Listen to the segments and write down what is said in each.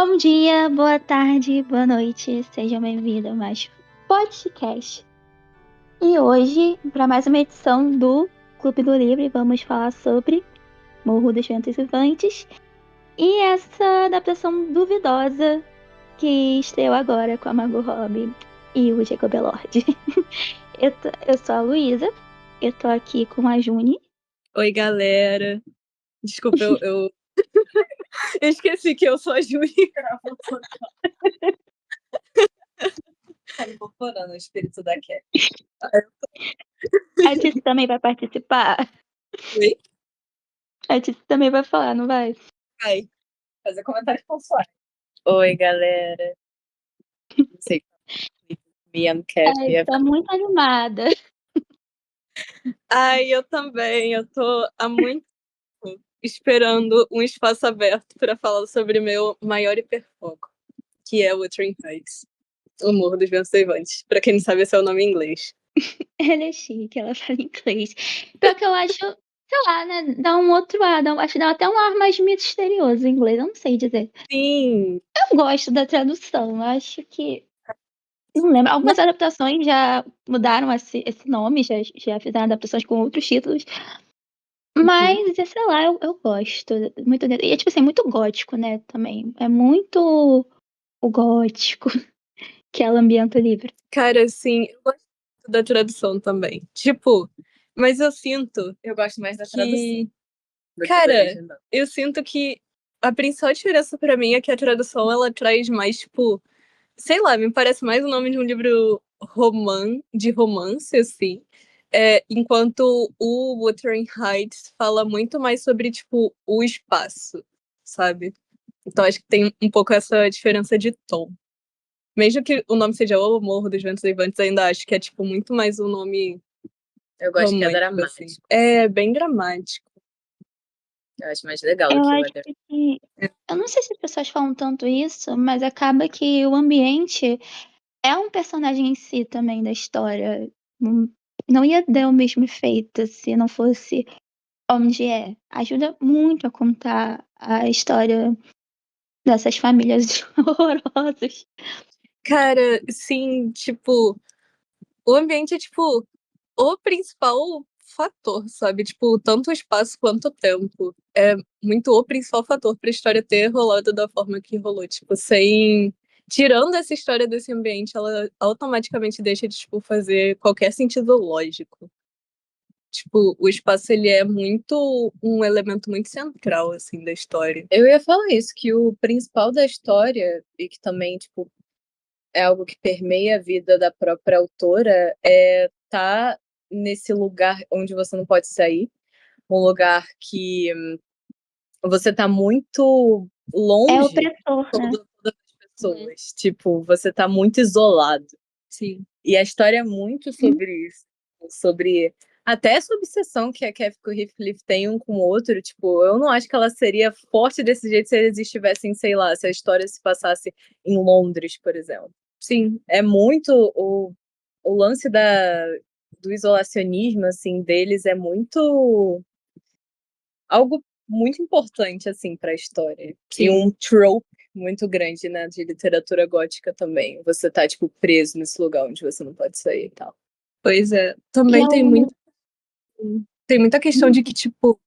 Bom dia, boa tarde, boa noite, sejam bem-vindos a mais podcast. E hoje, para mais uma edição do Clube do Livro, vamos falar sobre Morro dos Ventos Vivantes e essa adaptação duvidosa que estreou agora com a Margot Robbie e o Jacob Elord. Eu sou a Luísa, eu tô aqui com a Juni. Oi, galera. Desculpa, eu esqueci que eu sou a Júlia. Tá incorporando o espírito da Cat. A Tiff também vai participar. Oi? A Tiff também vai falar, não vai? Vai. Fazer comentários pontuais. Oi, galera. Não sei. Me and Cat. Ai, tô muito animada. Ai, eu também. Eu tô há muito tempo esperando um espaço aberto para falar sobre meu maior hiperfoco, que é Wuthering Heights, o Morro dos Ventos Vivantes. Pra quem não sabe, esse é o nome em inglês. Ela é chique, ela fala inglês. Pior que eu acho, sei lá, né? Dá um outro ar, acho que dá até um ar mais misterioso em inglês, eu não sei dizer. Sim. Eu gosto da tradução, eu acho que. Não lembro. Algumas adaptações já mudaram esse nome, já fizeram adaptações com outros títulos. Mas, sei lá, eu gosto muito dele. E é tipo assim, muito gótico, né? Também. É muito o gótico que ela ambienta o livro. Cara, assim, eu gosto da tradução também. Tipo, mas eu sinto. Eu gosto mais da tradução. Cara, eu sinto que a principal diferença pra mim é que a tradução ela traz mais, tipo, sei lá, me parece mais o nome de um livro de romance, assim. Enquanto o Wuthering Heights fala muito mais sobre, tipo, o espaço, sabe? Então acho que tem um pouco essa diferença de tom. Mesmo que o nome seja O Morro dos Ventos Vivantes, ainda acho que é, tipo, muito mais um nome Eu gosto que é romântico, dramático. assim. É, bem dramático. Eu acho mais legal Eu do que o acho Other. que. Eu não sei se as pessoas falam tanto isso, mas acaba que o ambiente é um personagem em si também da história. Não ia dar o mesmo efeito se não fosse onde é. Ajuda muito a contar a história dessas famílias horrorosas. Cara, sim, tipo, o ambiente é, tipo, o principal fator, sabe? Tipo, tanto o espaço quanto o tempo. É muito o principal fator pra história ter rolado da forma que rolou. Tipo, sem. Tirando essa história desse ambiente, ela automaticamente deixa de, tipo, fazer qualquer sentido lógico. Tipo, o espaço, ele é muito um elemento muito central, assim, da história. Eu ia falar isso, que o principal da história, e que também, tipo, é algo que permeia a vida da própria autora, é tá nesse lugar onde você não pode sair, um lugar que você tá muito É longe de opressor, né? todas as pessoas. Tipo, você tá muito isolado. Sim. E a história é muito sobre isso. Sobre. Até essa obsessão que a Kathy e o Heathcliff têm um com o outro. Tipo, eu não acho que ela seria forte desse jeito se eles estivessem, sei lá, se a história se passasse em Londres, por exemplo. Sim. É muito. O lance do isolacionismo, assim, deles é muito. Algo muito importante, assim, para a história. Sim. E um trope muito grande, né, de literatura gótica também. Você tá, tipo, preso nesse lugar onde você não pode sair e tal. Pois é. E Também é o. tem muita questão de que, tipo,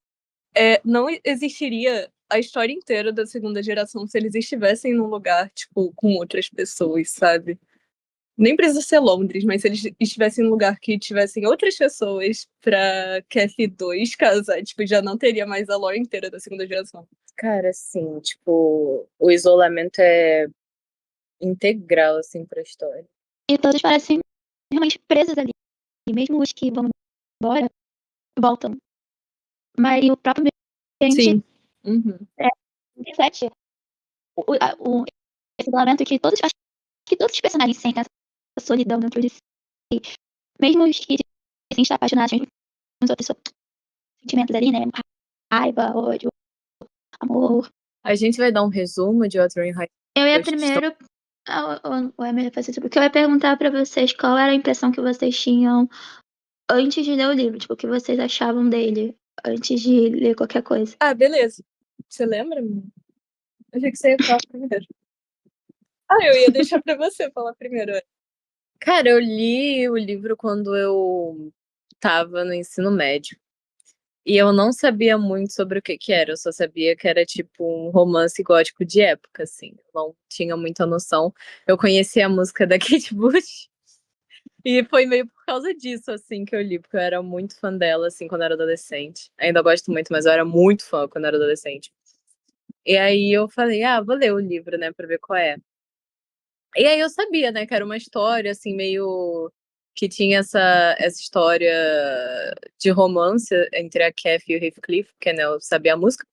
não existiria a história inteira da segunda geração se eles estivessem num lugar, tipo, com outras pessoas, sabe? Nem precisa ser Londres, mas se eles estivessem num lugar que tivessem outras pessoas pra KF2 casar, tipo, já não teria mais a lore inteira da segunda geração. Cara, assim, tipo, o isolamento é integral, assim, pra história. E todos parecem realmente presos ali. E mesmo os que vão embora, voltam. Mas o próprio ambiente Sim. Uhum. reflete esse isolamento que todos. Acho que todos os personagens sentem essa solidão dentro de si. Mesmo os que dizem estar apaixonados, mesmo com outros sentimentos ali, né? Raiva, ódio, amor. A gente vai dar um resumo de Wuthering Heights. Eu ia Acho que estão- primeiro. O Emily fazer isso, porque eu ia perguntar pra vocês qual era a impressão que vocês tinham antes de ler o livro, tipo, o que vocês achavam dele antes de ler qualquer coisa. Ah, beleza. Você lembra? Eu achei que você ia falar primeiro. Eu ia deixar pra você falar primeiro. Cara, eu li o livro quando eu tava no ensino médio. E eu não sabia muito sobre o que era. Eu só sabia que era tipo um romance gótico de época, assim. Eu não tinha muita noção. Eu conhecia a música da Kate Bush. E foi meio por causa disso, assim, que eu li. Porque eu era muito fã dela, assim, quando eu era adolescente. Ainda gosto muito, mas eu era muito fã quando eu era adolescente. E aí eu falei, vou ler o livro, né, pra ver qual é. E aí eu sabia, né, que era uma história, assim, meio... Que tinha essa história de romance entre a Kathy e o Heathcliff, porque, né, eu sabia a música.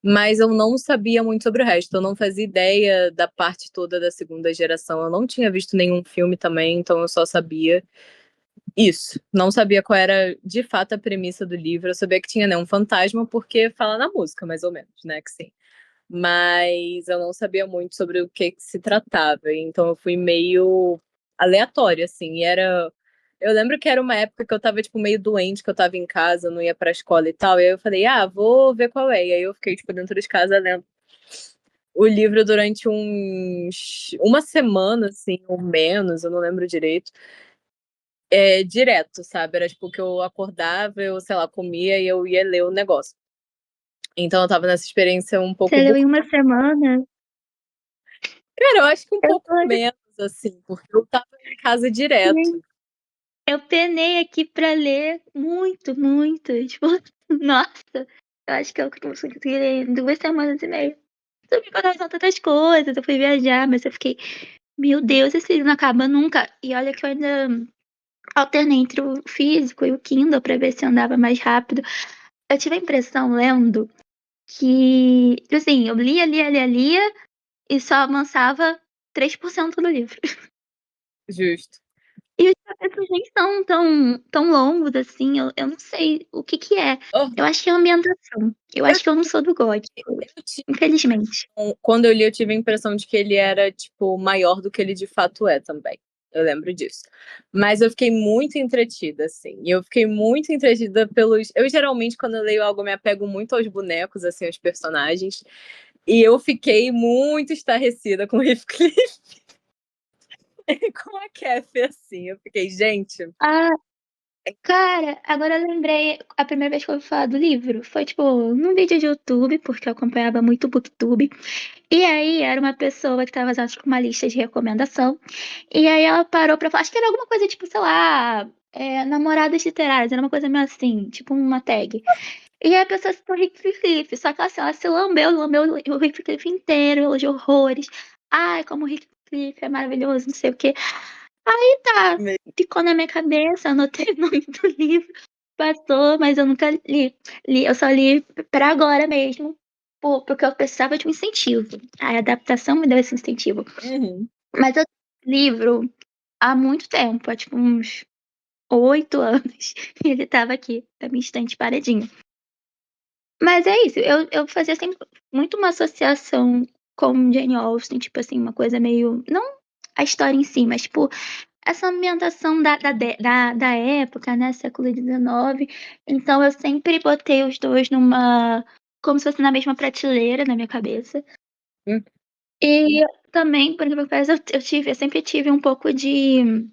Mas eu não sabia muito sobre o resto. Eu não fazia ideia da parte toda da segunda geração. Eu não tinha visto nenhum filme também, então eu só sabia isso. Não sabia qual era, de fato, a premissa do livro. Eu sabia que tinha, né, um fantasma, porque fala na música, mais ou menos, né, que sim. Mas eu não sabia muito sobre o que se tratava, então eu fui meio aleatória, assim, e era... Eu lembro que era uma época que eu tava, tipo, meio doente, que eu tava em casa, não ia pra escola e tal, e aí eu falei, vou ver qual é, e aí eu fiquei, tipo, dentro de casa lendo o livro durante uma semana, assim, ou menos, eu não lembro direito, direto, sabe, era tipo que eu acordava, eu, sei lá, comia e eu ia ler o negócio. Então eu tava nessa experiência um pouco Você leu em uma semana? Cara, eu acho que um Eu pouco tô menos, assim, porque eu tava em casa direto. Eu penei aqui pra ler muito, muito. Tipo, nossa, eu acho que eu consegui ler em 2 semanas e meia. Eu fiquei com tantas coisas, eu fui viajar, mas eu fiquei, meu Deus, esse livro não acaba nunca. E olha que eu ainda alternei entre o físico e o Kindle pra ver se andava mais rápido. Eu tive a impressão, lendo, que, assim, eu lia e só avançava 3% do livro. Justo. E os capítulos nem são tão longos assim, eu não sei o que é. Oh, Eu acho que é ambientação. Eu acho que eu não sou do gótico, infelizmente. Quando eu li, eu tive a impressão de que ele era, tipo, maior do que ele de fato é também. Eu lembro disso. Mas eu fiquei muito entretida, assim. E eu fiquei muito entretida pelos. Eu geralmente, quando eu leio algo, me apego muito aos bonecos, assim, aos personagens. E eu fiquei muito estarrecida com o Heathcliff e com a Kathy, assim. Eu fiquei, gente. Ah, cara, agora eu lembrei, a primeira vez que eu ouvi falar do livro foi, tipo, num vídeo de YouTube, porque eu acompanhava muito o Booktube. E aí era uma pessoa que tava fazendo, tipo, uma lista de recomendação. E aí ela parou pra falar, acho que era alguma coisa, tipo, sei lá, namoradas literárias, era uma coisa meio assim, tipo uma tag. E aí a pessoa citou o Heathcliff, só que assim, ela se lambeu o Heathcliff inteiro, elogiou horrores. Ai, como o Heathcliff é maravilhoso, não sei o quê. Aí tá, ficou na minha cabeça, anotei o nome do livro, passou, mas eu nunca li. Eu só li pra agora mesmo, porque eu precisava de um incentivo. A adaptação me deu esse incentivo. Uhum. Mas eu livro há muito tempo, há tipo uns 8 anos, e ele tava aqui, na minha estante paradinho. Mas é isso, eu fazia sempre muito uma associação com Jane Austen, tipo assim, uma coisa meio. Não a história em si, mas tipo, essa ambientação da época, né? Século XIX. Então eu sempre botei os dois numa. Como se fosse na mesma prateleira na minha cabeça. Hum. E também, por exemplo, eu sempre tive um pouco de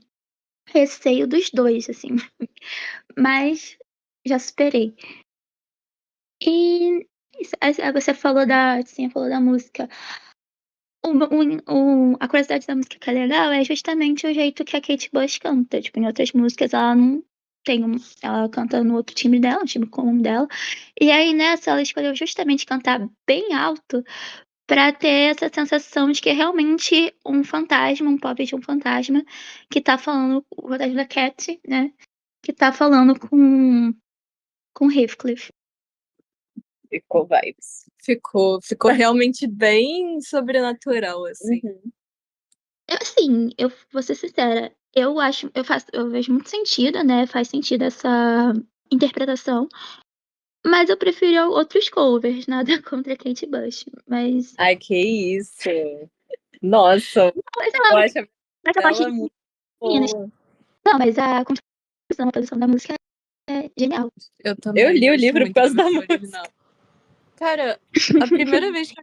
receio dos dois, assim. Mas já superei. E você falou da música. A curiosidade da música que é legal é justamente o jeito que a Kate Bush canta. Tipo, em outras músicas ela não tem ela canta no outro timbre dela, um timbre comum dela. E aí nessa ela escolheu justamente cantar bem alto pra ter essa sensação de que é realmente um fantasma, um pop de um fantasma que tá falando, o fantasma da Cat, né? Que tá falando com Heathcliff. Ficou vibes. Ficou realmente bem sobrenatural, assim. Uhum. Assim, eu vou ser sincera, eu vejo muito sentido, né? Faz sentido essa interpretação, mas eu prefiro outros covers, nada contra a Kate Bush, mas Ai, que isso. Nossa, mas eu acho eu gosto ela de muito meninas. boa. Não, mas a produção da música é genial. Eu também Eu li o gosto livro muito por causa da da versão música. original. Cara, a primeira vez que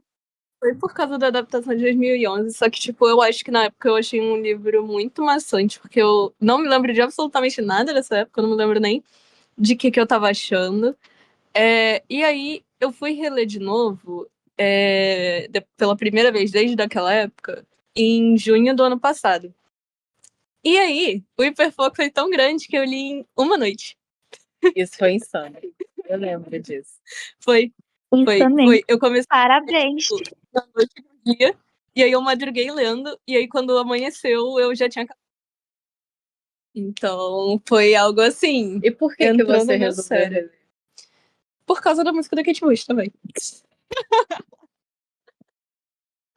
foi por causa da adaptação de 2011, só que, tipo, eu acho que na época eu achei um livro muito maçante, porque eu não me lembro de absolutamente nada dessa época, eu não me lembro nem de que eu tava achando. E aí eu fui reler de novo, pela primeira vez desde aquela época, em junho do ano passado. E aí, o hiperfoco foi tão grande que eu li em uma noite. Isso foi insano. Eu lembro disso. Foi. Eu comecei Parabéns. na noite do dia, e aí eu madruguei lendo, e aí quando amanheceu eu já tinha acabado. Então foi algo assim. E por que você resolveu reler? Por causa da música da Kate Bush também.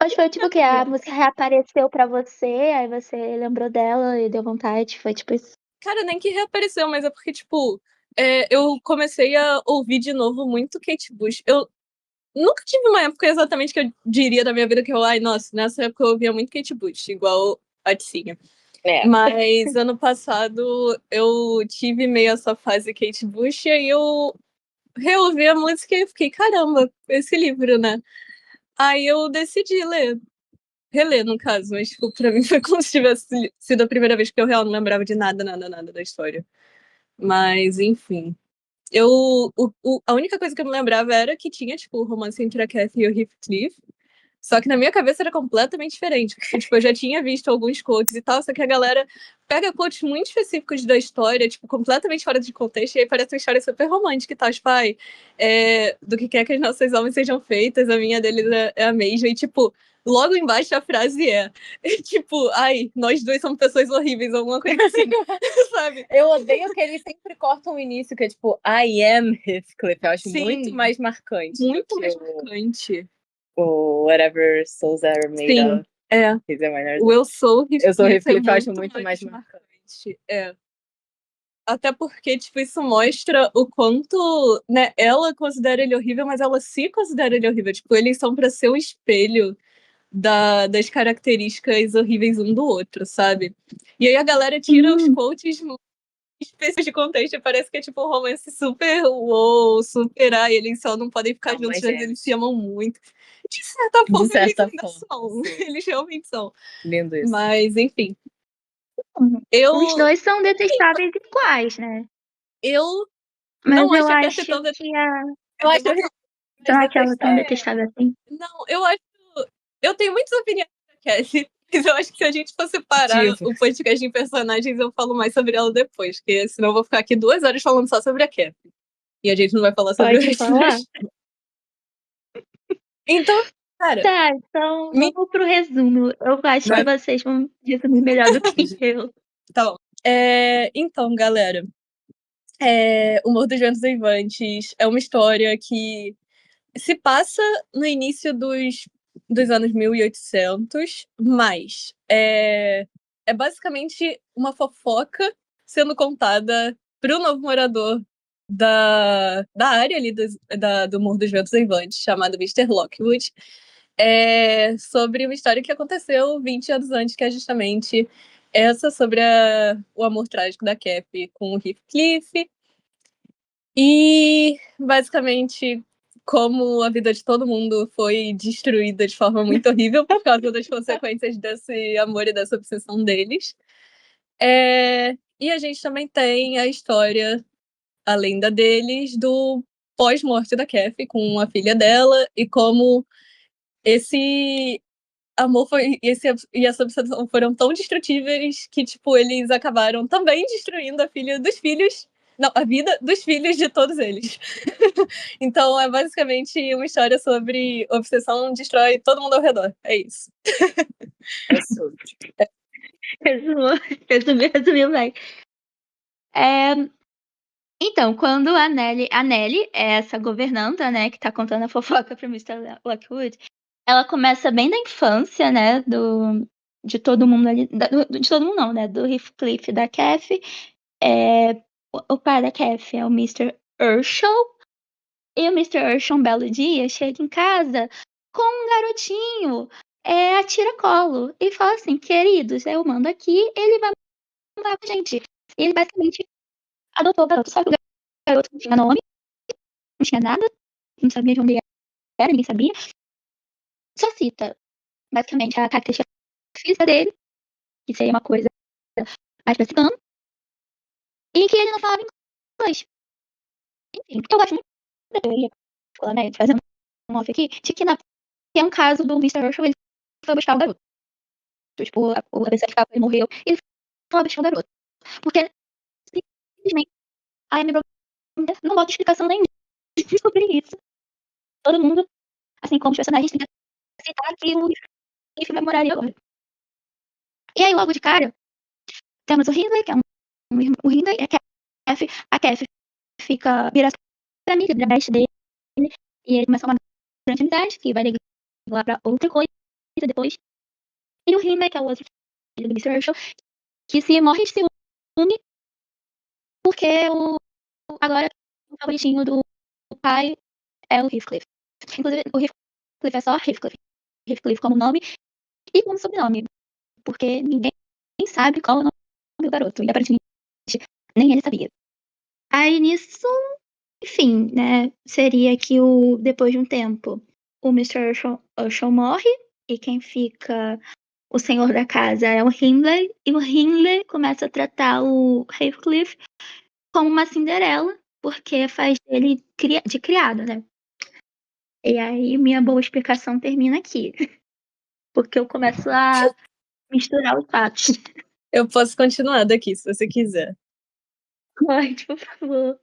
Mas foi tipo que a música reapareceu pra você, aí você lembrou dela e deu vontade, foi tipo isso. Cara, nem que reapareceu, mas é porque, tipo, eu comecei a ouvir de novo muito Kate Bush. Eu nunca tive uma época exatamente que eu diria da minha vida que ai, nossa, nessa época eu ouvia muito Kate Bush, igual a Ticinha. Mas ano passado eu tive meio essa fase Kate Bush e aí eu reouvi a música e fiquei, caramba, esse livro, né? Aí eu decidi reler, no caso, mas tipo, pra mim foi como se tivesse sido a primeira vez que eu realmente não lembrava de nada, nada, nada da história. Mas, enfim. A única coisa que eu me lembrava era que tinha, tipo, o romance entre a Kathy e o Heathcliff. Só que na minha cabeça era completamente diferente. Porque, tipo, eu já tinha visto alguns quotes e tal, só que a galera pega quotes muito específicos da história, tipo, completamente fora de contexto, e aí parece uma história super romântica e tal. Tipo, do que quer que as nossas almas sejam feitas, a minha deles é a mesma. E, tipo, logo embaixo a frase tipo, ai, nós dois somos pessoas horríveis, alguma coisa assim, sabe? Eu odeio que eles sempre cortam o início, que é tipo, I am Heathcliff. Eu acho Sim, muito mais marcante. muito mais marcante. O Whatever Souls Are Made Sim, of. O Eu Sou Heathcliff, eu acho muito mais marcante. Até porque, tipo, isso mostra o quanto, né, ela considera ele horrível, mas ela se considera ele horrível. Tipo, eles são pra ser o espelho das características horríveis um do outro, sabe? E aí a galera tira os quotes específicos de contexto e parece que é tipo um romance super wow, super eles só não podem ficar juntos, mas eles se amam muito. De certa forma, eles ainda são. Eles realmente são. Lindo isso. Mas, enfim. Os dois são detestáveis iguais, né? Eu Mas não eu acho acho que a. Eu acho Será que ela é tão detestável assim? Não, eu acho. Eu tenho muitas opiniões da Cassie, mas eu acho que se a gente for separar o podcast em personagens, eu falo mais sobre ela depois, porque senão eu vou ficar aqui 2 horas falando só sobre a Cassie. E a gente não vai falar sobre Pode falar? Então, cara. Tá, então vamos pro resumo. Eu acho que vocês vão resumir melhor do que eu. Tá bom. Então, galera. O Morro dos Ventos Uivantes é uma história que se passa no início dos anos 1800, mas é basicamente uma fofoca sendo contada para o novo morador da área ali do Morro dos Ventos Uivantes, chamado Mr. Lockwood, sobre uma história que aconteceu 20 anos antes, que é justamente essa sobre o amor trágico da Cap com o Heathcliff. E, basicamente, como a vida de todo mundo foi destruída de forma muito horrível por causa das consequências desse amor e dessa obsessão deles. E a gente também tem a história, além da deles, do pós-morte da Kathy com a filha dela e como esse amor e essa obsessão foram tão destrutíveis que, tipo, eles acabaram também destruindo a filha dos filhos. Não, a vida dos filhos de todos eles. Então é basicamente uma história sobre obsessão destrói todo mundo ao redor. É isso. Resumiu bem. Então, quando a Nelly é essa governanta, né, que tá contando a fofoca pro Mr. Lockwood, ela começa bem da infância, né, de todo mundo ali, de todo mundo não, né, do Heathcliff, da Kathy, o pai da Kathy é o Mr. Urshel, e o Mr. Urshel, um belo dia, chega em casa com um garotinho, a tiracolo, e fala assim, queridos, eu mando aqui, ele vai mandar pra gente. E ele basicamente adotou o garoto, só que o garoto não tinha nome, não tinha nada, não sabia de onde era, ninguém sabia. só cita, basicamente, a característica física dele, que seria uma coisa mais mexicana, e que ele não falava inglês. Enfim, eu gosto muito da teoria, particularmente, fazendo um off aqui, de que é um caso do Mr. Herschel, ele foi buscar o garoto. Tipo, o ABC ficava, ele morreu, e ele foi buscar o garoto. Porque, simplesmente, a Amy Brockovich não bota explicação nenhuma sobre isso. Todo mundo, assim como os personagens, tem que aceitar que o livro vai morar ali agora. E aí, logo de cara, temos o Hindley, que é o Hindley, a Kathy vira amiga da best dele, e ele começa uma grande amizade, que vai lá pra outra coisa depois. E o Hindley, que é o outro filho do Mr. Herschel, que se morre de ciúme, porque agora o favoritinho do pai é o Heathcliff. Inclusive, o Heathcliff é só Heathcliff. Heathcliff como nome e como sobrenome, porque ninguém sabe qual é o nome do garoto, e aparentemente nem ele sabia. Aí nisso, enfim, né, seria que depois de um tempo, o Mr. Herschel morre, e quem fica o senhor da casa é o Hindley, e o Hindley começa a tratar o Heathcliff como uma Cinderela, porque faz ele de criado, né? E aí minha boa explicação termina aqui. Porque eu começo a misturar os fatos. Eu posso continuar daqui, se você quiser. Pode, por favor.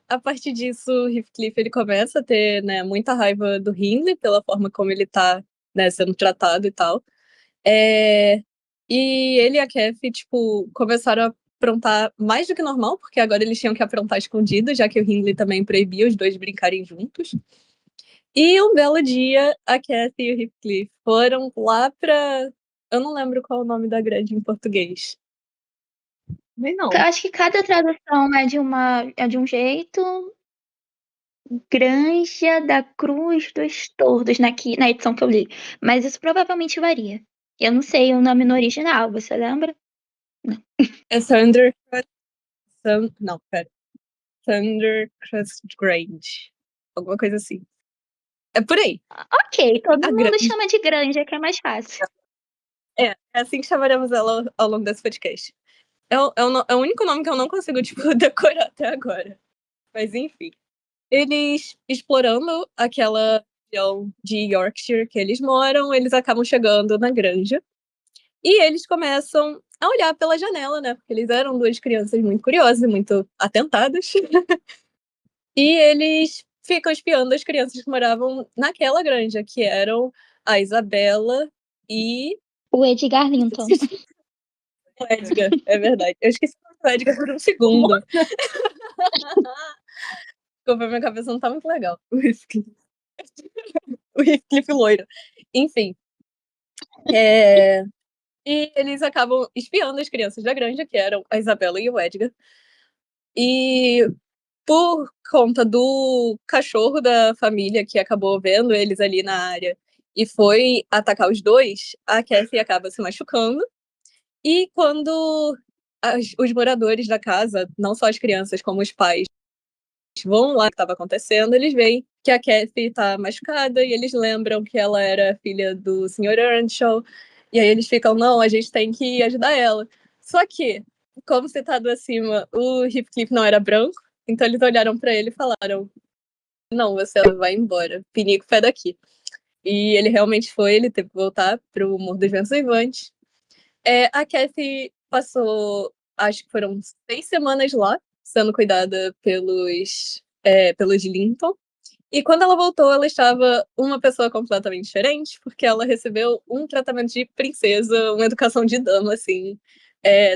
A partir disso, o Heathcliff ele começa a ter, né, muita raiva do Hindley pela forma como ele tá, né, sendo tratado e tal. E ele e a Kathy, tipo, começaram a aprontar mais do que normal, porque agora eles tinham que aprontar escondido, já que o Hindley também proibia os dois brincarem juntos. E um belo dia, a Kathy e o Heathcliff foram lá pra... Eu não lembro qual é o nome da grande em português. Nem não. Eu acho que cada tradução é de um jeito. Granja da Cruz dos Tordos, na edição que eu li. Mas isso provavelmente varia. Eu não sei o nome no original, você lembra? É Thundercrest... Não, pera. Thundercrest Grange. Alguma coisa assim. É por aí. Ok, todo A mundo grande. chama de granja, que é mais fácil. É assim que chamaremos ela ao longo desse podcast. É o único nome que eu não consigo, tipo, decorar até agora. Mas enfim. Eles explorando aquela região de Yorkshire que eles moram, eles acabam chegando na granja. E eles começam a olhar pela janela, né? Porque eles eram duas crianças muito curiosas e muito atentadas. E eles ficam espiando as crianças que moravam naquela granja, que eram a Isabela e O Edgar Linton. o Edgar, é verdade. Eu esqueci o Edgar por um segundo. Desculpa, minha cabeça não tá muito legal. O Heathcliff loiro. Enfim. E eles acabam espiando as crianças da granja, que eram a Isabela e o Edgar. E por conta do cachorro da família que acabou vendo eles ali na área e foi atacar os dois, a Kathy acaba se machucando. E quando os moradores da casa, não só as crianças como os pais, vão lá o que estava acontecendo, eles veem que a Kathy está machucada e eles lembram que ela era filha do Sr. Earnshaw. E aí eles ficam, não, a gente tem que ajudar ela. Só que, como citado acima, o Heathcliff não era branco, então eles olharam para ele e falaram, não, você vai embora, pinico pé daqui. E ele realmente foi, ele teve que voltar pro Morro dos Ventos Uivantes. A Kathy passou, acho que foram 6 semanas lá, sendo cuidada pelos Linton. E quando ela voltou, ela estava uma pessoa completamente diferente, porque ela recebeu um tratamento de princesa, uma educação de dama, assim,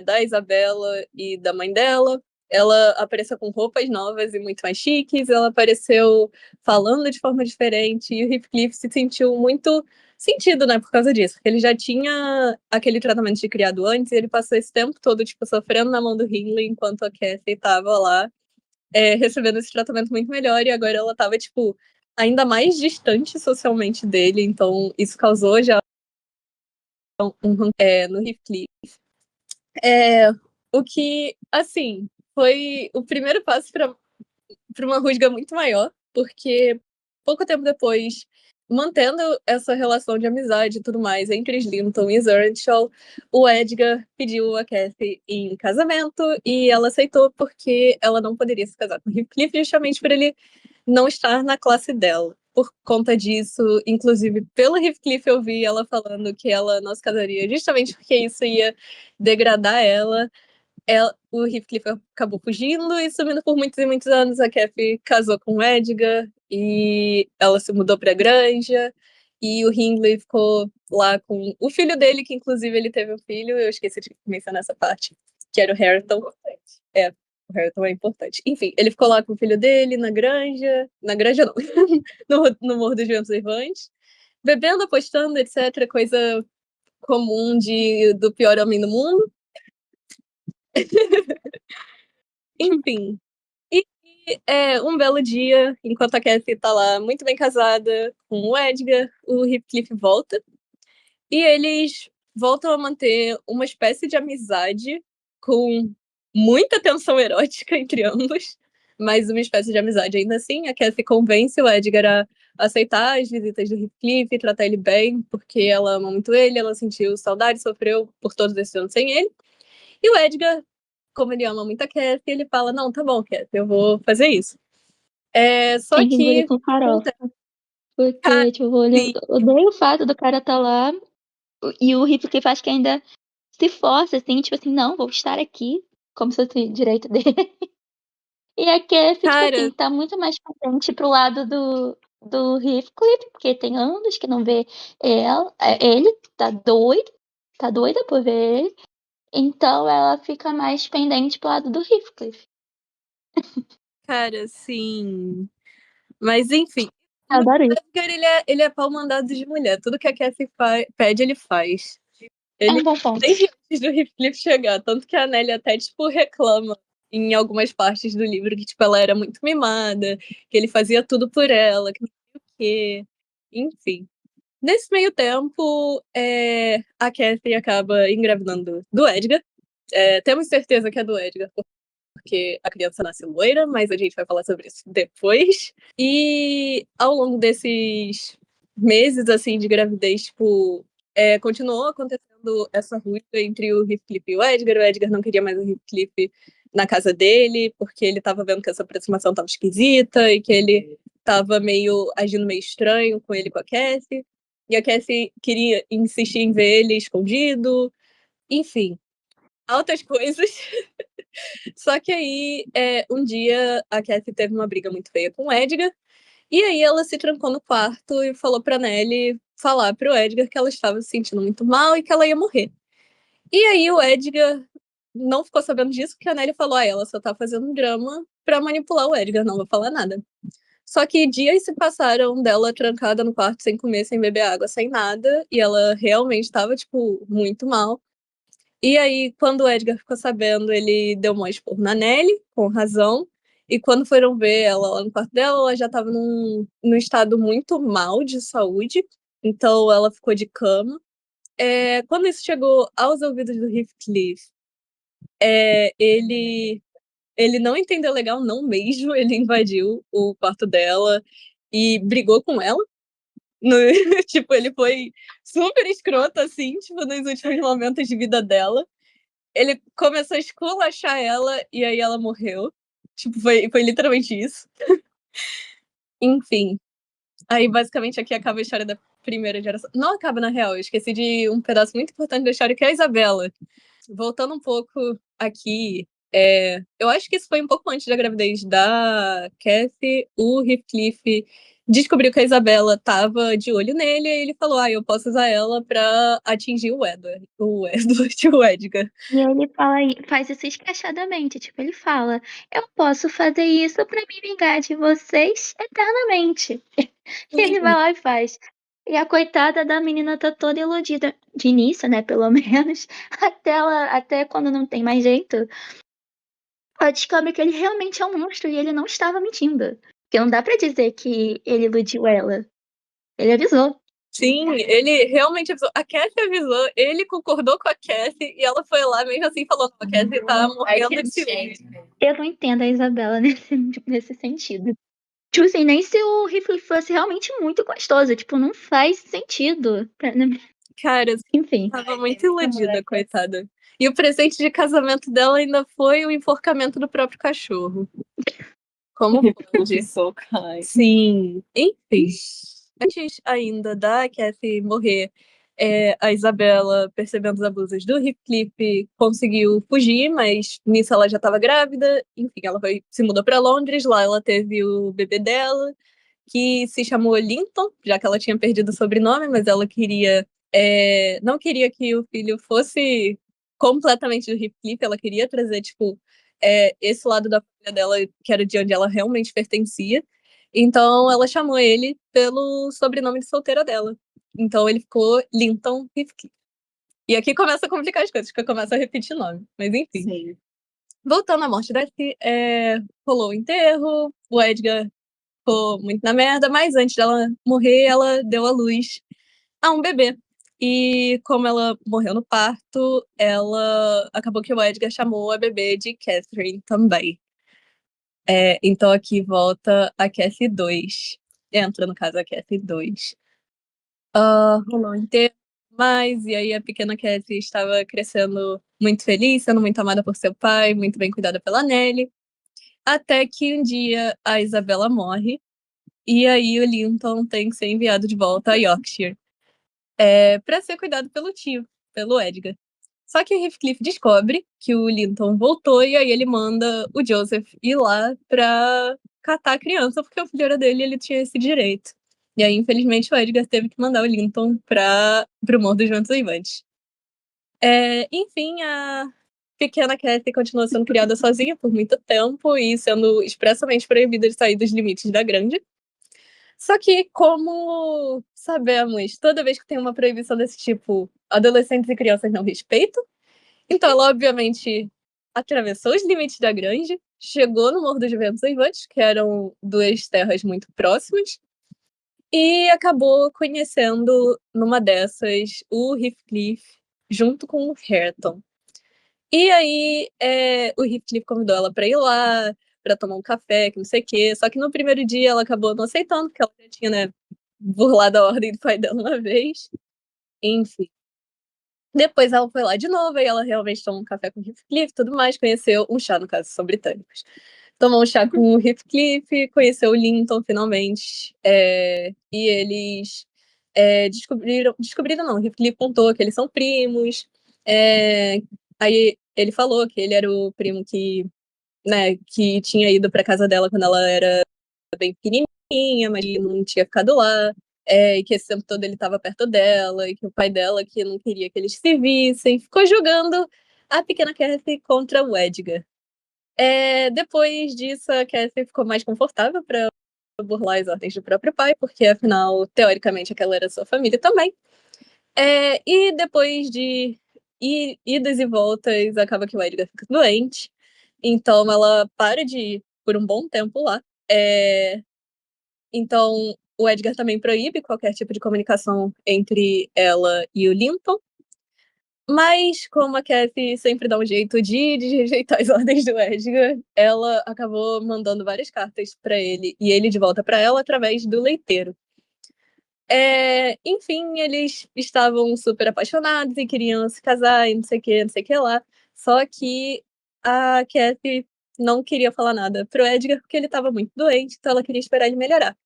da Isabela e da mãe dela. Ela apareceu com roupas novas e muito mais chiques, ela apareceu falando de forma diferente, e o Heathcliff se sentiu muito sentido, né, por causa disso, porque ele já tinha aquele tratamento de criado antes, e ele passou esse tempo todo, tipo, sofrendo na mão do Hindley, enquanto a Kathy estava lá recebendo esse tratamento muito melhor, e agora ela tava, tipo, ainda mais distante socialmente dele, então isso causou já no Heathcliff. O que, assim, foi o primeiro passo para uma rusga muito maior, porque pouco tempo depois mantendo essa relação de amizade e tudo mais entre Slinton e Earnshaw, o Edgar pediu a Cathy em casamento e ela aceitou porque ela não poderia se casar com Heathcliff justamente por ele não estar na classe dela. Por conta disso, inclusive pelo Heathcliff, eu vi ela falando que ela não se casaria justamente porque isso ia degradar ela. O Heathcliff acabou fugindo e sumindo por muitos e muitos anos. A Cathy casou com o Edgar e ela se mudou para a Granja. E o Hindley ficou lá com o filho dele, que inclusive ele teve um filho. Eu esqueci de mencionar essa parte, que era o Hareton. O Hareton é importante. Enfim, ele ficou lá com o filho dele na Granja. Na Granja não, no Morro dos Ventos Errantes. Bebendo, apostando, etc. Coisa comum do pior homem do mundo. Enfim. E um belo dia, enquanto a Cathy tá lá muito bem casada com o Edgar, o Heathcliff volta. E eles voltam a manter uma espécie de amizade com muita tensão erótica entre ambos, mas uma espécie de amizade ainda assim. A Cathy convence o Edgar a aceitar as visitas do Heathcliff e tratar ele bem, porque ela ama muito ele, ela sentiu saudade, sofreu por todos esses anos sem ele. E o Edgar, como ele ama muito a Cathy, ele fala, não, tá bom, Cathy, eu vou fazer isso. Só Tem que engolir que... com farofa. Porque, tipo, eu odeio o fato do cara tá lá e o Heathcliff acho que ainda se força, assim, tipo assim, não, vou estar aqui, como se fosse direito dele. E a Cathy, tipo assim, tá muito mais contente pro lado do Heathcliff, porque tem anos que não vê ele, tá doida por ver ele. Então ela fica mais pendente pro lado do Heathcliff. Cara, sim. Mas enfim. Eu adoro isso. O Edgar, ele é pau mandado de mulher. Tudo que a Cathy pede, ele faz. Ele, É um bom ponto. desde antes do Heathcliff chegar. Tanto que a Nelly até, tipo, reclama em algumas partes do livro que, tipo, ela era muito mimada, que ele fazia tudo por ela, que não sei o quê. Enfim. Nesse meio tempo, a Cathy acaba engravidando do Edgar. Temos certeza que é do Edgar, porque a criança nasce loira, mas a gente vai falar sobre isso depois. E ao longo desses meses, assim, de gravidez, tipo, continuou acontecendo essa rusga entre o Heathcliff e o Edgar não queria mais o Heathcliff na casa dele, porque ele tava vendo que essa aproximação tava esquisita e que ele tava agindo meio estranho com ele e com a Cathy. E a Cathy queria insistir em ver ele escondido. Enfim, altas coisas. Só que aí, um dia, a Cathy teve uma briga muito feia com o Edgar, e aí ela se trancou no quarto e falou pra Nelly falar pro Edgar que ela estava se sentindo muito mal e que ela ia morrer. E aí o Edgar não ficou sabendo disso, porque a Nelly falou, ela só tá fazendo um drama pra manipular o Edgar, não vai falar nada. Só que dias se passaram dela trancada no quarto, sem comer, sem beber água, sem nada, e ela realmente estava, tipo, muito mal. E aí, quando o Edgar ficou sabendo, ele deu um esporro na Nelly, com razão. E quando foram ver ela lá no quarto dela, ela já estava num estado muito mal de saúde. Então, ela ficou de cama. Quando isso chegou aos ouvidos do Heathcliff, ele não entendeu legal, não mesmo. Ele invadiu o quarto dela e brigou com ela. Tipo, ele foi super escroto, assim, tipo, nos últimos momentos de vida dela. Ele começou a esculachar ela e aí ela morreu. Tipo, foi literalmente isso. Enfim. Aí, basicamente, aqui acaba a história da primeira geração. Não acaba, na real. Eu esqueci de um pedaço muito importante da história, que é a Isabela. Voltando um pouco aqui, eu acho que isso foi um pouco antes da gravidez da Cathy. O Heathcliff descobriu que a Isabela tava de olho nele e ele falou, eu posso usar ela pra atingir o Edward, o Edgar. E ele faz isso escrachadamente, tipo, ele fala, eu posso fazer isso pra me vingar de vocês eternamente. E ele vai lá e faz. E a coitada da menina tá toda iludida. De início, né, pelo menos. Até quando não tem mais jeito. Ela descobre que ele realmente é um monstro e ele não estava mentindo. Porque não dá pra dizer que ele iludiu ela. Ele avisou. Sim, ele realmente avisou. A Cathy avisou, ele concordou com a Cathy e ela foi lá mesmo assim falou: a Cathy tá morrendo de ciúme. Eu não entendo a Isabela nesse sentido. Tipo assim, nem se o Heathcliff fosse realmente muito gostoso. Tipo, não faz sentido. Cara, Enfim. tava muito iludida, coitada. E o presente de casamento dela ainda foi o enforcamento do próprio cachorro. Como pode? Sim, enfim. Antes ainda da Cathy morrer, a Isabela, percebendo os abusos do Heathcliff, conseguiu fugir, mas nisso ela já estava grávida. Enfim, ela se mudou para Londres, lá ela teve o bebê dela, que se chamou Linton, já que ela tinha perdido o sobrenome, mas ela não queria que o filho fosse completamente do Heathcliff, ela queria trazer, tipo, esse lado da família dela, que era de onde ela realmente pertencia. Então ela chamou ele pelo sobrenome de solteira dela. Então ele ficou Linton Heathcliff. E aqui começa a complicar as coisas, porque começa a repetir nome. Mas enfim. Sim. Voltando à morte da Cathy, rolou o enterro, o Edgar ficou muito na merda, mas antes dela morrer, ela deu à luz a um bebê. E como ela morreu no parto, acabou que o Edgar chamou a bebê de Catherine também. Então aqui volta a Cathy 2. Entra, no caso, a Cathy 2. Rolou um enterro, e aí a pequena Cathy estava crescendo muito feliz, sendo muito amada por seu pai, muito bem cuidada pela Nelly. Até que um dia a Isabela morre, e aí o Linton tem que ser enviado de volta a Yorkshire para ser cuidado pelo tio, pelo Edgar. Só que o Heathcliff descobre que o Linton voltou e aí ele manda o Joseph ir lá pra catar a criança, porque o filho era dele e ele tinha esse direito. E aí, infelizmente, o Edgar teve que mandar o Linton pro Morro dos Ventos Uivantes. Enfim, a pequena Cathy continuou sendo criada sozinha por muito tempo e sendo expressamente proibida de sair dos limites da grande. Só que, como sabemos, toda vez que tem uma proibição desse tipo, adolescentes e crianças não respeitam. Então, ela, obviamente, atravessou os limites da grande, chegou no Morro dos Ventos Uivantes, que eram duas terras muito próximas, e acabou conhecendo, numa dessas, o Heathcliff, junto com o Hareton. E aí, o Heathcliff convidou ela para ir lá, para tomar um café, que não sei o quê. Só que no primeiro dia ela acabou não aceitando, porque ela já tinha, né, burlado a ordem do pai dela uma vez. Enfim. Depois ela foi lá de novo, e ela realmente tomou um café com o Heathcliff e tudo mais, conheceu um chá, no caso, são britânicos. Tomou um chá com o Heathcliff, conheceu o Linton finalmente, e eles descobriram não, o Heathcliff contou que eles são primos, aí ele falou que ele era o primo que, né, que tinha ido para casa dela quando ela era bem pequenininha, mas ele não tinha ficado lá, e que esse tempo todo ele estava perto dela, e que o pai dela que não queria que eles se vissem, ficou julgando a pequena Cathy contra o Edgar. Depois disso, a Cathy ficou mais confortável para burlar as ordens do próprio pai, porque afinal, teoricamente, aquela era sua família também. E depois de idas e voltas, acaba que o Edgar fica doente, então ela para de ir por um bom tempo lá. Então, o Edgar também proíbe qualquer tipo de comunicação entre ela e o Linton. Mas, como a Cathy sempre dá um jeito de desrejeitar as ordens do Edgar, ela acabou mandando várias cartas para ele e ele de volta para ela através do leiteiro. Enfim, eles estavam super apaixonados e queriam se casar e não sei o que lá. Só que a Cathy não queria falar nada pro Edgar porque ele estava muito doente, então ela queria esperar ele melhorar.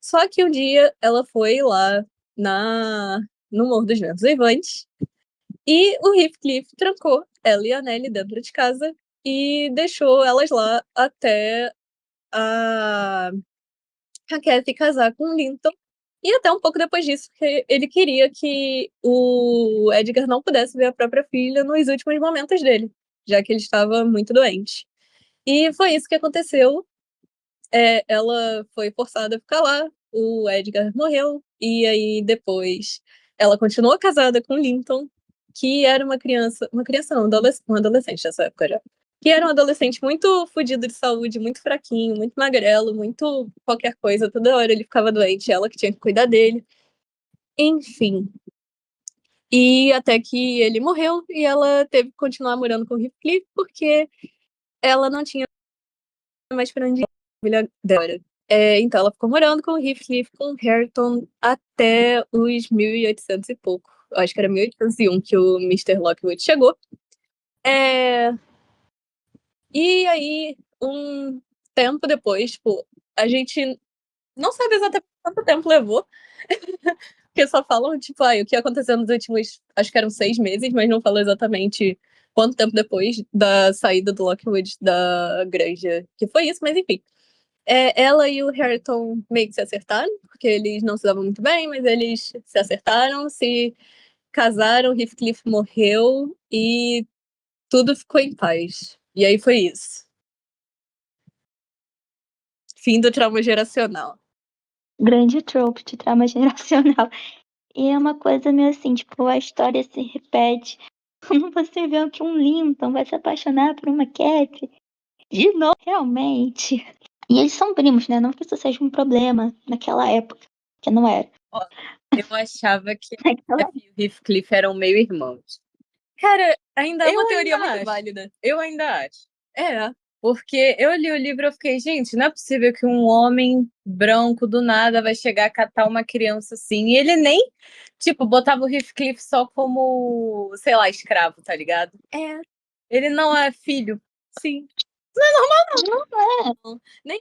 Só que um dia ela foi lá no Morro dos Ventos Uivantes e o Heathcliff trancou ela e a Nelly dentro de casa e deixou elas lá até a Cathy casar com o Linton. E até um pouco depois disso, porque ele queria que o Edgar não pudesse ver a própria filha nos últimos momentos dele, já que ele estava muito doente. E foi isso que aconteceu. Ela foi forçada a ficar lá, o Edgar morreu, e aí depois ela continuou casada com Linton, que era uma criança não, um adolescente nessa época já, que era um adolescente muito fodido de saúde, muito fraquinho, muito magrelo, muito qualquer coisa, toda hora ele ficava doente, ela que tinha que cuidar dele, enfim. E até que ele morreu, e ela teve que continuar morando com o Heathcliff, porque ela não tinha mais pra onde ir, a família dela. Então, ela ficou morando com o Heathcliff, com o Hareton, até os 1800 e pouco. Eu acho que era 1801 que o Mr. Lockwood chegou. E aí, um tempo depois, tipo, a gente não sabe exatamente quanto tempo levou, porque só falam, tipo, o que aconteceu nos últimos, acho que eram 6 meses, mas não falou exatamente quanto tempo depois da saída do Lockwood da granja que foi isso, mas enfim. Ela e o Hareton meio que se acertaram, porque eles não se davam muito bem, mas eles se acertaram, se casaram, Heathcliff morreu e tudo ficou em paz. E aí foi isso. Fim do trauma geracional. Grande trope de trauma geracional. E é uma coisa meio assim, tipo, a história se repete. Quando você vê que um Linton vai se apaixonar por uma Cat, de novo, realmente. E eles são primos, né? Não que isso seja um problema naquela época, que não era. Eu achava que a Cat e o Heathcliff eram meio irmãos. Cara, ainda é uma teoria muito acho. válida. Eu ainda acho. Porque eu li o livro e eu fiquei, gente, não é possível que um homem branco do nada vai chegar a catar uma criança assim. E ele nem, tipo, botava o Heathcliff só como, sei lá, escravo, tá ligado? Ele não é filho. Sim. Não é. Nem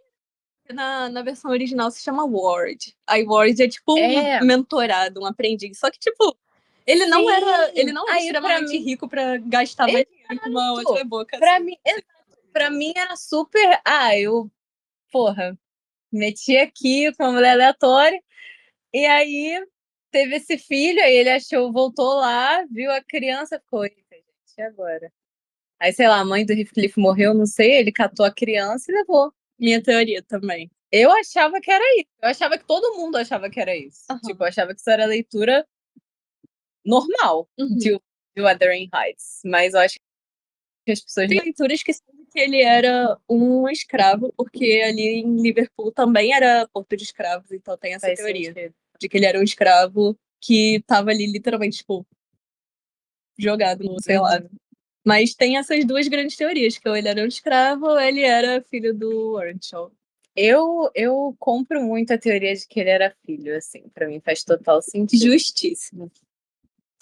na versão original se chama Ward. Aí Ward é tipo um mentorado, um aprendiz. Só que, tipo, ele não era extremamente rico pra gastar mais dinheiro com uma outra boca. Pra mim era super. Porra, meti aqui com uma mulher aleatória. E aí teve esse filho, aí ele voltou lá, viu a criança, ficou, eita, gente, e agora? Aí, sei lá, a mãe do Heathcliff morreu, não sei, ele catou a criança e levou. Minha teoria também. Eu achava que era isso. Eu achava que todo mundo achava que era isso. Tipo, eu achava que isso era leitura normal de Wuthering Heights. Mas eu acho que as pessoas... Tem leituras que dizem que ele era um escravo, porque ali em Liverpool também era porto de escravos, então tem essa teoria de que ele era um escravo que tava ali literalmente, tipo, jogado no, sei lá. Mas tem essas duas grandes teorias, que ou ele era um escravo ou ele era filho do Earnshaw. Eu compro muito a teoria de que ele era filho, assim. Pra mim faz total sentido. Justíssimo.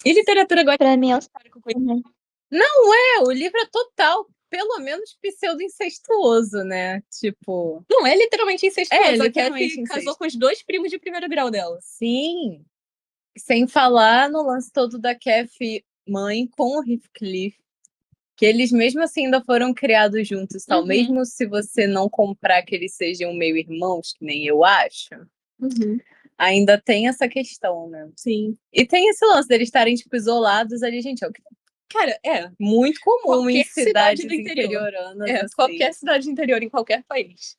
E literatura gótica? Pra mim é o Não é, o livro é total, pelo menos pseudo-incestuoso, né? Tipo... Não é literalmente incestuoso. É, A Kathy casou com os 2 primos de primeiro grau dela. Sim. Sem falar no lance todo da Kathy mãe com o Heathcliff, que eles mesmo assim ainda foram criados juntos, tal. Mesmo se você não comprar que eles sejam meio irmãos, que nem eu acho, ainda tem essa questão, né? Sim. E tem esse lance deles estarem, tipo, isolados ali, gente, é o que... Cara, muito comum qualquer em cidades cidade do interior. interioranas. Assim. Qualquer cidade do interior, em qualquer país.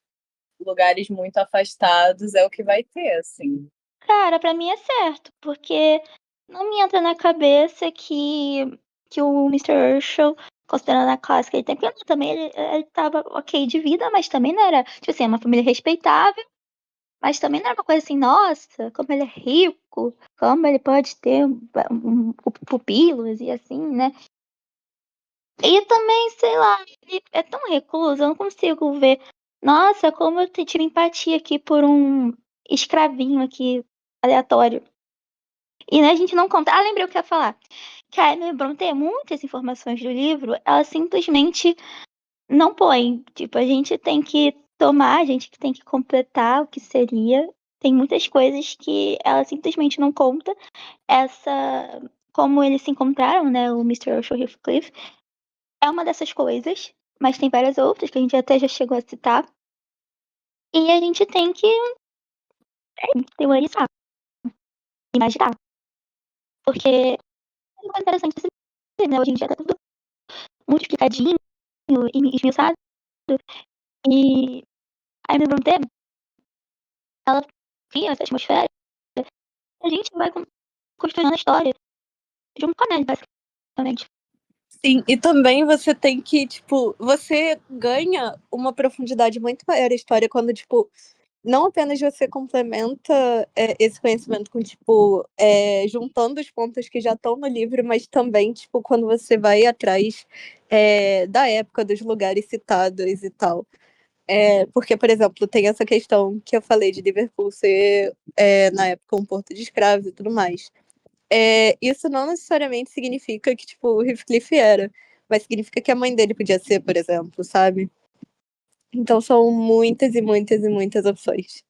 Lugares muito afastados é o que vai ter, assim. Cara, pra mim é certo, porque não me entra na cabeça que o Mr. Herschel, considerando a classe que ele tem, porque também ele tava ok de vida, mas também não era, tipo assim, é uma família respeitável, mas também não era uma coisa assim, nossa, como ele é rico, como ele pode ter pupilos e assim, né? E também, sei lá, ele é tão recluso, eu não consigo ver. Nossa, como eu tive empatia aqui por um escravinho aqui, aleatório. E né, a gente não conta. Ah, lembrei o que eu ia falar. Que a Emily Brontë tem muitas informações do livro, ela simplesmente não põe. Tipo, a gente tem que tomar, a gente tem que completar o que seria. Tem muitas coisas que ela simplesmente não conta. Essa. Como eles se encontraram, né? O Mr. Herschel e Heathcliff. É uma dessas coisas. Mas tem várias outras que a gente até já chegou a citar. E a gente tem que teorizar. Imaginar. Porque é uma coisa interessante desse livro, né? Hoje em dia tá tudo muito explicadinho e esmiuçado. E a Emily Brontë, ela cria essa atmosfera. A gente vai construindo a história junto com a Nelly, basicamente. Sim, e também você tem que, tipo, você ganha uma profundidade muito maior a história quando, tipo, não apenas você complementa esse conhecimento com, tipo, juntando os pontos que já estão no livro, mas também, tipo, quando você vai atrás da época, dos lugares citados e tal. Porque, por exemplo, tem essa questão que eu falei de Liverpool ser, na época, um porto de escravos e tudo mais. Isso não necessariamente significa que, tipo, o Heathcliff era, mas significa que a mãe dele podia ser, por exemplo, sabe? Então são muitas e muitas e muitas opções.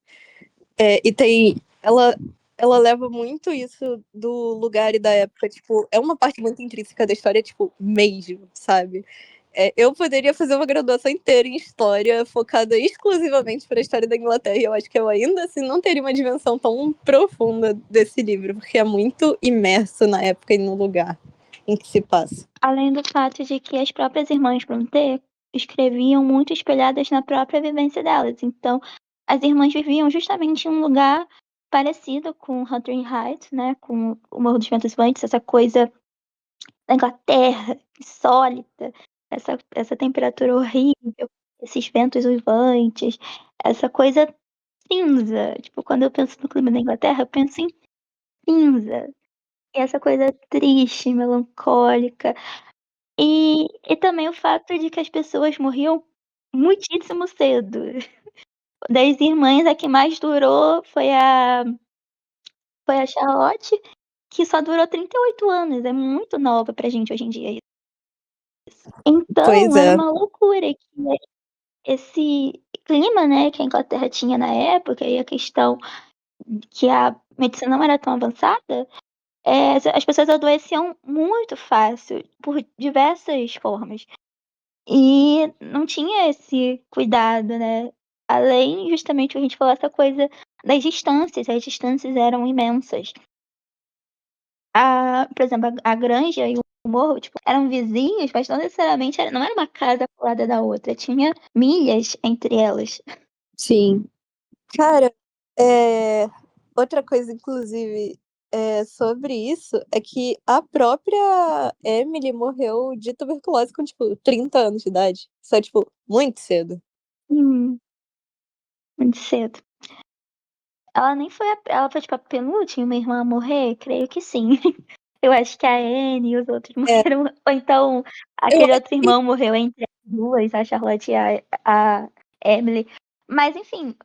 E tem. Ela leva muito isso do lugar e da época, tipo, é uma parte muito intrínseca da história, tipo, mesmo, sabe? Eu poderia fazer uma graduação inteira em história, focada exclusivamente para a história da Inglaterra, e eu acho que eu ainda assim não teria uma dimensão tão profunda desse livro, porque é muito imerso na época e no lugar em que se passa. Além do fato de que as próprias irmãs Brontë escreviam muito espelhadas na própria vivência delas. Então, as irmãs viviam justamente em um lugar parecido com Wuthering Heights, né, com o Morro dos Ventos Uivantes, essa coisa da Inglaterra, insólita, essa temperatura horrível, esses ventos uivantes, essa coisa cinza. Tipo, quando eu penso no clima da Inglaterra, eu penso em cinza. E essa coisa triste, melancólica. E também o fato de que as pessoas morriam muitíssimo cedo. Das irmãs, a que mais durou foi a Charlotte, que só durou 38 anos. É muito nova pra gente hoje em dia isso. Pois Então, era é. uma loucura que esse clima, né, que a Inglaterra tinha na época e a questão que a medicina não era tão avançada, as pessoas adoeciam muito fácil, por diversas formas. E não tinha esse cuidado, né. Além justamente que a gente falou essa coisa das distâncias, as distâncias eram imensas. Por exemplo, a granja e o morro, tipo, eram vizinhos, mas não necessariamente não era uma casa colada da outra, tinha milhas entre elas. Sim. Cara, outra coisa, inclusive, sobre isso, é que a própria Emily morreu de tuberculose com, tipo, 30 anos de idade. Isso é, tipo, muito cedo. Hum, muito cedo. Ela nem foi ela foi, tipo, a penúltima irmã a morrer? Creio que sim. Eu acho que a Anne e os outros É, morreram ou então eu aquele acho outro que irmão morreu entre as duas, a Charlotte e a Emily. Mas enfim,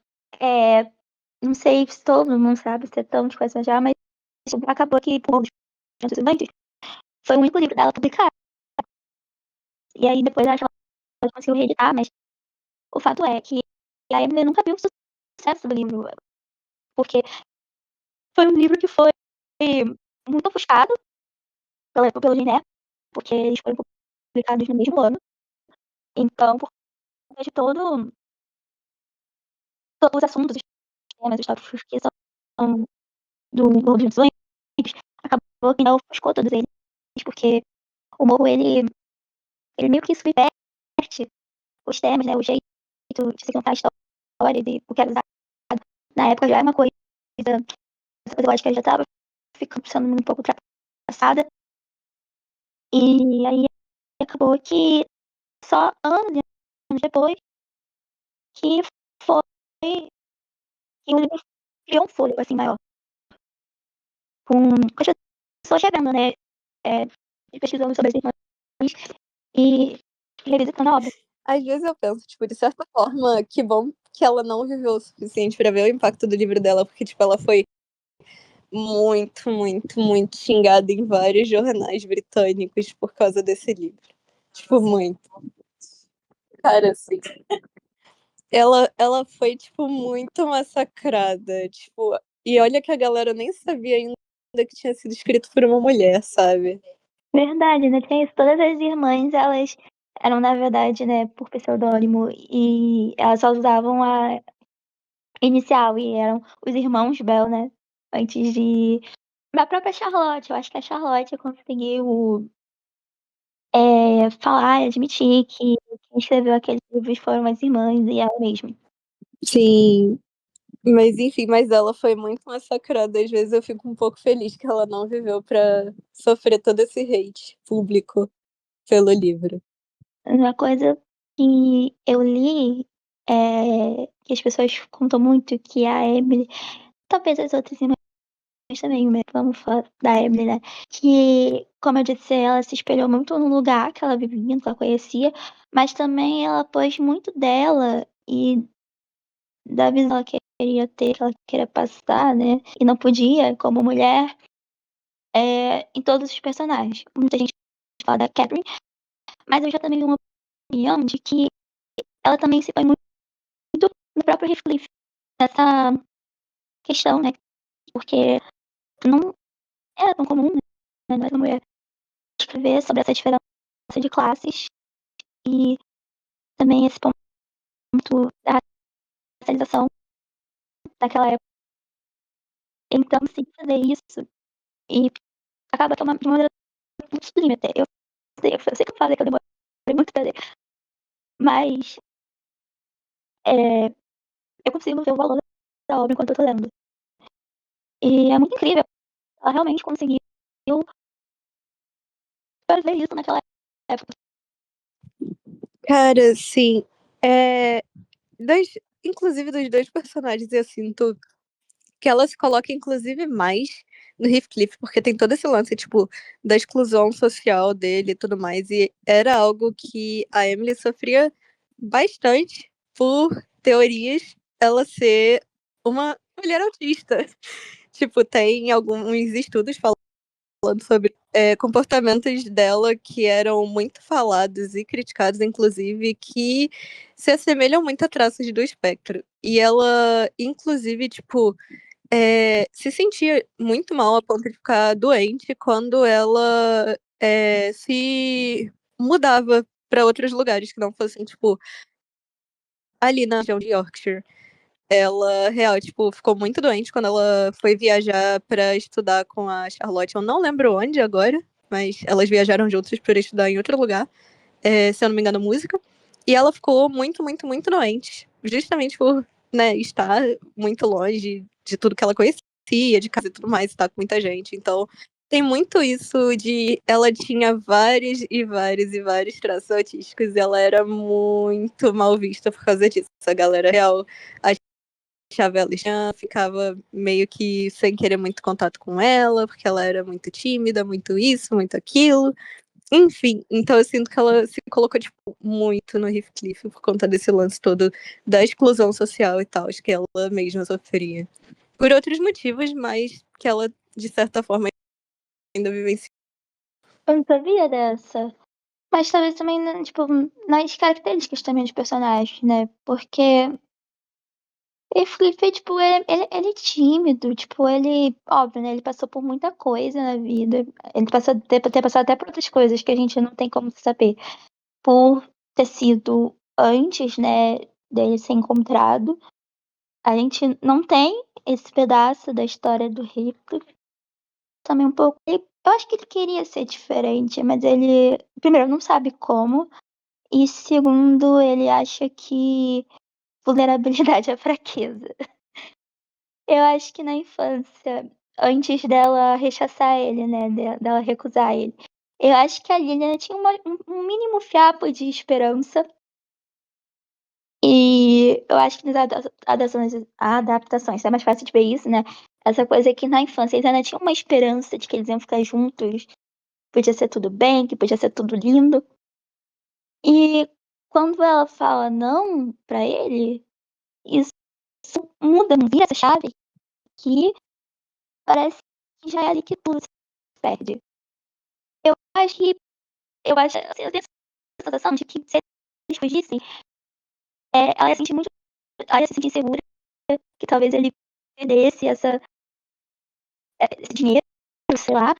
não sei se todo mundo sabe se é tão de coisa já, mas acabou que por Ventos Uivantes foi o único livro dela publicado. E aí depois a Charlotte conseguiu reeditar, mas o fato é que a Emily nunca viu o sucesso do livro, porque foi um livro que foi muito ofuscado pelo Jane Eyre, porque eles foram publicados no mesmo ano. Então, por conta de todos os assuntos, os temas, os tópicos que são do Morro dos Sonhos, acabou que não ofuscou todos eles, porque o Morro, ele meio que subverte os temas, né, o jeito de se contar a história, de o que era usado na época já é uma coisa, essa coisa lógica já estava ficando sendo um pouco ultrapassada, e aí acabou que só anos e anos depois que foi que o livro criou um fôlego, assim, maior, com as pessoas chegando, né, pesquisando sobre as irmãs e revisitando a obra. às vezes eu penso, tipo, de certa forma, que bom que ela não viveu o suficiente pra ver o impacto do livro dela, porque, tipo, ela foi muito, muito, muito xingada em vários jornais britânicos por causa desse livro. Tipo, muito. Cara, assim. Ela foi, tipo, muito massacrada. Tipo, e olha que a galera nem sabia ainda que tinha sido escrito por uma mulher, sabe? Verdade, né, tem isso. Todas as irmãs, elas eram, na verdade, né, por pseudônimo e elas só usavam a inicial e eram os irmãos Bell, né, antes de da própria Charlotte. Eu acho que a Charlotte conseguiu, falar e admitir que quem escreveu aqueles livros foram as irmãs e ela mesma. Sim. Mas enfim, mas ela foi muito massacrada. Às vezes eu fico um pouco feliz que ela não viveu pra sofrer todo esse hate público pelo livro. Uma coisa que eu li, que as pessoas contam muito que a Emily, talvez as outras irmãs também, mas vamos falar da Emily, né, que, como eu disse, ela se espelhou muito no lugar que ela vivia, no que ela conhecia, mas também ela pôs muito dela e da visão que ela queria ter, que ela queria passar, né? E não podia, como mulher, em todos os personagens. Muita gente fala da Catherine, mas eu já também vi uma opinião de que ela também se põe muito no próprio Heathcliff, nessa questão, né? Porque não era tão comum, né? Não era uma mulher escrever sobre essa diferença de classes e também esse ponto da racialização daquela época. Então, sim, fazer isso e acaba que é de uma maneira muito sublime até. Eu sei que eu falei que eu demorei muito pra ler, mas eu consigo ver o valor da obra enquanto eu tô lendo. E é muito incrível. Ela realmente conseguiu fazer isso naquela época. Cara, sim. É, inclusive dos dois personagens, eu sinto que ela se coloca, inclusive, mais no Heathcliff, porque tem todo esse lance, tipo, da exclusão social dele e tudo mais. E era algo que a Emily sofria bastante por teorias ela ser uma mulher autista. Tipo, tem alguns estudos falando sobre comportamentos dela que eram muito falados e criticados, inclusive, que se assemelham muito a traços do espectro. E ela, inclusive, tipo, se sentia muito mal a ponto de ficar doente quando ela se mudava para outros lugares que não fossem, tipo, ali na região de Yorkshire. Ela, real, tipo, ficou muito doente quando ela foi viajar para estudar com a Charlotte. Eu não lembro onde agora, mas elas viajaram juntas para estudar em outro lugar, se eu não me engano, música. E ela ficou muito, muito, muito doente, justamente por, né, estar muito longe de tudo que ela conhecia, de casa e tudo mais, estar com muita gente. Então, tem muito isso de ela tinha vários e vários e vários traços autísticos e ela era muito mal vista por causa disso. A galera real achava ela estranha, ficava meio que sem querer muito contato com ela, porque ela era muito tímida, muito isso, muito aquilo. Enfim, então eu sinto que ela se colocou, tipo, muito no Heathcliff por conta desse lance todo da exclusão social e tal, que ela mesma sofria. Por outros motivos, mas que ela, de certa forma, ainda vivencia. Eu não sabia dessa. Mas talvez também, né, tipo, nas características também dos personagens, né? Porque Felipe, tipo, ele é tímido, tipo, ele, óbvio, né? Ele passou por muita coisa na vida. Ele passou ter passado até por outras coisas que a gente não tem como saber. Por ter sido antes, né, dele ser encontrado. A gente não tem esse pedaço da história do Heathcliff. Também um pouco. Eu acho que ele queria ser diferente, mas ele, primeiro, não sabe como. E segundo, ele acha que vulnerabilidade é fraqueza. Eu acho que na infância, antes dela rechaçar ele, né, dela recusar ele, eu acho que a Lilian tinha um mínimo fiapo de esperança. E eu acho que nas adaptações é mais fácil de ver isso, né? Essa coisa que na infância eles ainda tinham uma esperança de que eles iam ficar juntos, podia ser tudo bem, que podia ser tudo lindo. E quando ela fala não pra ele, isso muda, vira essa chave que parece que já é ali que tudo se perde. Eu acho que, assim, eu tenho a sensação de que se eles fugissem, ela ia se sentir insegura, que talvez ele perdesse esse dinheiro, sei lá.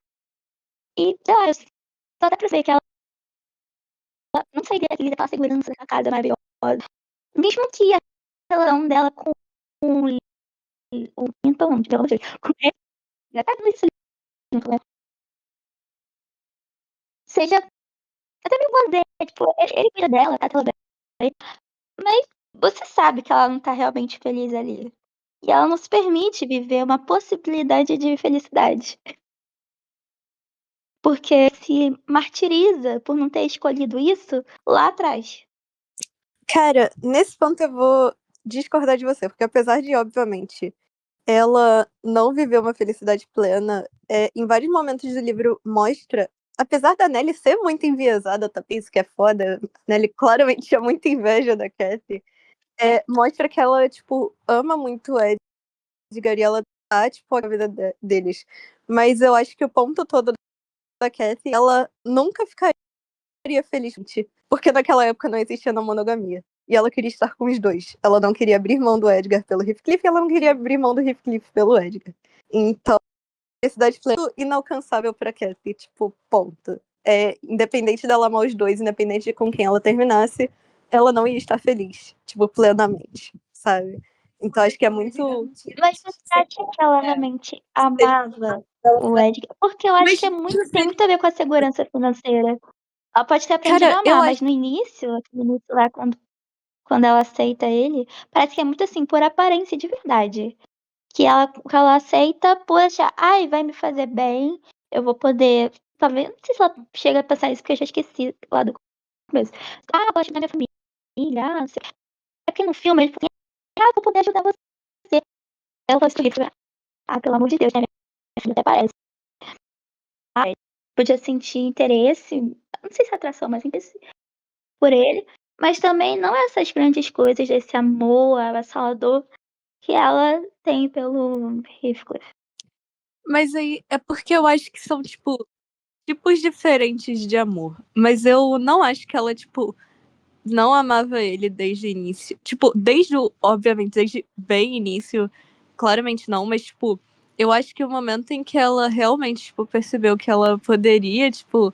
E, sei lá, só dá pra ver que ela não sairia daquele daquela segurança da casa maravilhosa. Mesmo que a relação dela com o Linton, pelo amor de Deus, com ele, já tá tudo isso junto, né? Seja até meio blasé, tipo, ele cuida dela, tá tudo bem. Mas você sabe que ela não tá realmente feliz ali. E ela não se permite viver uma possibilidade de felicidade. Porque se martiriza por não ter escolhido isso lá atrás. Cara, nesse ponto eu vou discordar de você, porque apesar de, obviamente, ela não viveu uma felicidade plena, em vários momentos do livro mostra, apesar da Nelly ser muito enviesada, também isso que é foda, Nelly claramente tinha muita inveja da Kathy, mostra que ela, tipo, ama muito o Edgar e ela tá, tipo, a vida deles. Mas eu acho que o ponto todo da Kathy, ela nunca ficaria feliz, porque naquela época não existia não monogamia. E ela queria estar com os dois. Ela não queria abrir mão do Edgar pelo Heathcliff e ela não queria abrir mão do Heathcliff pelo Edgar. Então, necessidade plena inalcançável pra Kathy, tipo, ponto. Independente dela amar os dois, independente de com quem ela terminasse, ela não ia estar feliz, tipo, plenamente, sabe? Então acho que é muito. Mas você acha que ela realmente amava o Edgar? Porque eu acho Mas, que tem muito a ver com a segurança financeira. Ela pode ter aprendido cara, a eu amar, mas acho. no início lá, quando ela aceita ele, parece que é muito assim, por aparência de verdade. Que ela aceita por achar, ai, vai me fazer bem, eu vou poder. Talvez, não sei se ela chega a pensar isso, porque eu já esqueci lá do começo. Ah, eu gosto da minha família, não sei. Aqui no filme ele fala assim, eu vou poder ajudar você. Ela fala isso, pelo amor de Deus, né? Minha filha até parece. Ai, podia sentir interesse, não sei se é atração, mas interesse por ele. Mas também não essas grandes coisas desse amor avassalador que ela tem pelo Heathcliff. Mas aí é porque eu acho que são, tipo, tipos diferentes de amor. Mas eu não acho que ela, tipo, não amava ele desde o início. Tipo, obviamente, desde bem início, claramente não, mas, tipo, eu acho que o momento em que ela realmente, tipo, percebeu que ela poderia, tipo,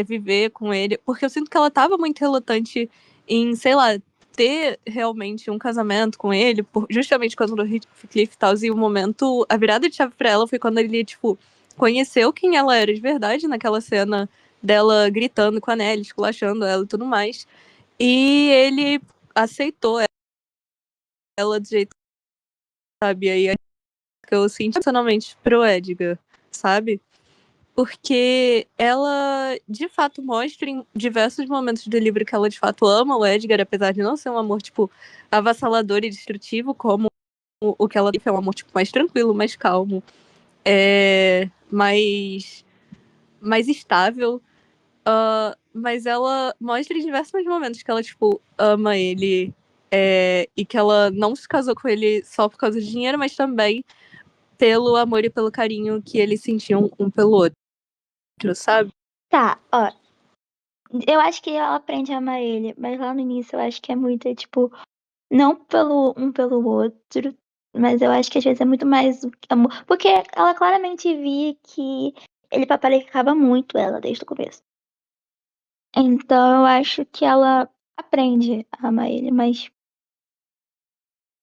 viver com ele, porque eu sinto que ela tava muito relutante em, sei lá, ter realmente um casamento com ele, justamente quando o Heathcliff e tal, e o momento, a virada de chave pra ela foi quando ele, tipo, conheceu quem ela era de verdade naquela cena dela gritando com a Nelly, esculachando ela e tudo mais. E ele aceitou ela do jeito que sabe. Aí que eu senti emocionalmente pro Edgar, sabe? Porque ela de fato mostra em diversos momentos do livro que ela de fato ama o Edgar, apesar de não ser um amor, tipo, avassalador e destrutivo, como o que ela tem, é um amor, tipo, mais tranquilo, mais calmo, mais estável. Mas ela mostra em diversos momentos que ela, tipo, ama ele e que ela não se casou com ele só por causa de dinheiro, mas também pelo amor e pelo carinho que eles sentiam um pelo outro, sabe? Tá, ó. Eu acho que ela aprende a amar ele, mas lá no início eu acho que é muito, tipo, não pelo outro, mas eu acho que às vezes é muito mais o amor. Porque ela claramente via que ele paparicava muito ela desde o começo. Então eu acho que ela aprende a amar ele, mas.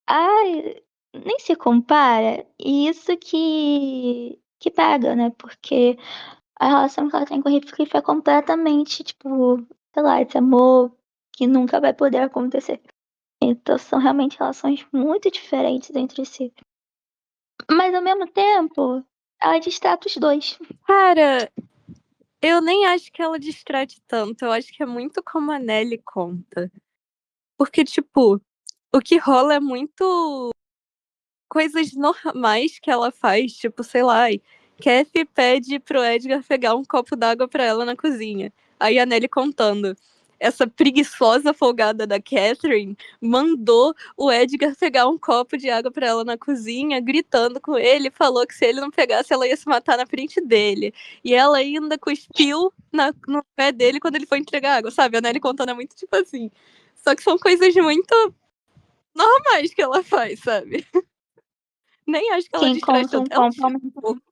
Ai, nem se compara. E isso que pega, né? Porque a relação que ela tem com o Heathcliff é completamente, tipo, sei lá, esse amor que nunca vai poder acontecer. Então são realmente relações muito diferentes entre si. Mas ao mesmo tempo, ela distrata os dois. Cara, eu nem acho que ela distrate tanto. Eu acho que é muito como a Nelly conta. Porque, tipo, o que rola é muito coisas normais que ela faz. Tipo, sei lá, Kathy pede pro Edgar pegar um copo d'água pra ela na cozinha. Aí a Nelly contando. Essa preguiçosa folgada da Catherine mandou o Edgar pegar um copo de água pra ela na cozinha, gritando com ele, falou que se ele não pegasse, ela ia se matar na frente dele. E ela ainda cuspiu no pé dele quando ele foi entregar água, sabe? A Nelly contando é muito tipo assim. Só que são coisas muito normais que ela faz, sabe? Nem acho que Que ela distrai encontra tanto. um Ela complemento.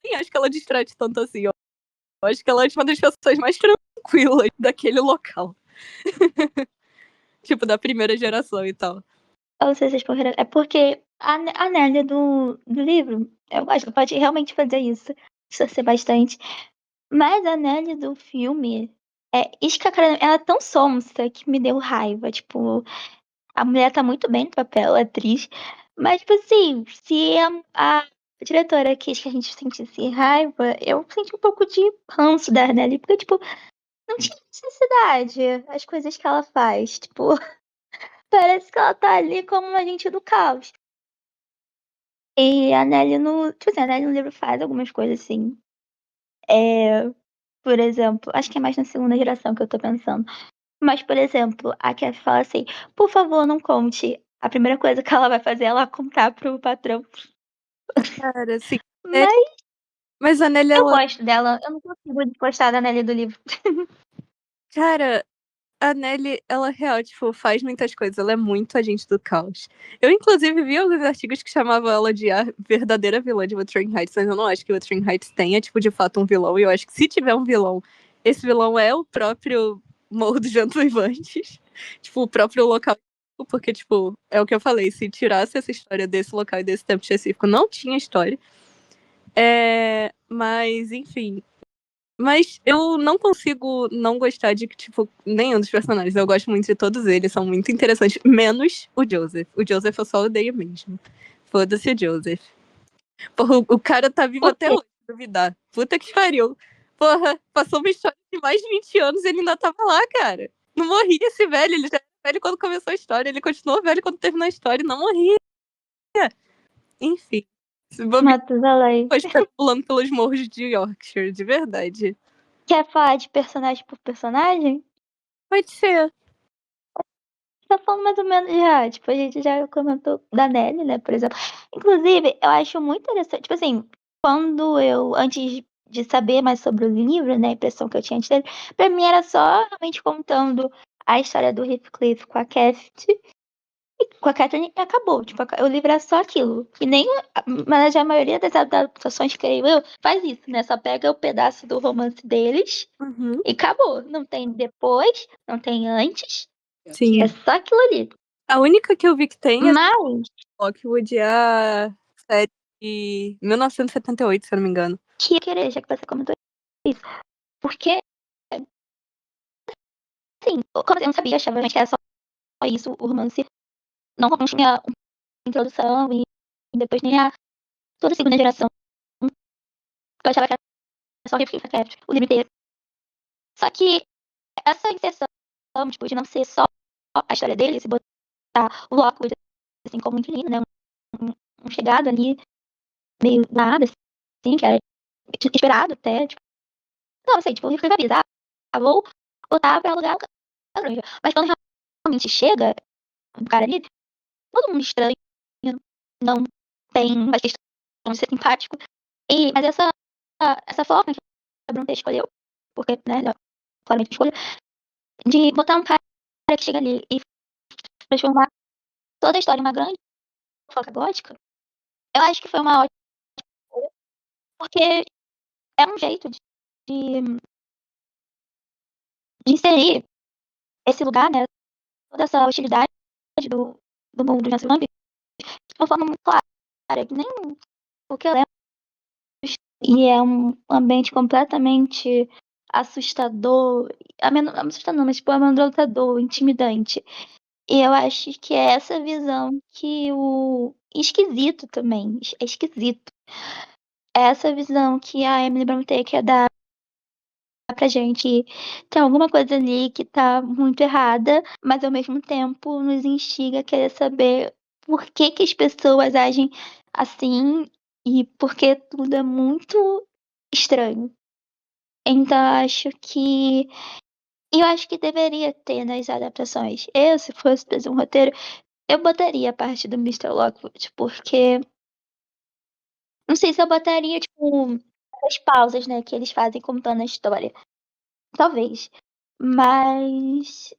nem acho que ela distrai tanto assim, ó. Eu acho que ela é uma das pessoas mais tranquilas daquele local. Tipo, da primeira geração e tal. Ou seja, vocês correram. É porque a Nélia do livro, eu acho que pode realmente fazer isso. Distorcer bastante. Mas a Nelly do filme escancarada. Ela é tão sonsa que me deu raiva. Tipo, a mulher tá muito bem no papel, a atriz. Mas, tipo assim, se a diretora quis que a gente sentisse raiva, eu senti um pouco de ranço da Nelly. Porque, tipo, não tinha necessidade as coisas que ela faz. Tipo, parece que ela tá ali como um agente do caos. E a Nelly no. Tipo assim, a Nelly no livro faz algumas coisas assim. É, por exemplo, acho que é mais na segunda geração que eu tô pensando. Mas, por exemplo, a Kathy fala assim, por favor, não conte. A primeira coisa que ela vai fazer é ela contar pro patrão. Cara, sim. Mas a Nelly, eu ela... gosto dela. Eu não consigo desgostar da Nelly do livro. Cara, a Nelly, ela real, tipo, faz muitas coisas. Ela é muito agente do caos. Eu, inclusive, vi alguns artigos que chamavam ela de a verdadeira vilã de Wuthering Heights, mas eu não acho que Wuthering Heights tenha, tipo, de fato, um vilão. E eu acho que se tiver um vilão, esse vilão é o próprio Morro dos Ventos Uivantes. Tipo, o próprio local. Porque, tipo, é o que eu falei, se tirasse essa história desse local e desse tempo específico, não tinha história. Mas, enfim. Mas eu não consigo não gostar de, tipo, nenhum dos personagens. Eu gosto muito de todos eles, são muito interessantes. Menos o Joseph. O Joseph eu só odeio mesmo. Foda-se o Joseph. Porra, o cara tá vivo O até quê? hoje, duvidar. Puta que pariu. Porra, passou uma história de mais de 20 anos e ele ainda tava lá, cara. Não morria esse velho, ele já era velho quando começou a história. Ele continuou velho quando terminou a história e não morria. Enfim. Se bobear, Matusalém. depois ficar pulando pelos morros de Yorkshire, de verdade. Quer falar de personagem por personagem? Pode ser. Tá falando mais ou menos já. Tipo, a gente já comentou da Nelly, né, por exemplo. Inclusive, eu acho muito interessante. Tipo assim, antes de saber mais sobre o livro, né, a impressão que eu tinha antes dele, pra mim era só realmente contando a história do Heathcliff com a Catherine. Com a Catherine e acabou. Tipo, o livro é só aquilo. E nem. Mas a maioria das adaptações, creio eu, faz isso, né? Só pega o pedaço do romance deles Uhum. e acabou. Não tem depois, não tem antes. Sim. É só aquilo ali. A única que eu vi que tem é Mas, Lockwood, é a série de 1978, se eu não me engano. que ia querer, já que você comentou isso. Porque, assim, como eu não sabia, achava realmente que era só isso, o romance. Não tinha introdução e depois nem toda a segunda geração. Eu achava que era só o livro inteiro. Só que essa inserção, tipo, de não ser só a história dele, se botar o Lockwood, assim, como inquilino, né? Um chegado ali, meio nada, assim, que era esperado até, tipo, não, sei, tipo, o Heathcliff avisa, vou botar pra alugar a granja. Mas quando realmente chega o cara ali, todo mundo estranho, não tem uma questão de ser simpático. Mas essa forma que a Bronte escolheu, porque, né, claramente escolha, de botar um cara que chega ali e transformar toda a história em uma grande foca gótica, eu acho que foi uma ótima escolha, porque é um jeito de inserir esse lugar, né, toda essa hostilidade do mundo de Nascimento de uma forma muito clara, que nem o que eu lembro. E é um ambiente completamente assustador, assustador, mas tipo, amedrontador, intimidante. E eu acho que é essa visão que o esquisito também, é esquisito. É essa visão que a Emily Brontë quer dar pra gente. Tem alguma coisa ali que tá muito errada, mas ao mesmo tempo nos instiga a querer saber por que que as pessoas agem assim e porque tudo é muito estranho. Então eu acho que deveria ter nas adaptações. Eu, se fosse fazer um roteiro, eu botaria a parte do Mister Lockwood, porque não sei se eu botaria, tipo, as pausas, né, que eles fazem contando a história. Talvez. Mas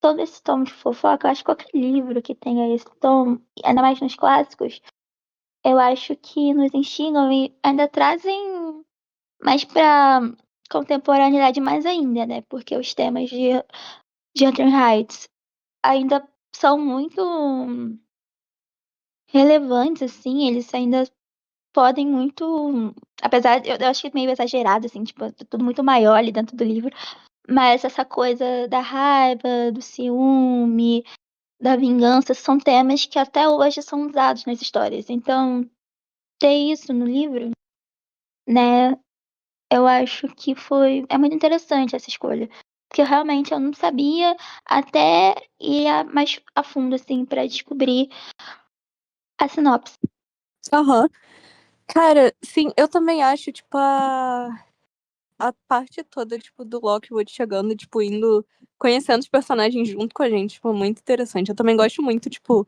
todo esse tom de fofoca, eu acho que qualquer livro que tenha esse tom, ainda mais nos clássicos, eu acho que nos instigam e ainda trazem mais pra contemporaneidade mais ainda, né? Porque os temas de Wuthering Heights ainda são muito relevantes, assim, eles ainda podem muito. Apesar, eu acho que é meio exagerado, assim, tipo, tudo muito maior ali dentro do livro. Mas essa coisa da raiva, do ciúme, da vingança, são temas que até hoje são usados nas histórias. Então, ter isso no livro, né, eu acho que é muito interessante essa escolha. Porque realmente eu não sabia até ir mais a fundo, assim, pra descobrir a sinopse. Aham. Cara, sim, eu também acho, tipo, a parte toda, tipo, do Lockwood chegando, tipo, indo, conhecendo os personagens junto com a gente, tipo, muito interessante. Eu também gosto muito, tipo,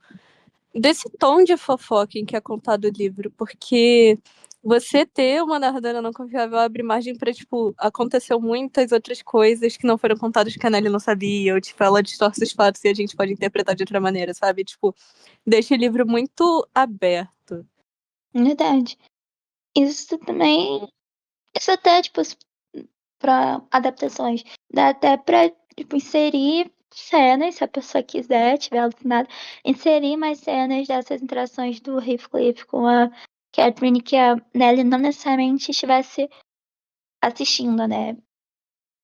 desse tom de fofoca em que é contado o livro, porque você ter uma narradora não confiável abre margem pra, tipo, aconteceu muitas outras coisas que não foram contadas que a Nelly não sabia, ou, tipo, ela distorce os fatos e a gente pode interpretar de outra maneira, sabe? Tipo, deixa o livro muito aberto. Verdade. Isso também. Isso até, tipo, pra adaptações. Dá até pra, tipo, inserir cenas, se a pessoa quiser, tiver alucinado, inserir mais cenas dessas interações do Heathcliff com a Catherine, que a Nelly não necessariamente estivesse assistindo, né?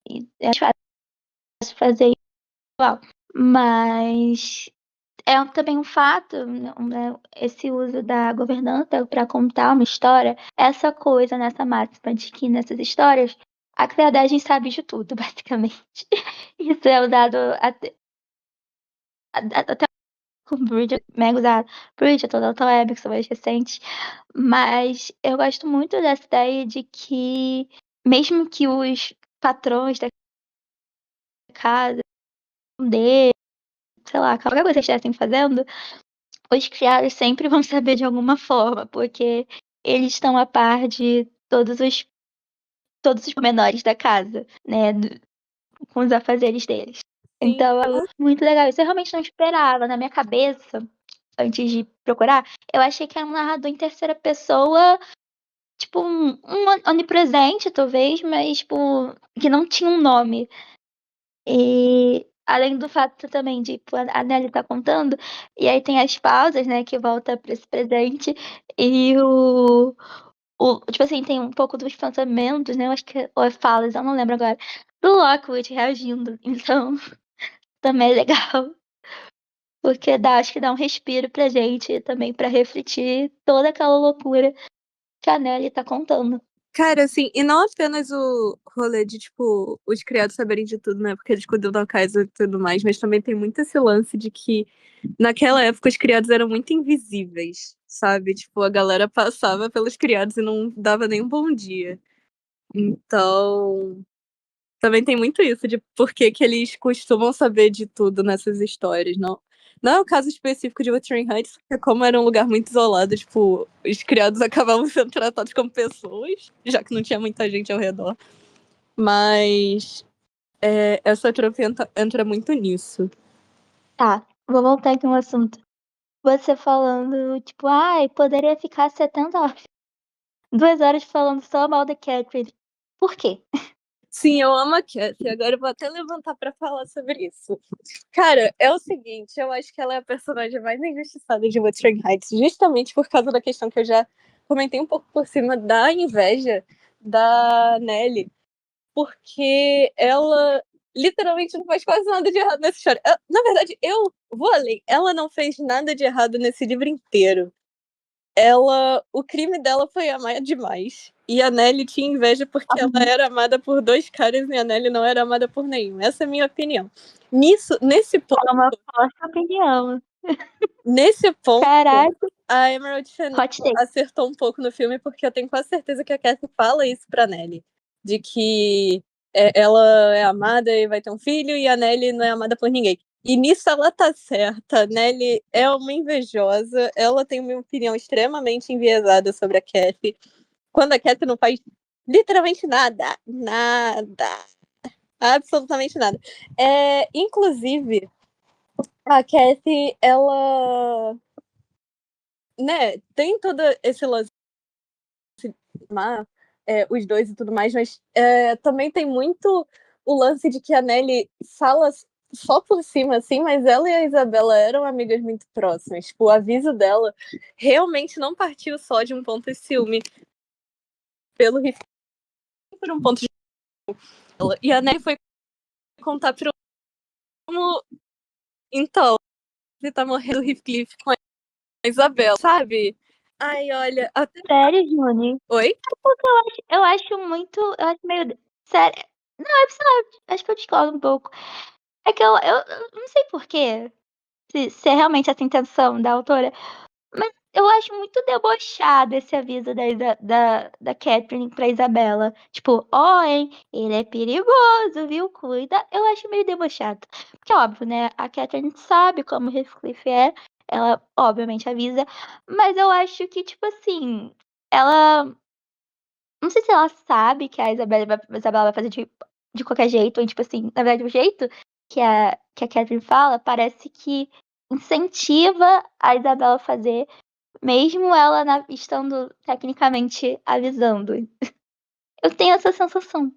E é mais fácil fazer igual. Mas é também um fato, né, esse uso da governanta para contar uma história, essa coisa nessa máxima de que nessas histórias a criadagem sabe de tudo, basicamente. Isso é usado até com Bridget, mega usado. Bridget, Dalton Web, que são mais recentes. Mas eu gosto muito dessa ideia de que, mesmo que os patrões da casa, dele, sei lá, qualquer coisa que estivessem fazendo, os criados sempre vão saber de alguma forma, porque eles estão a par de todos os pormenores da casa, né, com os afazeres deles. Sim. Então, é muito legal. Isso eu realmente não esperava. Na minha cabeça, antes de procurar, eu achei que era um narrador em terceira pessoa, tipo, um onipresente, talvez, mas, tipo, que não tinha um nome. E além do fato também de, tipo, a Nelly tá contando, e aí tem as pausas, né, que volta pra esse presente, e tipo assim, tem um pouco dos pensamentos, né, eu acho que, ou é falas, eu não lembro agora, do Lockwood reagindo, então também é legal, porque acho que dá um respiro pra gente, também pra refletir toda aquela loucura que a Nelly tá contando. Cara, assim, e não apenas o rolê de, tipo, os criados saberem de tudo, né? Porque eles cuidam da casa e tudo mais, mas também tem muito esse lance de que naquela época os criados eram muito invisíveis, sabe? Tipo, a galera passava pelos criados e não dava nem um bom dia. Então, também tem muito isso de por que que eles costumam saber de tudo nessas histórias, não? Não é o caso específico de Wuthering Heights, porque como era um lugar muito isolado, tipo, os criados acabavam sendo tratados como pessoas, já que não tinha muita gente ao redor. Mas essa trope entra muito nisso. Tá, vou voltar aqui no assunto. Você falando, tipo, ai, poderia ficar 70 horas, 2 horas falando só mal da Catherine. Por quê? Sim, eu amo a Cassie. Agora eu vou até levantar pra falar sobre isso. Cara, é o seguinte, eu acho que ela é a personagem mais injustiçada de Wuthering Heights, justamente por causa da questão que eu já comentei um pouco por cima da inveja da Nelly, porque ela literalmente não faz quase nada de errado nessa história. Na verdade, eu vou além. Ela não fez nada de errado nesse livro inteiro. O crime dela foi amar demais. E a Nelly tinha inveja porque ela era amada por dois caras e a Nelly não era amada por nenhum. Essa é a minha opinião. Nesse ponto, É uma forte opinião. nesse ponto, Caraca, a Emerald Fennell hot take. acertou um pouco no filme, porque eu tenho quase certeza que a Kathy fala isso pra Nelly. De que ela é amada e vai ter um filho, e a Nelly não é amada por ninguém. E nisso ela tá certa. A Nelly é uma invejosa, ela tem uma opinião extremamente enviesada sobre a Kathy. Quando a Kathy não faz literalmente nada. Nada. Absolutamente nada. Inclusive, a Kathy, ela, né, tem todo esse lance de amar, os dois e tudo mais, mas também tem muito o lance de que a Nelly fala só por cima, assim, mas ela e a Isabela eram amigas muito próximas. Tipo, o aviso dela realmente não partiu só de um ponto de ciúme pelo Riff, por um ponto de ela. E a Nelly foi contar pro como, então, ele tá morrendo o Heathcliff com a Isabela, sabe? Ai, olha, até... Sério, Juni? Oi? Eu acho muito. Eu acho meio. Sério. Não, sei lá, acho que eu discordo um pouco. É que eu não sei porquê. Se é realmente essa a intenção da autora. Mas eu acho muito debochado esse aviso da Catherine pra Isabela. Tipo, ó, hein, ele é perigoso, viu? Cuida. Eu acho meio debochado. Porque, óbvio, né? A Catherine sabe como o Heathcliff é. Ela, obviamente, avisa. Mas eu acho que, tipo assim, ela. Não sei se ela sabe que a Isabela vai fazer de qualquer jeito. Ou, tipo assim, na verdade, o jeito que a Catherine fala parece que incentiva a Isabela a fazer mesmo ela estando tecnicamente avisando. Eu tenho essa sensação.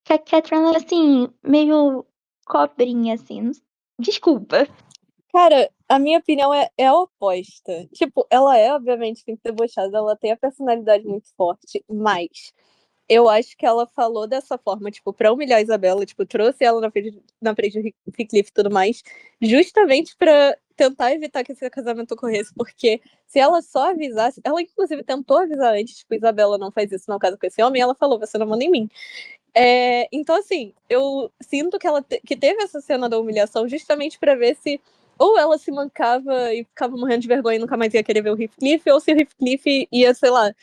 Que a Catherine é, assim, meio cobrinha, assim. Desculpa. Cara, a minha opinião é a oposta. Tipo, ela é, obviamente, muito debochada, ela tem a personalidade muito forte, mas eu acho que ela falou dessa forma, tipo, pra humilhar a Isabela, tipo, trouxe ela na frente do Heathcliff e tudo mais, justamente pra tentar evitar que esse casamento ocorresse, porque se ela só avisasse, ela inclusive tentou avisar antes, tipo, Isabela não faz isso, não casa com esse homem, e ela falou, você não manda em mim. Então, assim, eu sinto que ela que teve essa cena da humilhação justamente pra ver se ou ela se mancava e ficava morrendo de vergonha e nunca mais ia querer ver o Heathcliff, ou se o Heathcliff ia, sei lá,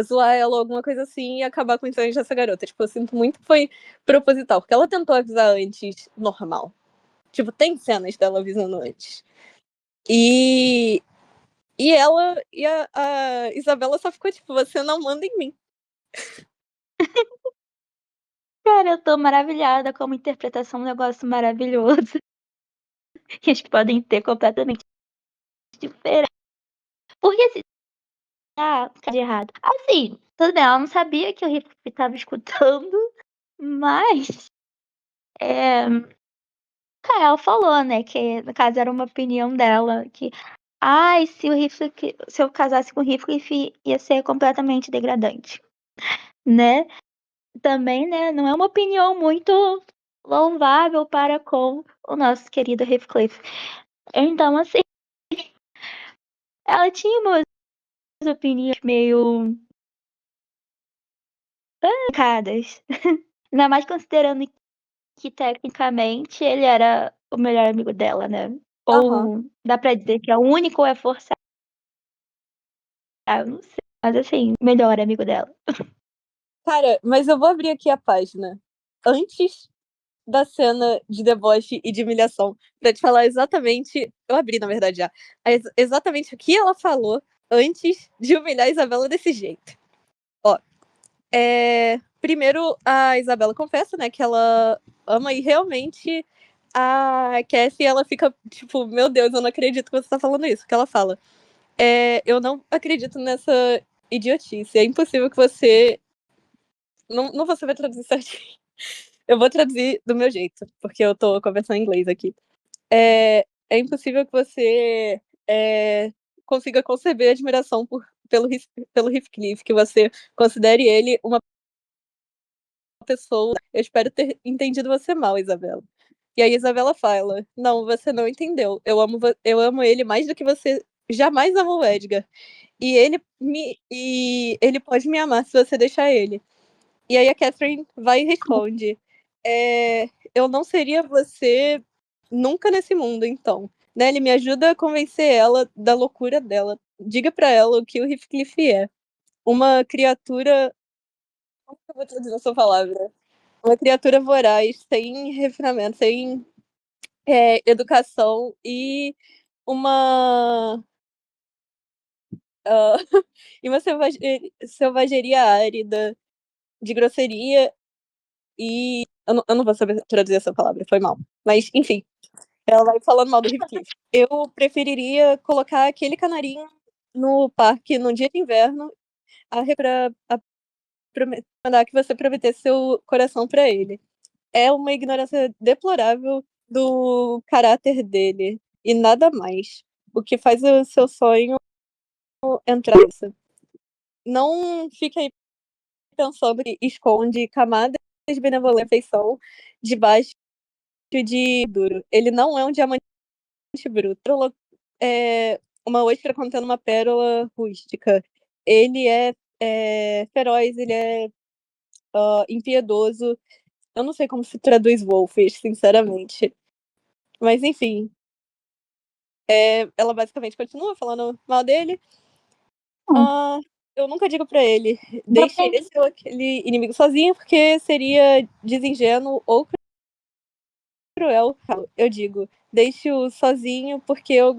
zoar ela ou alguma coisa assim e acabar com o sonhos dessa garota. Tipo, eu sinto muito que foi proposital, porque ela tentou avisar antes normal. Tipo, tem cenas dela avisando antes. E, a Isabela só ficou tipo, você não manda em mim. Cara, eu tô maravilhada com uma interpretação, um negócio maravilhoso. Que eles podem ter completamente diferente. Porque se ficar de errado. Assim, tudo bem, ela não sabia que o Heathcliff tava escutando, mas. É, cara, ela falou, né, que no caso era uma opinião dela, que ai, se eu casasse com o Heathcliff ia ser completamente degradante, né? Também, né, não é uma opinião muito louvável para com o nosso querido Heathcliff. Então, assim, ela tinha umas opiniões meio erradas. Ainda mais considerando que tecnicamente ele era o melhor amigo dela, né? Aham. Ou dá pra dizer que é o único ou é forçado, não sei. Mas assim, melhor amigo dela. Cara, mas eu vou abrir aqui a página. Antes da cena de deboche e de humilhação, pra te falar exatamente. Eu abri, na verdade, já. Exatamente o que ela falou antes de humilhar a Isabela desse jeito. Ó, primeiro a Isabela confessa, né, que ela ama e realmente a Cassie, ela fica tipo, meu Deus, eu não acredito que você tá falando isso. Que ela fala, eu não acredito nessa idiotice. É impossível que você. Não, não você vai traduzir certinho. Eu vou traduzir do meu jeito, porque eu tô conversando em inglês aqui. É impossível que você consiga conceber admiração pelo Heathcliff, que você considere ele uma pessoa. Eu espero ter entendido você mal, Isabela. E aí Isabela fala: não, você não entendeu. Eu amo ele mais do que você jamais amou o Edgar. E ele pode me amar se você deixar ele. E aí a Catherine vai e responde: eu não seria você nunca nesse mundo, então. Né, ele me ajuda a convencer ela da loucura dela. Diga pra ela o que o Heathcliff é. Uma criatura. Como que eu vou traduzir essa palavra? Uma criatura voraz, sem refinamento, sem educação e uma. Uh, e uma selvageria árida, de grosseria e. Eu não vou saber traduzir essa palavra, foi mal. Mas, enfim, ela vai falando mal do Heathcliff. Eu preferiria colocar aquele canarinho no parque num dia de inverno pra mandar que você prometesse seu coração pra ele. É uma ignorância deplorável do caráter dele e nada mais. O que faz o seu sonho entrar nisso. Não fique aí pensando que esconde camadas de benevolência e afeição debaixo de duro. Ele não é um diamante bruto. É uma ostra contendo uma pérola rústica. Ele é feroz, ele é impiedoso. Eu não sei como se traduz Wolfish, sinceramente. Mas enfim, ela basicamente continua falando mal dele. Eu nunca digo pra ele, deixe esse ou aquele inimigo sozinho, porque seria desingênuo ou cruel. Eu digo, deixe-o sozinho porque eu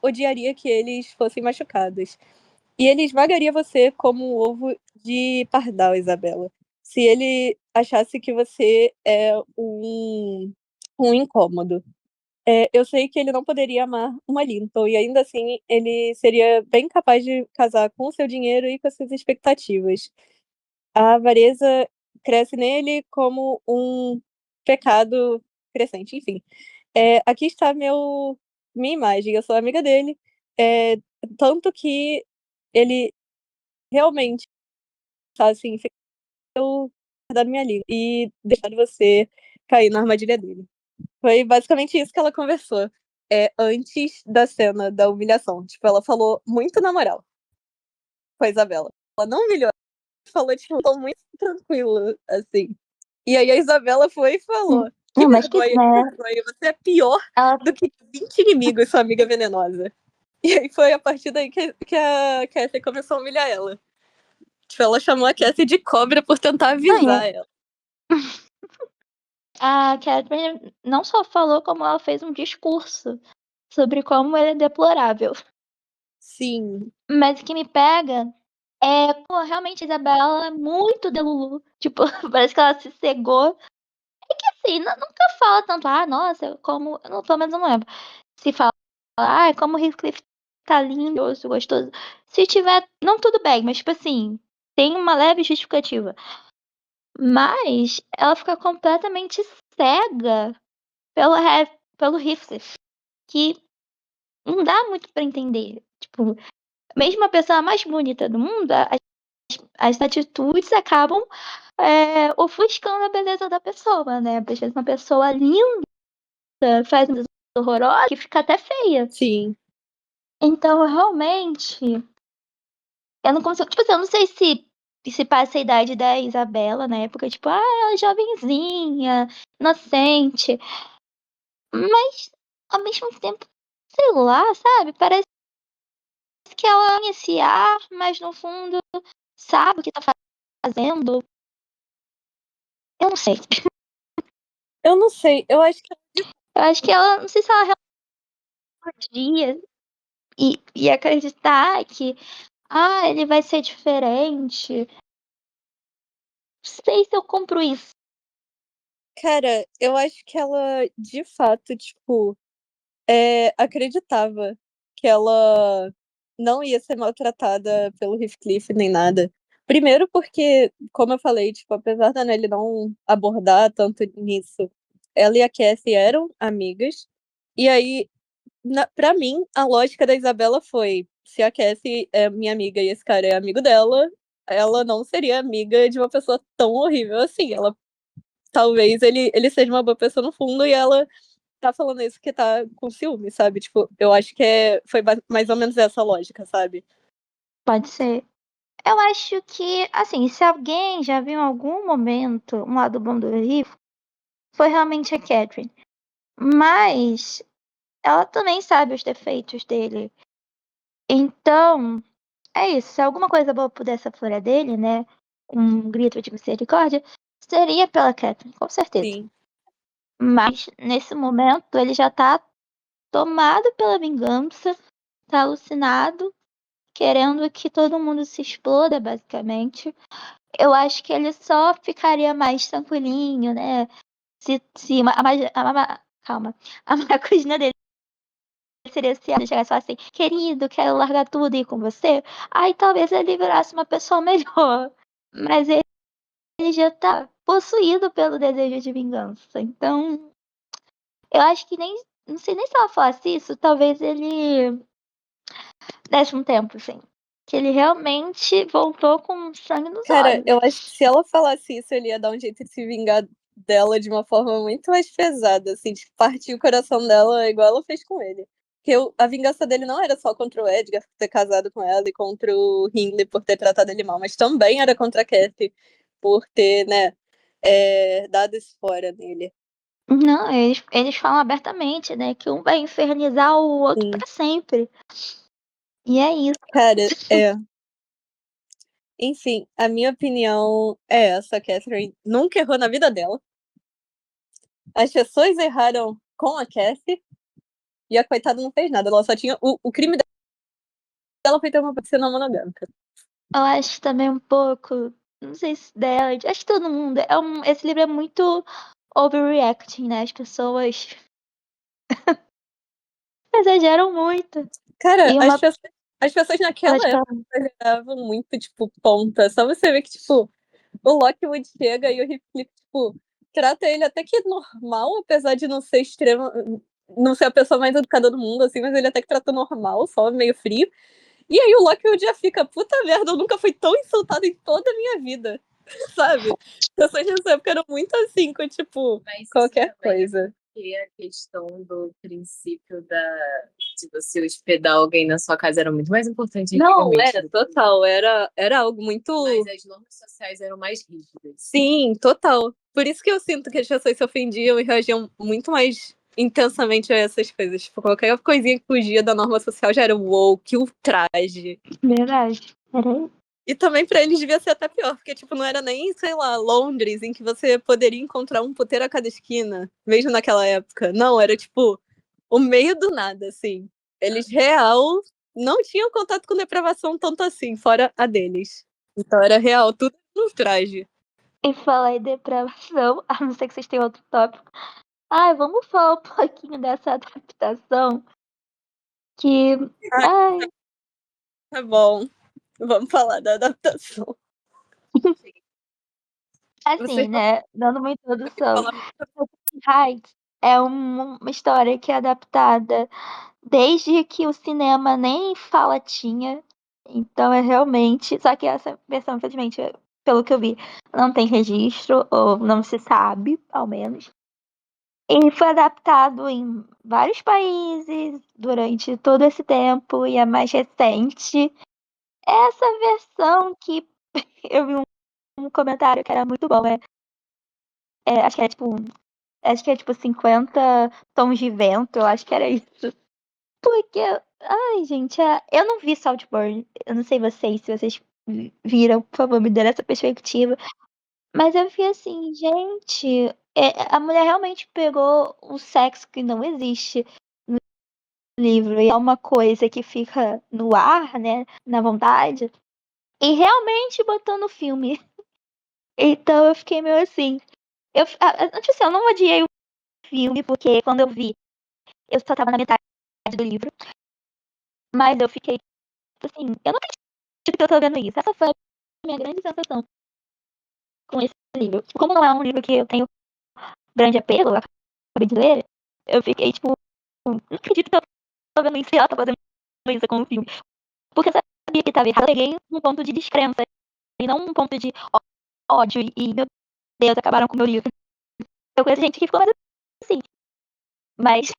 odiaria que eles fossem machucados. E ele esmagaria você como um ovo de pardal, Isabela. Se ele achasse que você é um incômodo. Eu sei que ele não poderia amar uma Linton, e ainda assim ele seria bem capaz de casar com o seu dinheiro e com as suas expectativas. A avareza cresce nele como um pecado crescente. Enfim, aqui está minha imagem. Eu sou amiga dele, tanto que ele realmente tá assim, eu da minha língua e deixar você cair na armadilha dele. Foi basicamente isso que ela conversou. Antes da cena da humilhação. Tipo, ela falou muito na moral com a Isabela. Ela não humilhou, ela falou, tipo, tô muito tranquilo, assim. E aí a Isabela foi e falou: que Não, mas que vergonha, que vergonha, você é pior do que 20 inimigos, sua amiga venenosa. E aí foi a partir daí que a Cassie começou a humilhar ela. Tipo, ela chamou a Cassie de cobra por tentar avisar ela. A Catherine não só falou, como ela fez um discurso sobre como ele é deplorável. Sim. Mas o que me pega é, pô, realmente a Isabela é muito delulu. Tipo, parece que ela se cegou. É que assim, nunca fala tanto, nossa, como. Pelo menos eu não lembro. Se fala, como o Heathcliff tá lindo, gostoso. Se tiver, não tudo bem, mas tipo assim, tem uma leve justificativa. Mas ela fica completamente cega pelo Heathcliff, que não dá muito pra entender. Tipo, mesmo a pessoa mais bonita do mundo, as atitudes acabam ofuscando a beleza da pessoa, né? Às vezes uma pessoa linda faz uma coisa horrorosa que fica até feia. Sim. Então, realmente, eu não consigo. Tipo assim, eu não sei se passa a idade da Isabela na época, tipo, ela é jovenzinha, inocente. Mas, ao mesmo tempo, sei lá, sabe? Parece que ela iniciar, mas no fundo sabe o que tá fazendo. Eu não sei. Eu não sei, eu acho que Eu acho que ela, não sei se ela realmente podia e acreditar que, ele vai ser diferente. Não sei se eu compro isso. cara, eu acho que ela, de fato, tipo, acreditava que ela não ia ser maltratada pelo Heathcliff nem nada. Primeiro porque, como eu falei, tipo, apesar da Nelly não abordar tanto nisso, ela e a Cassie eram amigas. E aí, pra mim, a lógica da Isabela foi: se a Cassie é minha amiga e esse cara é amigo dela, ela não seria amiga de uma pessoa tão horrível assim. Ela talvez ele seja uma boa pessoa no fundo e ela tá falando isso que tá com ciúme, sabe? Tipo, eu acho que foi mais ou menos essa lógica, sabe? Pode ser. Eu acho que, assim, se alguém já viu em algum momento um lado bom do livro, foi realmente a Catherine. Mas ela também sabe os defeitos dele. Então, é isso. Se alguma coisa boa pudesse aflorar dele, né? Um grito de misericórdia, seria pela Catherine, com certeza. Sim. Mas, nesse momento, ele já tá tomado pela vingança, tá alucinado, querendo que todo mundo se exploda, basicamente. Eu acho que ele só ficaria mais tranquilinho, né? Se calma. A Maracujina dele seria se ela chegasse e falasse assim, querido, quero largar tudo e ir com você. Aí talvez ele virasse uma pessoa melhor. Mas ele já tá possuído pelo desejo de vingança. Então, eu acho que nem. Não sei nem se ela falasse isso, talvez ele desse um tempo, assim. Que ele realmente voltou com sangue nos Cara, olhos. eu acho que se ela falasse isso, ele ia dar um jeito de se vingar dela de uma forma muito mais pesada, assim, de partir o coração dela igual ela fez com ele. Porque a vingança dele não era só contra o Edgar por ter casado com ela e contra o Hindley por ter tratado ele mal, mas também era contra a Kathy por ter, né, dado esse fora nele. Não, eles falam abertamente, né? Que um vai infernizar o outro Sim. pra sempre. E é isso. Cara, Enfim, a minha opinião é essa. A Catherine nunca errou na vida dela. As pessoas erraram com a Cassie e a coitada não fez nada. Ela só tinha. O crime dela foi ter uma piscina monogâmica. Eu acho também um pouco. Não sei se dela. Acho que todo mundo. Esse livro é muito overreacting, né? As pessoas exageram muito. Cara, E as pessoas naquela pode falar. época exageravam muito, tipo, ponta. Só você ver que, tipo, o Lockwood chega e o Heathcliff, tipo, trata ele até que normal, apesar de não ser extremo, não ser a pessoa mais educada do mundo, assim, mas ele até que trata normal, só meio frio. E aí o Lockwood já fica, puta merda, eu nunca fui tão insultado em toda a minha vida, sabe? Pessoas nessa época eram muito assim, com, tipo, qualquer coisa. E a questão do princípio de você hospedar alguém na sua casa era muito mais importante Não, antigamente. era total, era algo muito. Mas as normas sociais eram mais rígidas. Sim, total. Por isso que eu sinto que as pessoas se ofendiam e reagiam muito mais intensamente a essas coisas. Tipo, qualquer coisinha que fugia da norma social já era uou, que ultraje. Verdade. Peraí. E também pra eles devia ser até pior, porque, tipo, não era nem, sei lá, Londres, em que você poderia encontrar um puteiro a cada esquina, mesmo naquela época. Não, era, tipo, o meio do nada, assim. Eles, real, não tinham contato com depravação tanto assim, fora a deles. Então era real, tudo no traje. E falar em depravação, a não ser que vocês tenham outro tópico. Ai, vamos falar um pouquinho dessa adaptação. Que. Ai, Tá bom, vamos falar da adaptação. assim, Você né? Dando uma introdução. fala Heights é uma história que é adaptada desde que o cinema nem fala tinha. Então é realmente. Só que essa versão, infelizmente, pelo que eu vi, não tem registro, ou não se sabe, ao menos. E foi adaptado em vários países durante todo esse tempo, e a mais recente é essa versão que eu vi um comentário que era muito bom. Acho que é tipo. Acho que é tipo 50 tons de vento, eu acho que era isso. Porque, ai, gente, eu não vi Saltburn. Eu não sei vocês, se vocês viram, por favor, me dê essa perspectiva. Mas eu vi assim, gente, a mulher realmente pegou um sexo que não existe no livro e é uma coisa que fica no ar, né, na vontade, e realmente botou no filme. Então eu fiquei meio assim. Tipo assim, eu não odiei o filme, porque quando eu vi, eu só tava na metade do livro, mas eu fiquei assim, eu não acredito que eu tô vendo isso. Essa foi a minha grande sensação com esse livro. Como não é um livro que eu tenho grande apego, eu acabei de ler, eu fiquei tipo, não acredito que eu tô vendo isso e ela tá fazendo isso com o filme. Porque eu sabia que tava errado. Eu peguei um ponto de descrença e não um ponto de ódio. E, meu Deus, acabaram com o meu livro. Eu conheço gente que ficou mais assim. Mas,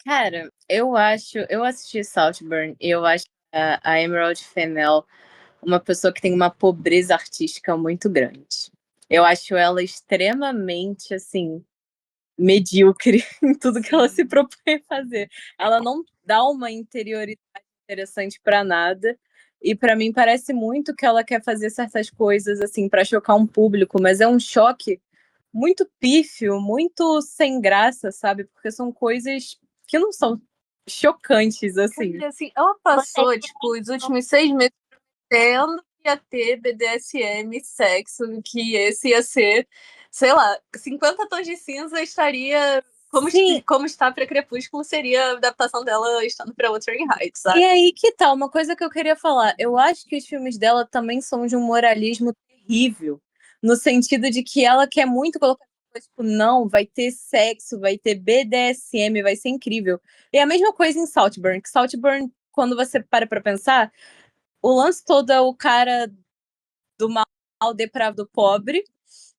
Cara, eu assisti Saltburn e eu acho a Emerald Fennell uma pessoa que tem uma pobreza artística muito grande. Eu acho ela extremamente, assim, medíocre em tudo que ela se propõe a fazer. Ela não dá uma interioridade interessante para nada. E para mim parece muito que ela quer fazer certas coisas assim para chocar um público, mas é um choque muito pífio, muito sem graça, sabe? Porque são coisas que não são chocantes assim. assim, ela passou, tipo, os últimos 6 meses tendo que ia ter BDSM, sexo, que esse ia ser, sei lá, 50 tons de cinza estaria. Como está para Crepúsculo seria a adaptação dela estando para Wuthering Heights, sabe? E aí que tal? Uma coisa que eu queria falar. Eu acho que os filmes dela também são de um moralismo terrível. No sentido de que ela quer muito colocar, tipo, não, vai ter sexo, vai ter BDSM, vai ser incrível. E a mesma coisa em Saltburn. Que Saltburn, quando você para pra pensar, o lance todo é o cara do mal depravado pobre,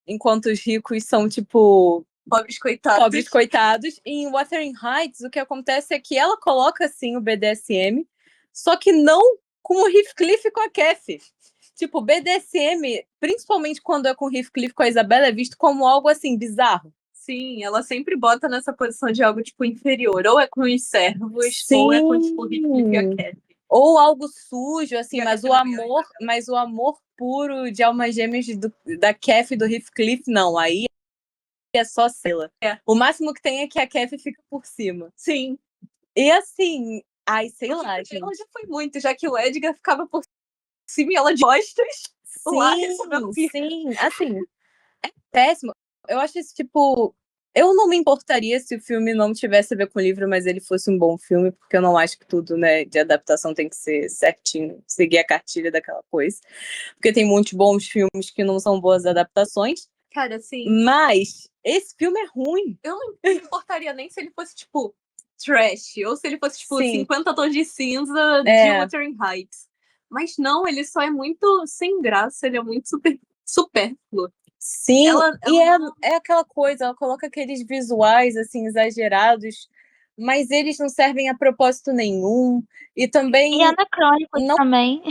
enquanto os ricos são, tipo, Pobres coitados. pobres coitados. E em Wuthering Heights, o que acontece é que ela coloca, assim, o BDSM, só que não com o Heathcliff e com a Kathy. Tipo, BDSM, principalmente quando é com o Heathcliff e com a Isabela, é visto como algo, assim, bizarro. Sim, ela sempre bota nessa posição de algo, tipo, inferior. Ou é com os servos, ou é com, tipo, o Heathcliff e a Cat. Ou algo sujo, assim, E a mas Cat o é amor, mas o amor puro de almas gêmeas da Kef e do Heathcliff, não. Aí é só Sela. O máximo que tem é que a Kef fica por cima. Sim. E assim, ai, sei Porque lá, ela gente. já foi muito, já que o Edgar ficava por cima e ela de costas. Lá recebendo Sim, assim, é péssimo. Eu acho esse tipo. Eu não me importaria se o filme não tivesse a ver com o livro, mas ele fosse um bom filme, porque eu não acho que tudo, né, de adaptação tem que ser certinho, seguir a cartilha daquela coisa. Porque tem muitos bons filmes que não são boas adaptações. Cara, sim. Mas esse filme é ruim. Eu não me importaria nem se ele fosse, tipo, trash, ou se ele fosse, tipo, Sim. 50 tons de cinza de Wuthering Heights. Mas não, ele só é muito sem graça, ele é muito supérfluo. Sim, e é aquela coisa, ela coloca aqueles visuais, assim, exagerados, mas eles não servem a propósito nenhum. E também... E anacrônicos também.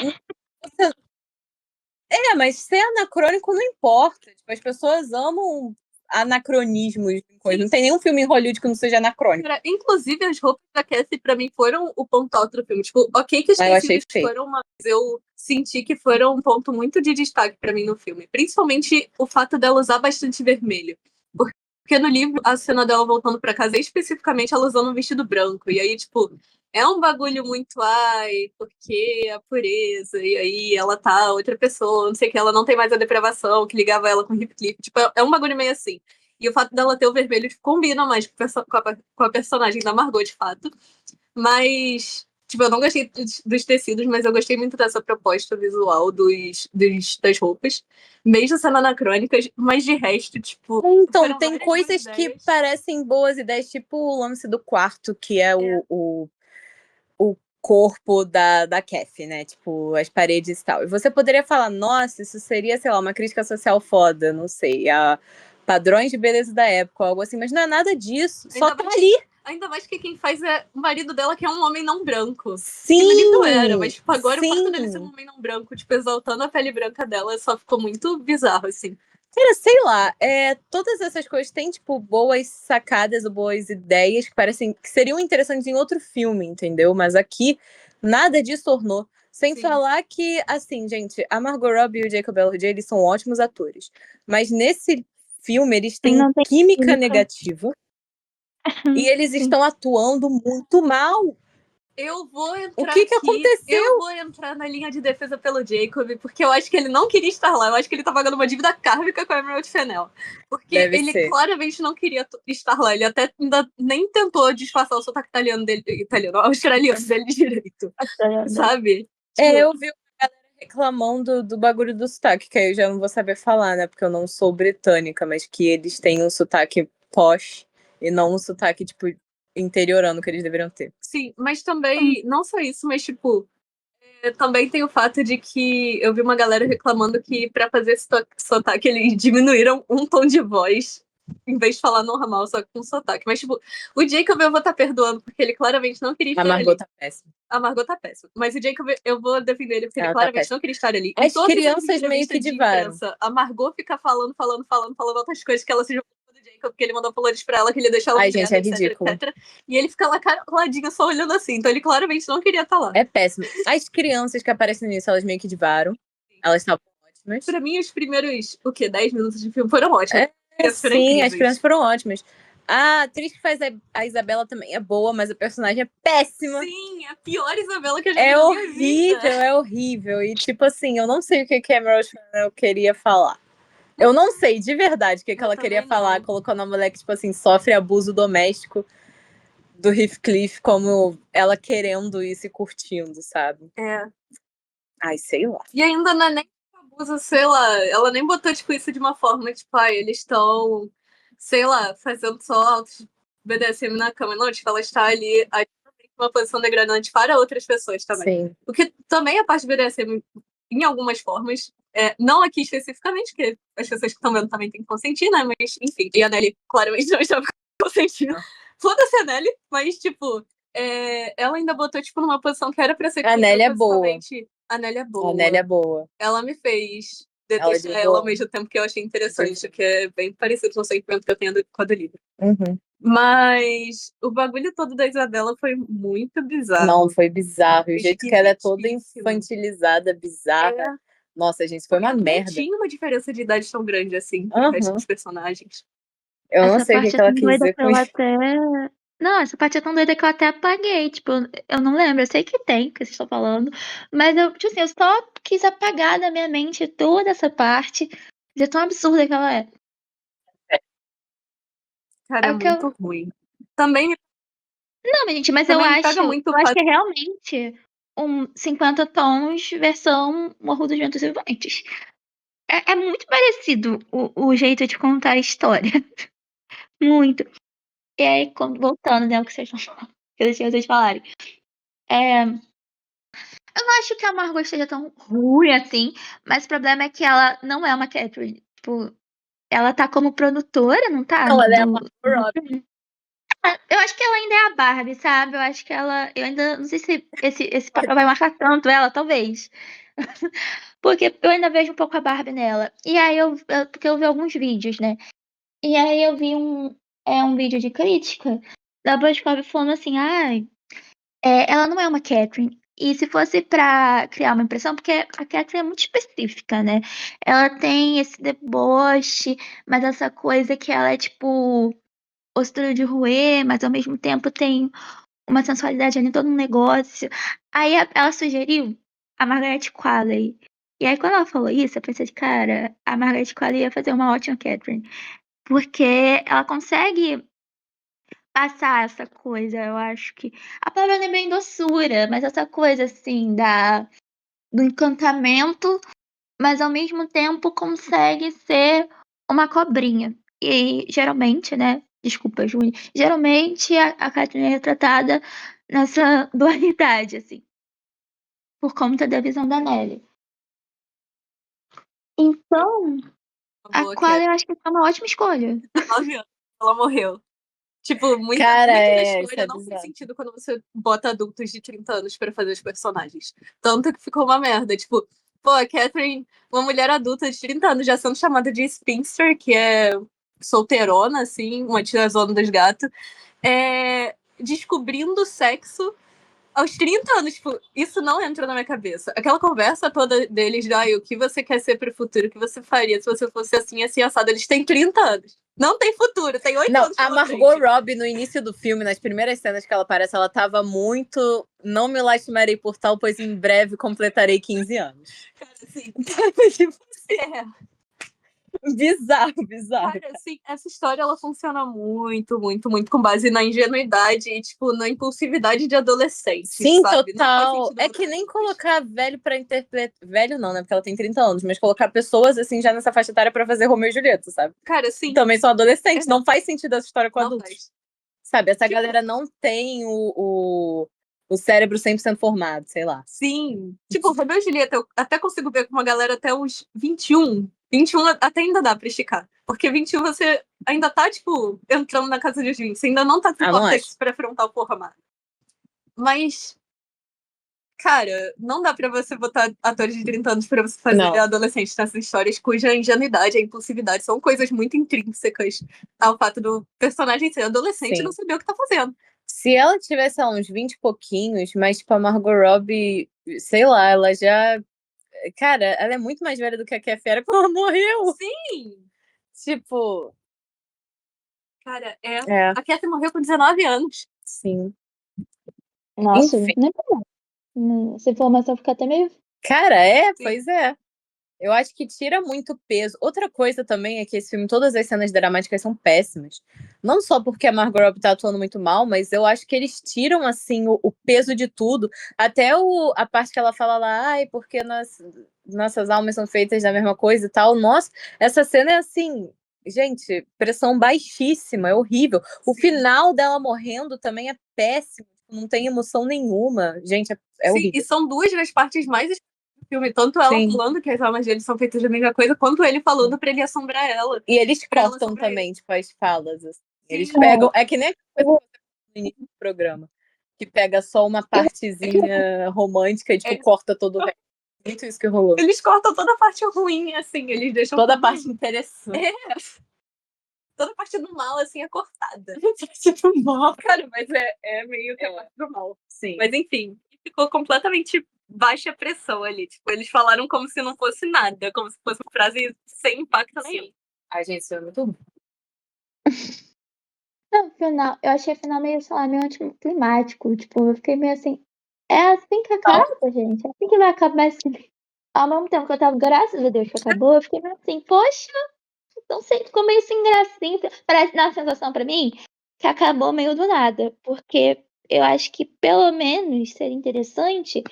Mas ser anacrônico não importa. Tipo, as pessoas amam anacronismos. Não tem nenhum filme em Hollywood que não seja anacrônico. Inclusive, as roupas da Cassie, pra mim, foram o ponto alto do filme. Tipo, ok que esquecidos foram, mas eu senti que foram um ponto muito de destaque pra mim no filme. Principalmente o fato dela usar bastante vermelho. Porque no livro, a cena dela voltando pra casa, especificamente ela usando um vestido branco. E aí, tipo, é um bagulho muito, ai, porque a pureza, e aí ela tá outra pessoa, não sei o que, ela não tem mais a depravação que ligava ela com o Heathcliff. Tipo, é um bagulho meio assim. E o fato dela ter o vermelho combina mais com a personagem da Margot, de fato. Mas, tipo, eu não gostei dos tecidos, mas eu gostei muito dessa proposta visual das roupas. Mesmo sendo anacrônicas, mas de resto, tipo... Então, tem coisas que parecem boas ideias, tipo o lance do quarto, que é o corpo da Kef, né? Tipo, as paredes e tal. E você poderia falar, nossa, isso seria, sei lá, uma crítica social foda, não sei, a padrões de beleza da época, algo assim, mas não é nada disso, só tá ali. Ainda mais que quem faz é o marido dela, que é um homem não branco. Sim! Que no livro era, mas tipo, agora o fato dele ser um homem não branco, tipo, exaltando a pele branca dela, só ficou muito bizarro, assim. Cara, sei lá, todas essas coisas têm, tipo, boas sacadas ou boas ideias que parecem que seriam interessantes em outro filme, entendeu? Mas aqui, nada disso ornou. Sem falar que, assim, gente, a Margot Robbie e o Jacob Elordi, eles são ótimos atores. Mas nesse filme, eles têm química negativa. E eles estão atuando muito mal. Eu vou entrar O que aconteceu? Eu vou entrar na linha de defesa pelo Jacob, porque eu acho que ele não queria estar lá. Eu acho que ele tá pagando uma dívida kármica com a Emerald Fennell. Porque ele claramente não queria estar lá. Ele até ainda nem tentou disfarçar o sotaque australiano dele direito. Sabe? Eu vi uma galera reclamando do bagulho do sotaque, que aí eu já não vou saber falar, né? Porque eu não sou britânica, mas que eles têm um sotaque posh e não um sotaque, tipo, interiorano que eles deveriam ter. Sim, mas também, não só isso, mas, tipo, também tem o fato de que eu vi uma galera reclamando que pra fazer esse sotaque eles diminuíram um tom de voz, em vez de falar normal, só com sotaque. Mas, tipo, o Jacob eu vou estar perdoando, porque ele claramente não queria estar ali. A Margot tá péssima. A Margot tá péssima. Mas o Jacob, eu vou defender ele, porque ele claramente não queria estar ali. As crianças meio que divaram. A Margot fica falando outras coisas que ela se jogou do Jacob, porque ele mandou flores pra ela, que ele deixou ela mulher, gente, etc. E ele fica lá caladinho, só olhando assim. Então ele claramente não queria estar lá. É péssimo. As crianças que aparecem nisso, elas meio que divaram. Elas estavam ótimas. Pra mim, os primeiros, 10 minutos de filme foram ótimos. Sim, as crianças foram ótimas. A atriz que faz a Isabela também é boa, mas a personagem é péssima. Sim, a pior Isabela que eu já vi na minha vida. É horrível. E, tipo assim, eu não sei o que a Emerald Fennell queria falar. Eu não sei, de verdade, o que ela queria falar, colocando a mulher que, tipo assim, sofre abuso doméstico do Heathcliff como ela querendo isso e curtindo, sabe? Ai, sei lá. E ainda não é nem abuso, sei lá, ela nem botou, tipo, isso de uma forma, tipo, eles estão, sei lá, fazendo só autos BDSM na cama. Não, tipo, ela está ali uma posição degradante para outras pessoas também. Sim. Porque também a parte do BDSM, em algumas formas, não aqui especificamente, porque as pessoas que estão vendo também têm que consentir, né? Mas, enfim, e a Nelly claramente não estava consentindo. Foda-se a Nelly, mas, tipo, ela ainda botou, tipo, numa posição que era pra ser... A Nelly é boa. A Nelly é boa. A Nelly é boa. Ela me fez detestar ela ao mesmo tempo que eu achei interessante, que é bem parecido com o sentimento que eu tenho com a do livro. Mas o bagulho todo da Isabela foi muito bizarro. Não, foi bizarro. O jeito que ela é toda infantilizada, bizarra. Nossa, gente, foi uma merda. Não tinha uma diferença de idade tão grande assim com o resto dos personagens. Eu não sei o que ela quis dizer com isso. Não, essa parte é tão doida que eu até apaguei. Tipo, eu não lembro. Eu sei que tem, que vocês estão falando. Mas eu, tipo assim, eu só quis apagar da minha mente toda essa parte. De tão absurda que ela é. Cara, é muito ruim. Também. Não, gente, mas eu acho que é realmente um 50 tons versão Morro dos Ventos Vivantes. É muito parecido o jeito de contar a história. Muito. E aí, voltando, né, o que vocês estão falando, que eu deixei vocês falarem. Eu não acho que a Margot esteja tão ruim assim, mas o problema é que ela não é uma Catherine. Tipo, ela tá como produtora, não tá? Não, ela é a Margot Robbie. Eu acho que ela ainda é a Barbie, sabe? Eu acho que ela. Eu ainda não sei se esse papel vai marcar tanto ela, talvez. Porque eu ainda vejo um pouco a Barbie nela. E aí porque eu vi alguns vídeos, né? E aí eu vi um vídeo de crítica da Boscov falando assim, ela não é uma Catherine. E se fosse pra criar uma impressão, porque a Catherine é muito específica, né? Ela tem esse deboche, mas essa coisa que ela é tipo ostra de roer, mas ao mesmo tempo tem uma sensualidade ali, todo um negócio. Aí ela sugeriu a Margaret Qualley. E aí quando ela falou isso, eu pensei, cara, a Margaret Qualley ia fazer uma ótima Catherine. Porque ela consegue passar essa coisa, eu acho que. A palavra não é bem doçura, mas essa coisa assim do encantamento, mas ao mesmo tempo consegue ser uma cobrinha. E geralmente, né? Desculpa, Júlia. Geralmente a Catherine é retratada nessa dualidade, assim. Por conta da visão da Nelly. Então, a qual eu acho que é uma ótima escolha. 9 anos, ela morreu. Tipo, muita escolha não faz sentido quando você bota adultos de 30 anos pra fazer os personagens. Tanto que ficou uma merda. Tipo, pô, a Catherine, uma mulher adulta de 30 anos já sendo chamada de spinster, que é solteirona, assim, uma tiazona dos gatos, descobrindo sexo aos 30 anos. Tipo, isso não entra na minha cabeça. Aquela conversa toda deles, o que você quer ser pro futuro, o que você faria se você fosse assim, assado. Eles têm 30 anos. Não tem futuro, tem 8 anos. A Margot Robbie, no início do filme, nas primeiras cenas que ela aparece, ela tava muito. Não me lastimarei por tal, pois em breve completarei 15 anos. Cara, assim. Bizarro. Cara, assim, essa história ela funciona muito, muito, muito com base na ingenuidade e, tipo, na impulsividade de adolescente. Sim, sabe? total. É que nem colocar velho pra interpretar. Velho não, né? Porque ela tem 30 anos, mas colocar pessoas assim já nessa faixa etária pra fazer Romeu e Julieta, sabe? Cara, sim. Também são adolescentes. Não faz sentido essa história com adultos. Faz. Sabe? Essa galera não tem o cérebro 100% formado, sei lá. Sim. Tipo, Romeu e Julieta, eu até consigo ver com uma galera até uns 21. 21 até ainda dá pra esticar. Porque 21 você ainda tá, tipo, entrando na casa dos 20. Você ainda não tá com córtex pré-frontal formado. Mas, cara, não dá pra você botar atores de 30 anos pra você fazer adolescentes nessas histórias cuja ingenuidade e impulsividade são coisas muito intrínsecas ao fato do personagem ser adolescente e não saber o que tá fazendo. Se ela tivesse uns 20 e pouquinhos, mas tipo, a Margot Robbie, sei lá, ela já... Cara, ela é muito mais velha do que a Kéfera quando ela morreu. Sim! Tipo... Cara, a Catherine morreu com 19 anos. Sim. Nossa, não é bom. Essa informação fica até meio... Cara, pois é. Eu acho que tira muito peso. Outra coisa também é que esse filme, todas as cenas dramáticas são péssimas. Não só porque a Margot Robbie tá atuando muito mal, mas eu acho que eles tiram, assim, o peso de tudo. Até a parte que ela fala lá, porque nossas almas são feitas da mesma coisa e tal. Nossa, essa cena é assim... Gente, pressão baixíssima, é horrível. O final dela morrendo também é péssimo. Não tem emoção nenhuma. Gente, é horrível. E são duas das partes mais filme, tanto ela falando que as almas dele são feitas da mesma coisa, quanto ele falando pra ele assombrar ela. E eles cortam também, tipo, as falas. Assim. Eles pegam. É que nem a coisa no início do programa. Que pega só uma partezinha romântica e, tipo, corta todo o resto. Muito isso que rolou. Eles cortam toda a parte ruim, assim, eles deixam Toda a parte interessante. Toda a parte do mal, assim, é cortada. Tipo, mal. Cara, mas é meio que a parte do mal. Sim. Mas enfim, ficou completamente baixa pressão ali. Tipo, eles falaram como se não fosse nada, como se fosse uma frase sem impacto nenhum. A gente, isso é muito bom. Não, final, eu achei o final meio, sei lá, meio anticlimático. Tipo, eu fiquei meio assim. É assim que acaba, gente. É assim que vai acabar esse livro. Ao mesmo tempo que eu tava, graças a Deus que acabou, eu fiquei meio assim, poxa, então ficou meio sem gracinha. Parece dar uma sensação pra mim que acabou meio do nada. Porque eu acho que pelo menos seria interessante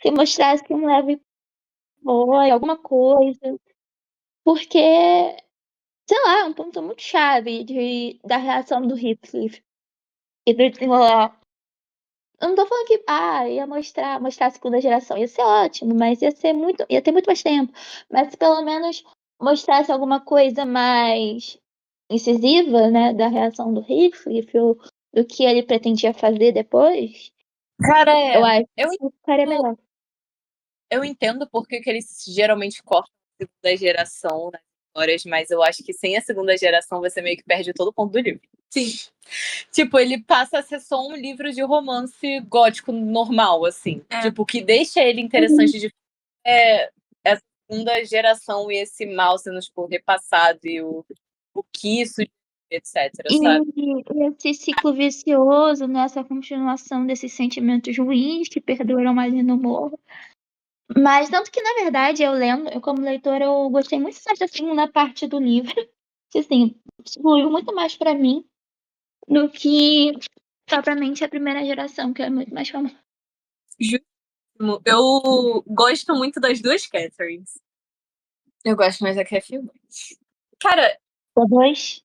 se mostrasse um leve foi, alguma coisa. Porque, sei lá, é um ponto muito chave da reação do Heathcliff e do desenrolar. Eu não tô falando que ia mostrar a segunda geração. Ia ser ótimo, mas ia ter muito mais tempo. Mas se pelo menos mostrasse alguma coisa mais incisiva, né, da reação do Heathcliff, ou do que ele pretendia fazer depois, Cara, eu acho eu que ficaria melhor. Eu entendo porque que eles geralmente cortam a segunda geração nas histórias, mas eu acho que sem a segunda geração você meio que perde todo o ponto do livro. Sim. Tipo, ele passa a ser só um livro de romance gótico normal, assim. Tipo, que deixa ele interessante de essa segunda geração e esse mal sendo, tipo, repassado e o que isso, etc, sabe? E esse ciclo vicioso, né, essa continuação desses sentimentos ruins que perduram ali no morro. Mas tanto que, na verdade, eu como leitora, eu gostei muito mais da segunda parte do livro. Que, assim, fluiu muito mais pra mim do que propriamente a primeira geração, que é muito mais famosa. Eu gosto muito das duas Catherines. Eu gosto mais da Cathy. Cara, Dois.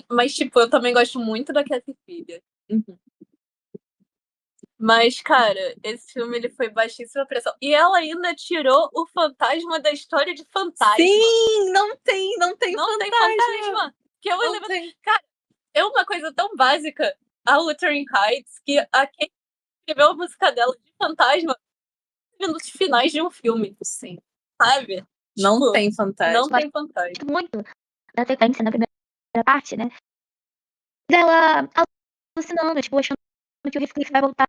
mas tipo, eu também gosto muito da Cathy Filha. Uhum. Mas, cara, esse filme ele foi baixíssima pressão. E ela ainda tirou o fantasma da história de fantasma. Sim, não tem fantasma. Que eu lembro. Cara, é uma coisa tão básica. A Wuthering Heights, que a quem escreveu a música dela de fantasma nos finais de um filme. Sim. Sabe? Não Tipo, tem fantasma. Não tem fantasma. Muito da sequência na primeira parte, né? Dela alucinando, tipo, achando que o Heathcliff vai voltar,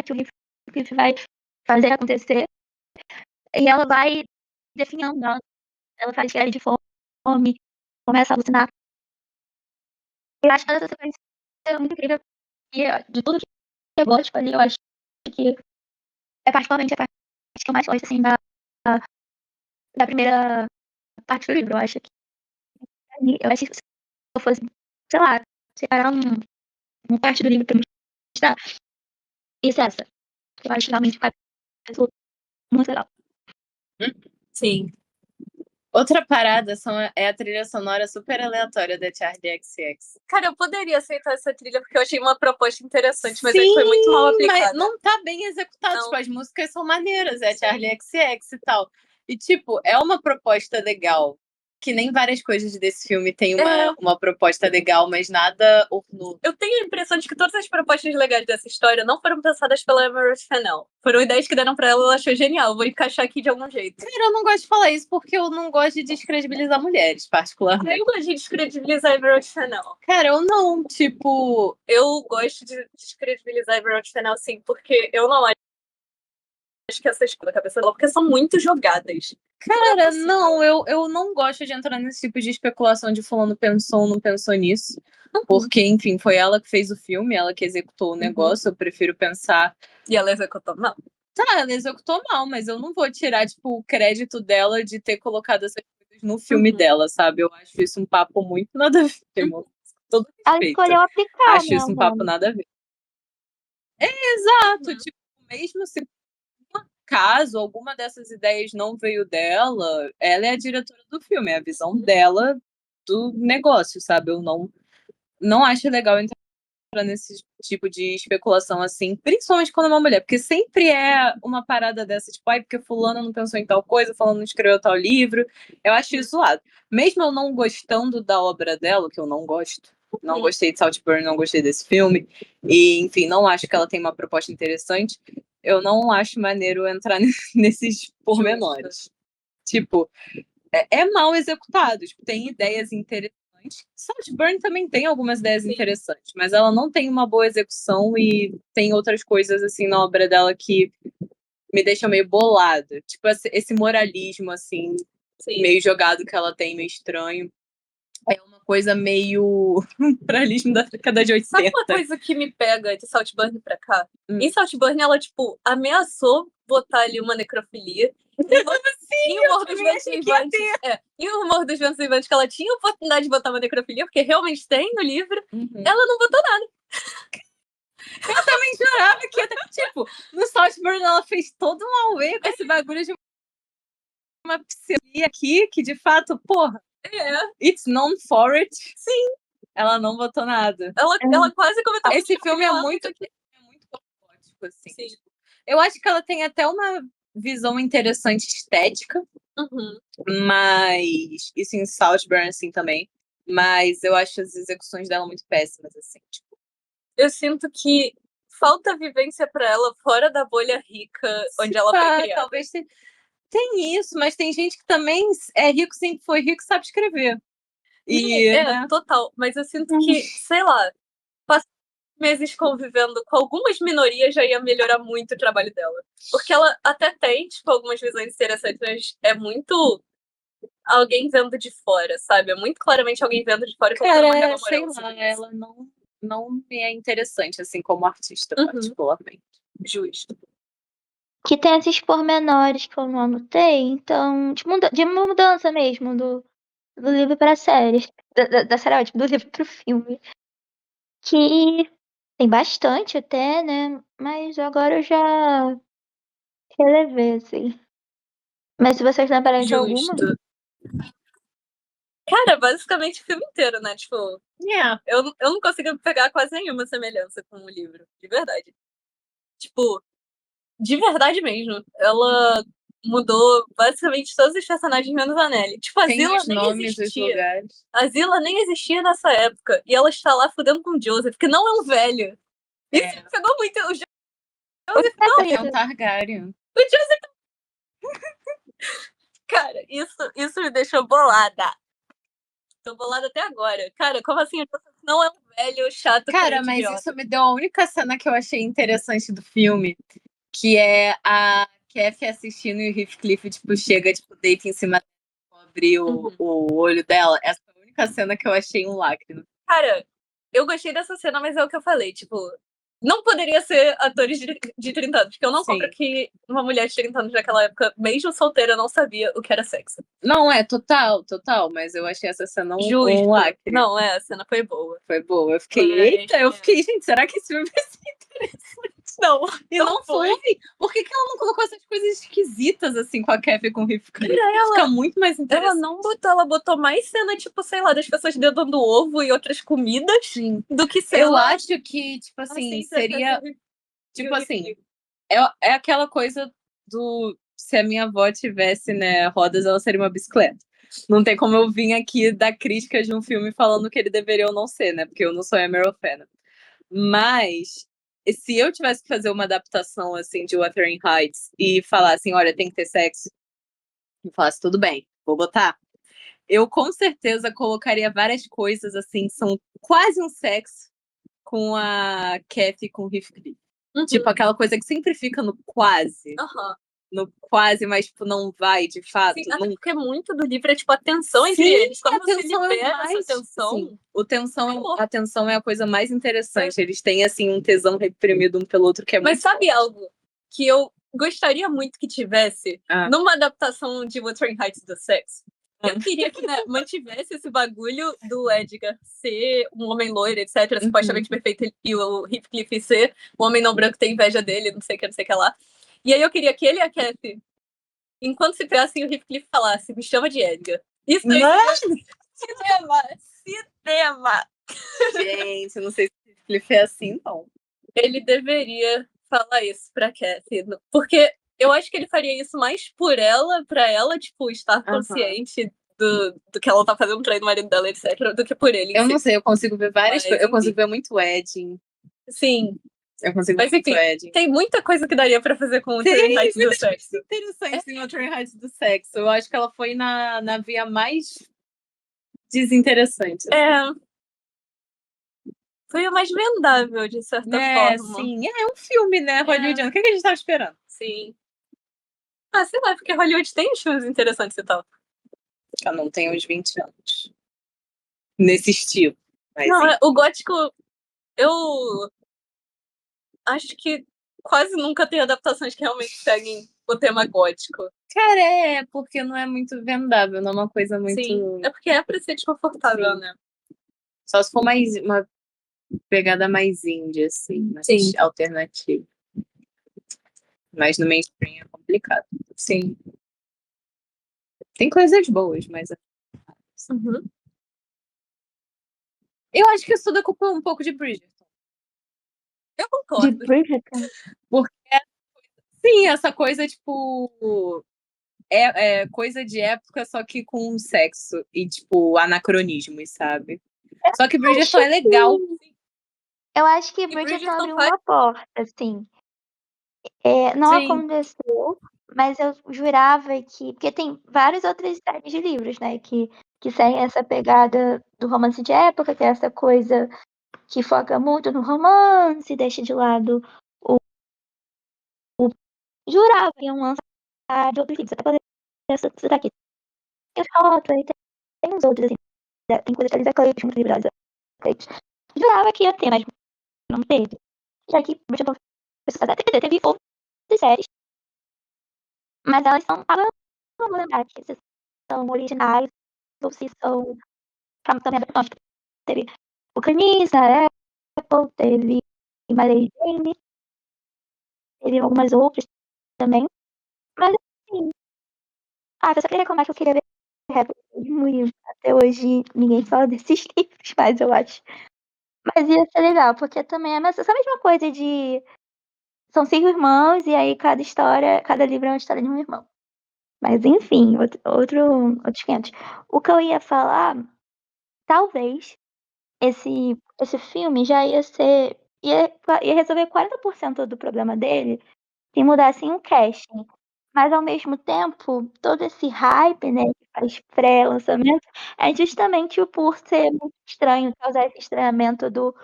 que o Heathcliff vai fazer acontecer. E ela vai definhando, ela faz cara de fome, começa a alucinar. Eu acho que essa sequência é muito incrível. E de tudo que eu gosto ali, eu acho que é particularmente a parte que eu mais gosto, assim, da primeira parte do livro. Eu acho que se eu fosse, sei lá, separar uma parte do livro pra mostrar, isso é essa. Eu acho que realmente faz muito legal. Sim. Outra parada é a trilha sonora super aleatória da Charli XCX. Cara, eu poderia aceitar essa trilha porque eu achei uma proposta interessante, mas aí foi muito mal aplicada. Mas não tá bem executado. Tipo, as músicas são maneiras, é Charli XCX e tal. E, tipo, é uma proposta legal. Que nem várias coisas desse filme tem uma proposta legal, mas nada ornou. Eu tenho a impressão de que todas as propostas legais dessa história não foram pensadas pela Emerald Fennell. Foram ideias que deram pra ela achou genial. Vou encaixar aqui de algum jeito. Cara, eu não gosto de falar isso porque eu não gosto de descredibilizar mulheres, particularmente. Eu gosto de descredibilizar a Emerald Fennell. Cara, eu não, tipo... Eu gosto de descredibilizar a Emerald Fennell, sim, porque eu não acho que essas coisas da cabeça dela, porque são muito jogadas. Cara, não, eu não gosto de entrar nesse tipo de especulação de fulano pensou ou não pensou nisso. Porque, enfim, foi ela que fez o filme, ela que executou o negócio. Eu prefiro pensar. E ela executou mal. Tá, ela executou mal, mas eu não vou tirar, tipo, o crédito dela de ter colocado essas coisas no filme dela, sabe? Eu acho isso um papo muito nada a ver, irmão. Todo Ela respeito. escolheu aplicar, Acho isso um papo nada a ver. Exato, tipo, mesmo se caso alguma dessas ideias não veio dela, ela é a diretora do filme, é a visão dela do negócio, sabe? Eu não acho legal entrar nesse tipo de especulação assim, principalmente quando é uma mulher, porque sempre é uma parada dessa, tipo, ai, porque fulano não pensou em tal coisa, fulano não escreveu tal livro. Eu acho isso zoado. Mesmo eu não gostando da obra dela, que eu não gosto, não gostei de Saltburn, não gostei desse filme, e, enfim, não acho que ela tem uma proposta interessante. eu não acho maneiro entrar nesses pormenores. Tipo, é mal executado. Tipo, tem ideias interessantes. Saltburn também tem algumas ideias interessantes, mas ela não tem uma boa execução e tem outras coisas, assim, na obra dela que me deixam meio bolada. Tipo, esse moralismo, assim, meio jogado que ela tem, meio estranho. É uma coisa meio moralismo da década de 80. Sabe uma coisa que me pega de Saltburn pra cá? Em Saltburn, ela, tipo, ameaçou botar ali uma necrofilia. Em O Morro dos Ventos Vivantes. Em O Morro dos Ventos Vivantes, que ela tinha a oportunidade de botar uma necrofilia, porque realmente tem no livro, ela não botou nada. Eu também jurava que, tipo, no Saltburn ela fez todo um auê com esse bagulho de uma psicopatia aqui, que de fato, porra, it's known for it. Sim. Ela não botou nada. Ela quase comentou. Esse filme é muito caótico, assim. Sim. Eu acho que ela tem até uma visão interessante estética, mas isso em Saltburn, assim, também. Mas eu acho as execuções dela muito péssimas, assim, tipo. Eu sinto que falta vivência pra ela fora da bolha rica onde ela foi criada. Talvez tem isso, mas tem gente que também é rico, sempre foi rico, sabe escrever. Né? Total. Mas eu sinto que, sei lá, passar meses convivendo com algumas minorias já ia melhorar muito o trabalho dela. Porque ela até tem, tipo, algumas visões interessantes, mas é muito alguém vendo de fora, sabe? É muito claramente alguém vendo de fora. Cara, sei lá, ela não me é interessante, assim, como artista, particularmente. Justo. Que tem esses pormenores que eu não anotei, então, de uma mudança mesmo do livro pra série. Da série, tipo, do livro pro filme. Que tem bastante até, né? Mas agora eu já relevei, assim. Mas se vocês lembrarem de alguma. Cara, basicamente o filme inteiro, né? Tipo, eu não consigo pegar quase nenhuma semelhança com o livro, de verdade. Tipo, de verdade mesmo. Ela mudou basicamente todos os personagens menos a Nelly. Tipo, a Zilla nem existia. A Zilla nem existia nessa época. E ela está lá fudendo com o Joseph, que não é um velho. Isso pegou muito. O Joseph não é um Targaryen. O Joseph. Cara, isso me deixou bolada. Tô bolada até agora. Cara, como assim? O Joseph não é um velho chato. Cara, mas isso me deu a única cena que eu achei interessante do filme, que é a Kathy assistindo e o Heathcliff, tipo, chega, tipo, deita em cima dela, cobre o olho dela. Essa é a única cena que eu achei um lágrima. Cara, eu gostei dessa cena, mas é o que eu falei, tipo, não poderia ser atores de 30 anos, porque eu não compro que uma mulher de 30 anos naquela época, mesmo solteira, não sabia o que era sexo. Não, total, mas eu achei essa cena um lacre. Não, a cena foi boa. Foi boa. Eu fiquei, gente, será que esse filme vai ser interessante? Não, e não foi. Por que ela não colocou essas coisas esquisitas, assim, com a Kathy e com o Heathcliff? Fica muito mais interessante. Ela não botou, ela botou mais cena, tipo, sei lá, das pessoas dedando ovo e outras comidas do que cena. Eu acho que, tipo assim, seria... Tipo assim, é aquela coisa do... Se a minha avó tivesse, né, rodas, ela seria uma bicicleta. Não tem como eu vir aqui dar críticas de um filme falando que ele deveria ou não ser, né? Porque eu não sou a Meryl Fena. Mas se eu tivesse que fazer uma adaptação, assim, de Wuthering Heights e falar assim, olha, tem que ter sexo, eu falasse, tudo bem, vou botar. Eu com certeza colocaria várias coisas, assim, que são quase um sexo com a Kathy e com o Heathcliff. Tipo, aquela coisa que sempre fica no quase. No quase, mas tipo, não vai, de fato. Sim, até porque muito do livro é tipo a tensão entre eles. Como você libera essa tensão? A tensão é a coisa mais interessante. Eles têm, assim, um tesão reprimido um pelo outro que é muito... Mas sabe algo que eu gostaria muito que tivesse numa adaptação de Wuthering Heights do sexo? Eu queria que, né, mantivesse esse bagulho do Edgar ser um homem loiro, etc., supostamente perfeito, e o Heathcliff ser um homem não branco, ter inveja dele, não sei o que lá. E aí eu queria que ele e a Kathy, enquanto se pegassem, o Heathcliff falasse, me chama de Edgar. Isso daí cinema! Gente, não sei se o Heathcliff é assim, não. Ele deveria falar isso pra Kathy, porque eu acho que ele faria isso mais por ela, pra ela, tipo, estar consciente do que ela tá fazendo, traindo o marido dela, etc., do que por ele. Eu não sei, eu consigo ver várias coisas. Eu consigo ver muito Ed. Sim. Eu consigo Mas enfim, Ed. Tem muita coisa que daria pra fazer com o Wuthering Heights do sexo. Interessante em Wuthering Heights do sexo. Eu acho que ela foi na via mais desinteressante. Foi a mais vendável, de certa forma. Sim. É um filme, né? Hollywoodiano. O que a gente tava esperando? Sim. Sei lá, porque Hollywood tem uns filmes interessantes e tal. Eu não tenho uns 20 anos. Nesse estilo. Mas Não, o gótico, eu acho que quase nunca tem adaptações que realmente seguem o tema gótico. Cara, porque não é muito vendável, não é uma coisa muito... Sim, é porque é pra ser desconfortável, né? Só se for mais uma pegada mais indie, assim, mais alternativa. Mas no mainstream é complicado. Sim. Tem coisas boas, mas... Uhum. Eu acho que isso tudo é culpa um pouco de Bridgerton. Eu concordo. De Bridgerton? Porque, sim, essa coisa, tipo... É coisa de época, só que com sexo e, tipo, anacronismos, sabe? Só que Bridgerton é legal. Eu acho que E Bridgerton Bridgerton abriu faz- uma porta, assim. Não Sim. aconteceu, mas eu jurava que... Porque tem várias outras séries de livros, né? Que seguem essa pegada do romance de época, que é essa coisa que foca muito no romance, deixa de lado o... Jurava que iam lançar de outros livros. Até poder citar aqui. Tem os Hotway, tem uns outros, assim. Tem coisas da Lisa Kleypas, muitos livros da Lisa Kleypas. Jurava que ia ter, mas não teve. E aqui, Bridgerton teve outras séries, mas elas são... Agora eu não vou lembrar aqui se são originais ou se são também adaptações. Teve o Canis, a Apple, teve Marley Jane, teve algumas outras também. Mas assim, eu só queria reclamar que eu queria ver Rap. Até hoje ninguém fala desses livros, mas eu acho. Mas ia ser legal, porque também é essa mesma coisa de... São 5 irmãos e aí cada livro é uma história de um irmão. Mas enfim, outros 500. O que eu ia falar, talvez esse filme já ia ser... Ia resolver 40% do problema dele se mudassem o casting. Mas ao mesmo tempo, todo esse hype, né, que faz pré-lançamento, é justamente por ser muito estranho, causar esse estranhamento do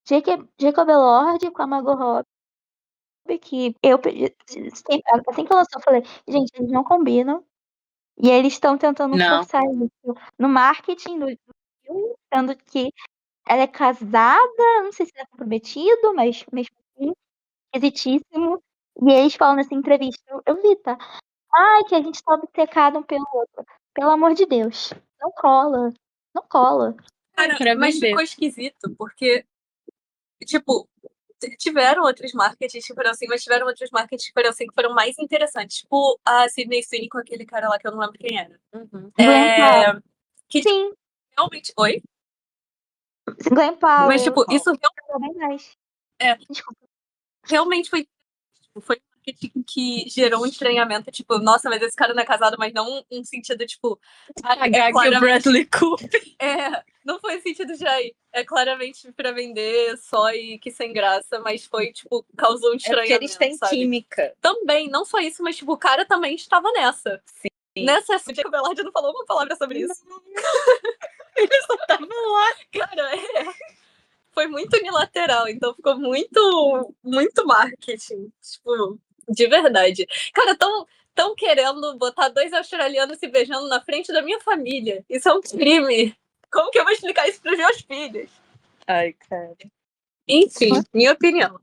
Jacob Elord com a Margot Robbie, que assim que lançou, eu falei, gente, eles não combinam. E eles estão tentando forçar isso no marketing do filme, sendo que ela é casada, não sei se é comprometido, mas mesmo assim, esquisitíssimo. E eles falam nessa entrevista, eu vi, tá? Que a gente tá obcecado um pelo outro. Pelo amor de Deus. Não cola. Não cola. Cara, mas ficou esquisito, porque, tipo, tiveram outros marketings que foram assim, mas tiveram outros marketings que foram assim, que foram mais interessantes. Tipo, a Sydney Sweeney com aquele cara lá que eu não lembro quem era. Glenn Powell. Que, Sim, realmente... Oi? Glenn Powell. Mas, tipo, isso bem mais. Desculpa. realmente foi um marketing que gerou um estranhamento, tipo, nossa, mas esse cara não é casado, mas não um sentido, tipo, o Bradley Cooper. Não foi sentido de aí. É claramente pra vender só e que sem graça, mas foi, tipo, causou um estranhamento. Porque eles têm química. Também, não só isso, mas, tipo, o cara também estava nessa. Sim. Nessa, o Jacob Elord não falou uma palavra sobre isso. Ele só tava lá. Cara, foi muito unilateral, então ficou muito, muito marketing. Tipo, de verdade. Cara, tão querendo botar 2 australianos se beijando na frente da minha família. Isso é um crime. Como que eu vou explicar isso pros meus filhos? Ai, cara. Enfim, minha opinião.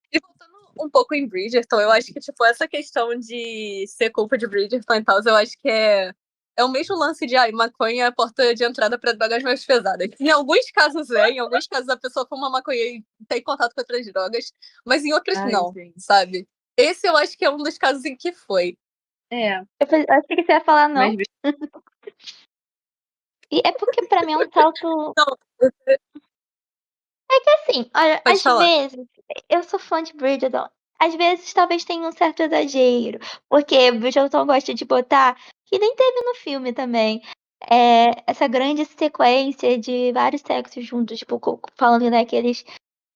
E voltando um pouco em Bridgerton, eu acho que, tipo, essa questão de ser culpa de Bridgerton e tal, eu acho que é o mesmo lance de, maconha é a porta de entrada para drogas mais pesadas. Em alguns casos em alguns casos a pessoa fuma maconha e tem contato com outras drogas, mas em outros não, sabe? Esse eu acho que é um dos casos em que foi. Eu achei que você ia falar não. E é porque pra mim é um salto... Não, É que assim, olha, pode às falar. vezes, eu sou fã de Bridgerton. Às vezes talvez tenha um certo exagero. Porque Bridgerton gosta de botar, que nem teve no filme também, essa grande sequência de vários sexos juntos, tipo, falando daqueles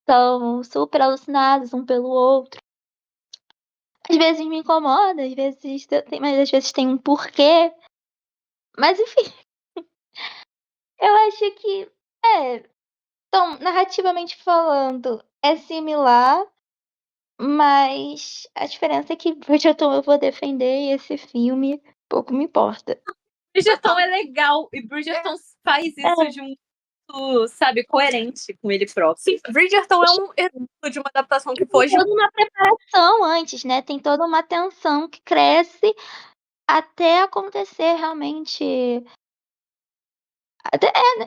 estão super alucinados um pelo outro. Às vezes me incomoda, mas às vezes tem um porquê. Mas enfim, eu acho que então, narrativamente falando, é similar, mas a diferença é que Bridgerton eu vou defender e esse filme pouco me importa. Bridgerton é legal e Bridgerton faz isso de um jeito, sabe, coerente com ele próprio. Sim, Bridgerton é um exemplo de uma adaptação que foge. Tem toda uma preparação antes, né? Tem toda uma tensão que cresce até acontecer realmente.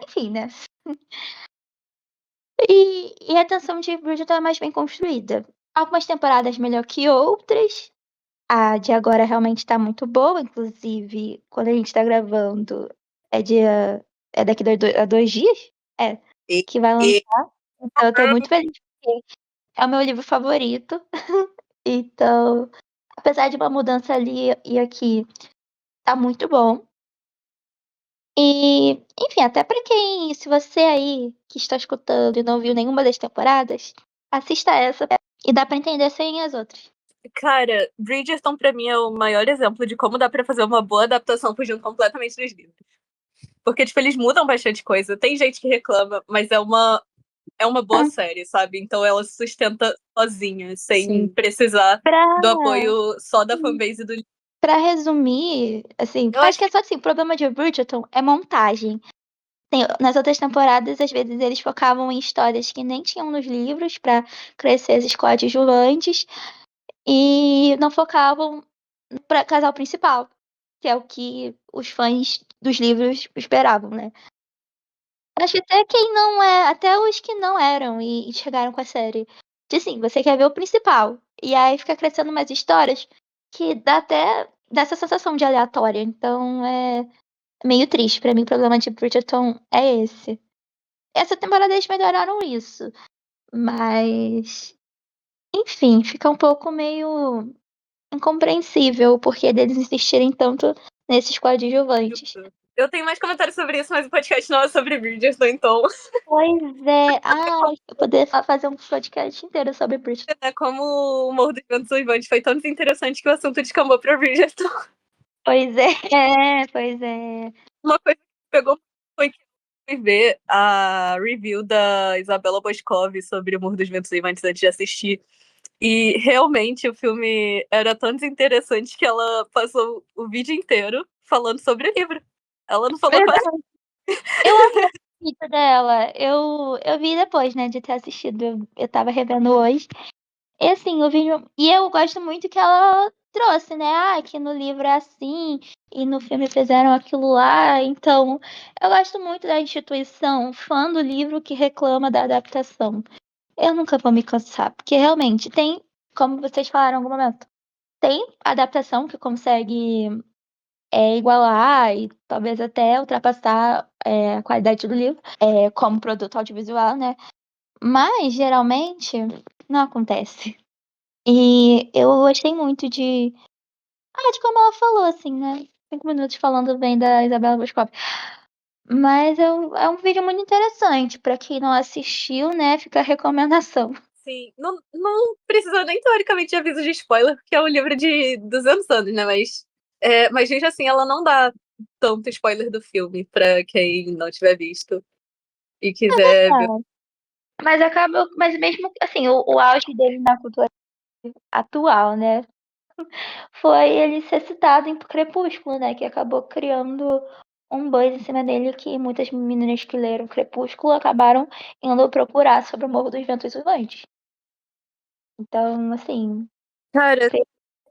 Enfim, né? E a tensão de Bridgerton é mais bem construída. Algumas temporadas melhor que outras. A de agora realmente tá muito boa, inclusive, quando a gente tá gravando, é daqui a 2 dias? Que vai lançar. Então eu tô muito feliz, porque é o meu livro favorito. Então, apesar de uma mudança ali e aqui, tá muito bom. E, enfim, até pra quem, se você aí que está escutando e não viu nenhuma das temporadas, assista essa e dá pra entender sem as outras. Cara, Bridgerton pra mim é o maior exemplo de como dá pra fazer uma boa adaptação fugindo completamente dos livros. Porque, tipo, eles mudam bastante coisa. Tem gente que reclama, mas é uma boa série, sabe? Então ela se sustenta sozinha, sem precisar do apoio só da fanbase do livro. Pra resumir, assim, Eu acho que é só assim, o problema de Bridgerton é montagem. Nas outras temporadas, às vezes, eles focavam em histórias que nem tinham nos livros pra crescer esses coadjuvantes e não focavam pra casal principal, que é o que os fãs dos livros esperavam, né? Acho que até quem não é, até os que não eram e chegaram com a série. De assim, você quer ver o principal. E aí fica crescendo umas histórias que dá essa sensação de aleatória. Então é meio triste. Pra mim, o problema de Bridgerton é esse. Essa temporada eles melhoraram isso. Mas, enfim, fica um pouco meio incompreensível porque deles insistirem tanto nesses coadjuvantes. Eu tenho mais comentários sobre isso, mas o podcast não é sobre Bridgerton, então. Pois é. Eu poder fazer um podcast inteiro sobre Bridgerton. É como o Morro dos Ventos Uivantes foi tão desinteressante que o assunto descambou pra Bridgerton. Pois é. Uma coisa que pegou foi que eu fui ver a review da Isabela Boscov sobre o Morro dos Ventos Uivantes antes de assistir. E realmente o filme era tão desinteressante que ela passou o vídeo inteiro falando sobre o livro. Ela não falou quase. Eu amo o vídeo dela. Eu vi depois, né, de ter assistido. Eu tava revendo hoje. E assim, o vídeo. E eu gosto muito que ela trouxe, né? Que no livro é assim, e no filme fizeram aquilo lá. Então, eu gosto muito da instituição fã do livro que reclama da adaptação. Eu nunca vou me cansar, porque realmente tem, como vocês falaram em algum momento, tem adaptação que consegue igualar e talvez até ultrapassar a qualidade do livro como produto audiovisual, né? Mas geralmente não acontece. E eu gostei muito de como ela falou, assim, né? 5 minutos falando bem da Isabela Boscov. Mas é um vídeo muito interessante. Pra quem não assistiu, né? Fica a recomendação. Sim, não precisa nem teoricamente de aviso de spoiler, porque é um livro de 200 anos, né? Mas gente, assim, ela não dá tanto spoiler do filme pra quem não tiver visto e quiser ver. Mas acaba. Mas mesmo assim, o auge dele na cultura atual, né? Foi ele ser citado em Crepúsculo, né? Que acabou criando um buzz em cima dele que muitas meninas que leram Crepúsculo acabaram indo procurar sobre o Morro dos Ventos Uivantes. Então, assim, Cara,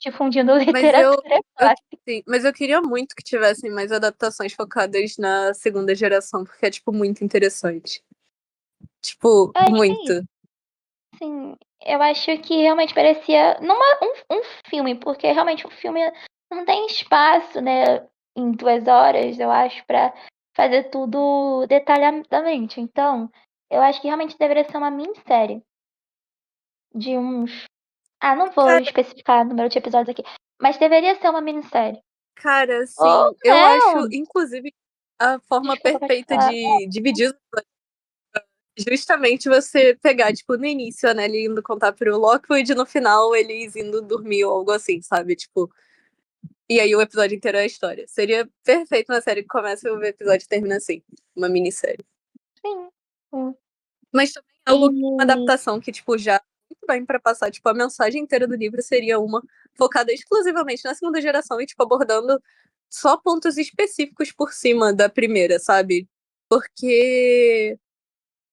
difundindo mas eu, literatura eu, clássica. sim, mas eu queria muito que tivessem mais adaptações focadas na segunda geração, porque é, tipo, muito interessante. Tipo, Eu acho que é isso. muito. Assim, eu acho que realmente parecia um filme, porque realmente um filme não tem espaço, né, em 2 horas, eu acho, pra fazer tudo detalhadamente. Então, eu acho que realmente deveria ser uma minissérie de uns. Não vou Cara, especificar o número de episódios aqui, mas deveria ser uma minissérie. cara, Ou sim, eu acho, não! inclusive, a forma Desculpa, pode perfeita falar. de dividir justamente você pegar, tipo, no início a Nelly indo contar pro Lockwood e no final eles indo dormir ou algo assim, sabe? Tipo, e aí o episódio inteiro é a história. Seria perfeito uma série que começa e o episódio termina assim. Uma minissérie. Sim. Sim. Mas também é uma adaptação que, tipo, já muito bem pra passar, tipo, a mensagem inteira do livro seria uma focada exclusivamente na segunda geração e, tipo, abordando só pontos específicos por cima da primeira, sabe? Porque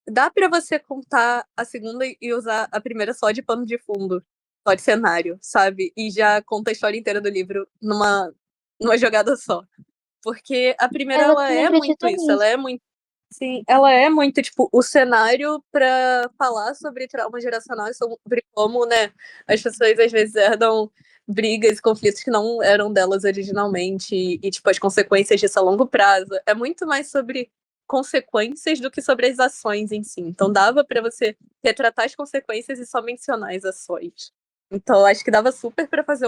dá pra você contar a segunda e usar a primeira só de pano de fundo, só de cenário, sabe? E já conta a história inteira do livro numa jogada só. Porque a primeira, Eu ela também é acredito muito isso, ela nisso. é muito. Sim, ela é muito, tipo, o cenário pra falar sobre trauma geracional e sobre como, né, as pessoas às vezes herdam brigas e conflitos que não eram delas originalmente e, tipo, as consequências disso a longo prazo. É muito mais sobre consequências do que sobre as ações em si. Então dava pra você retratar as consequências e só mencionar as ações. Então acho que dava super pra fazer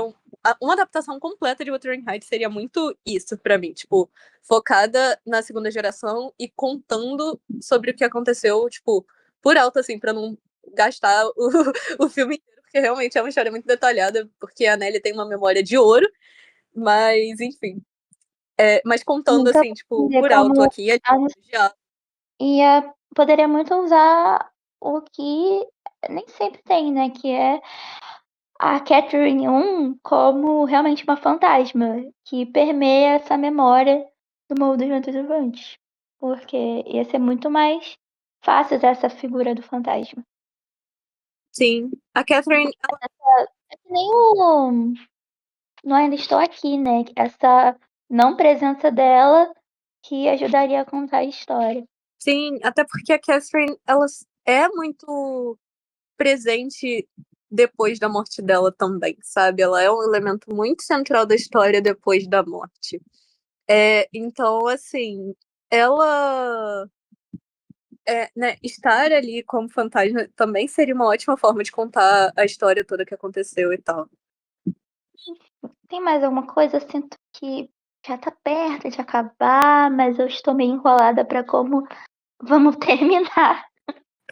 uma adaptação completa de Wuthering Heights seria muito isso pra mim, tipo, focada na segunda geração e contando sobre o que aconteceu, tipo, por alto, assim, pra não gastar o filme inteiro, porque realmente é uma história muito detalhada, porque a Nelly tem uma memória de ouro, mas, enfim. Mas contando, Nunca assim, tipo, vou por alto como aqui, ia poderia muito usar o que nem sempre tem, né? Que é a Catherine 1 como realmente uma fantasma que permeia essa memória do Morro dos Ventos Uivantes. Porque ia ser muito mais fácil usar essa figura do fantasma. sim, a Catherine, É que nem o Não Ainda Estou Aqui, né? Essa não presença dela que ajudaria a contar a história. sim, até porque a Catherine, ela é muito presente depois da morte dela também, sabe? Ela é um elemento muito central da história depois da morte. Então, assim, ela né, estar ali como fantasma também seria uma ótima forma de contar a história toda que aconteceu e tal. Tem mais alguma coisa? Eu sinto que já tá perto de acabar, mas eu estou meio enrolada pra como vamos terminar.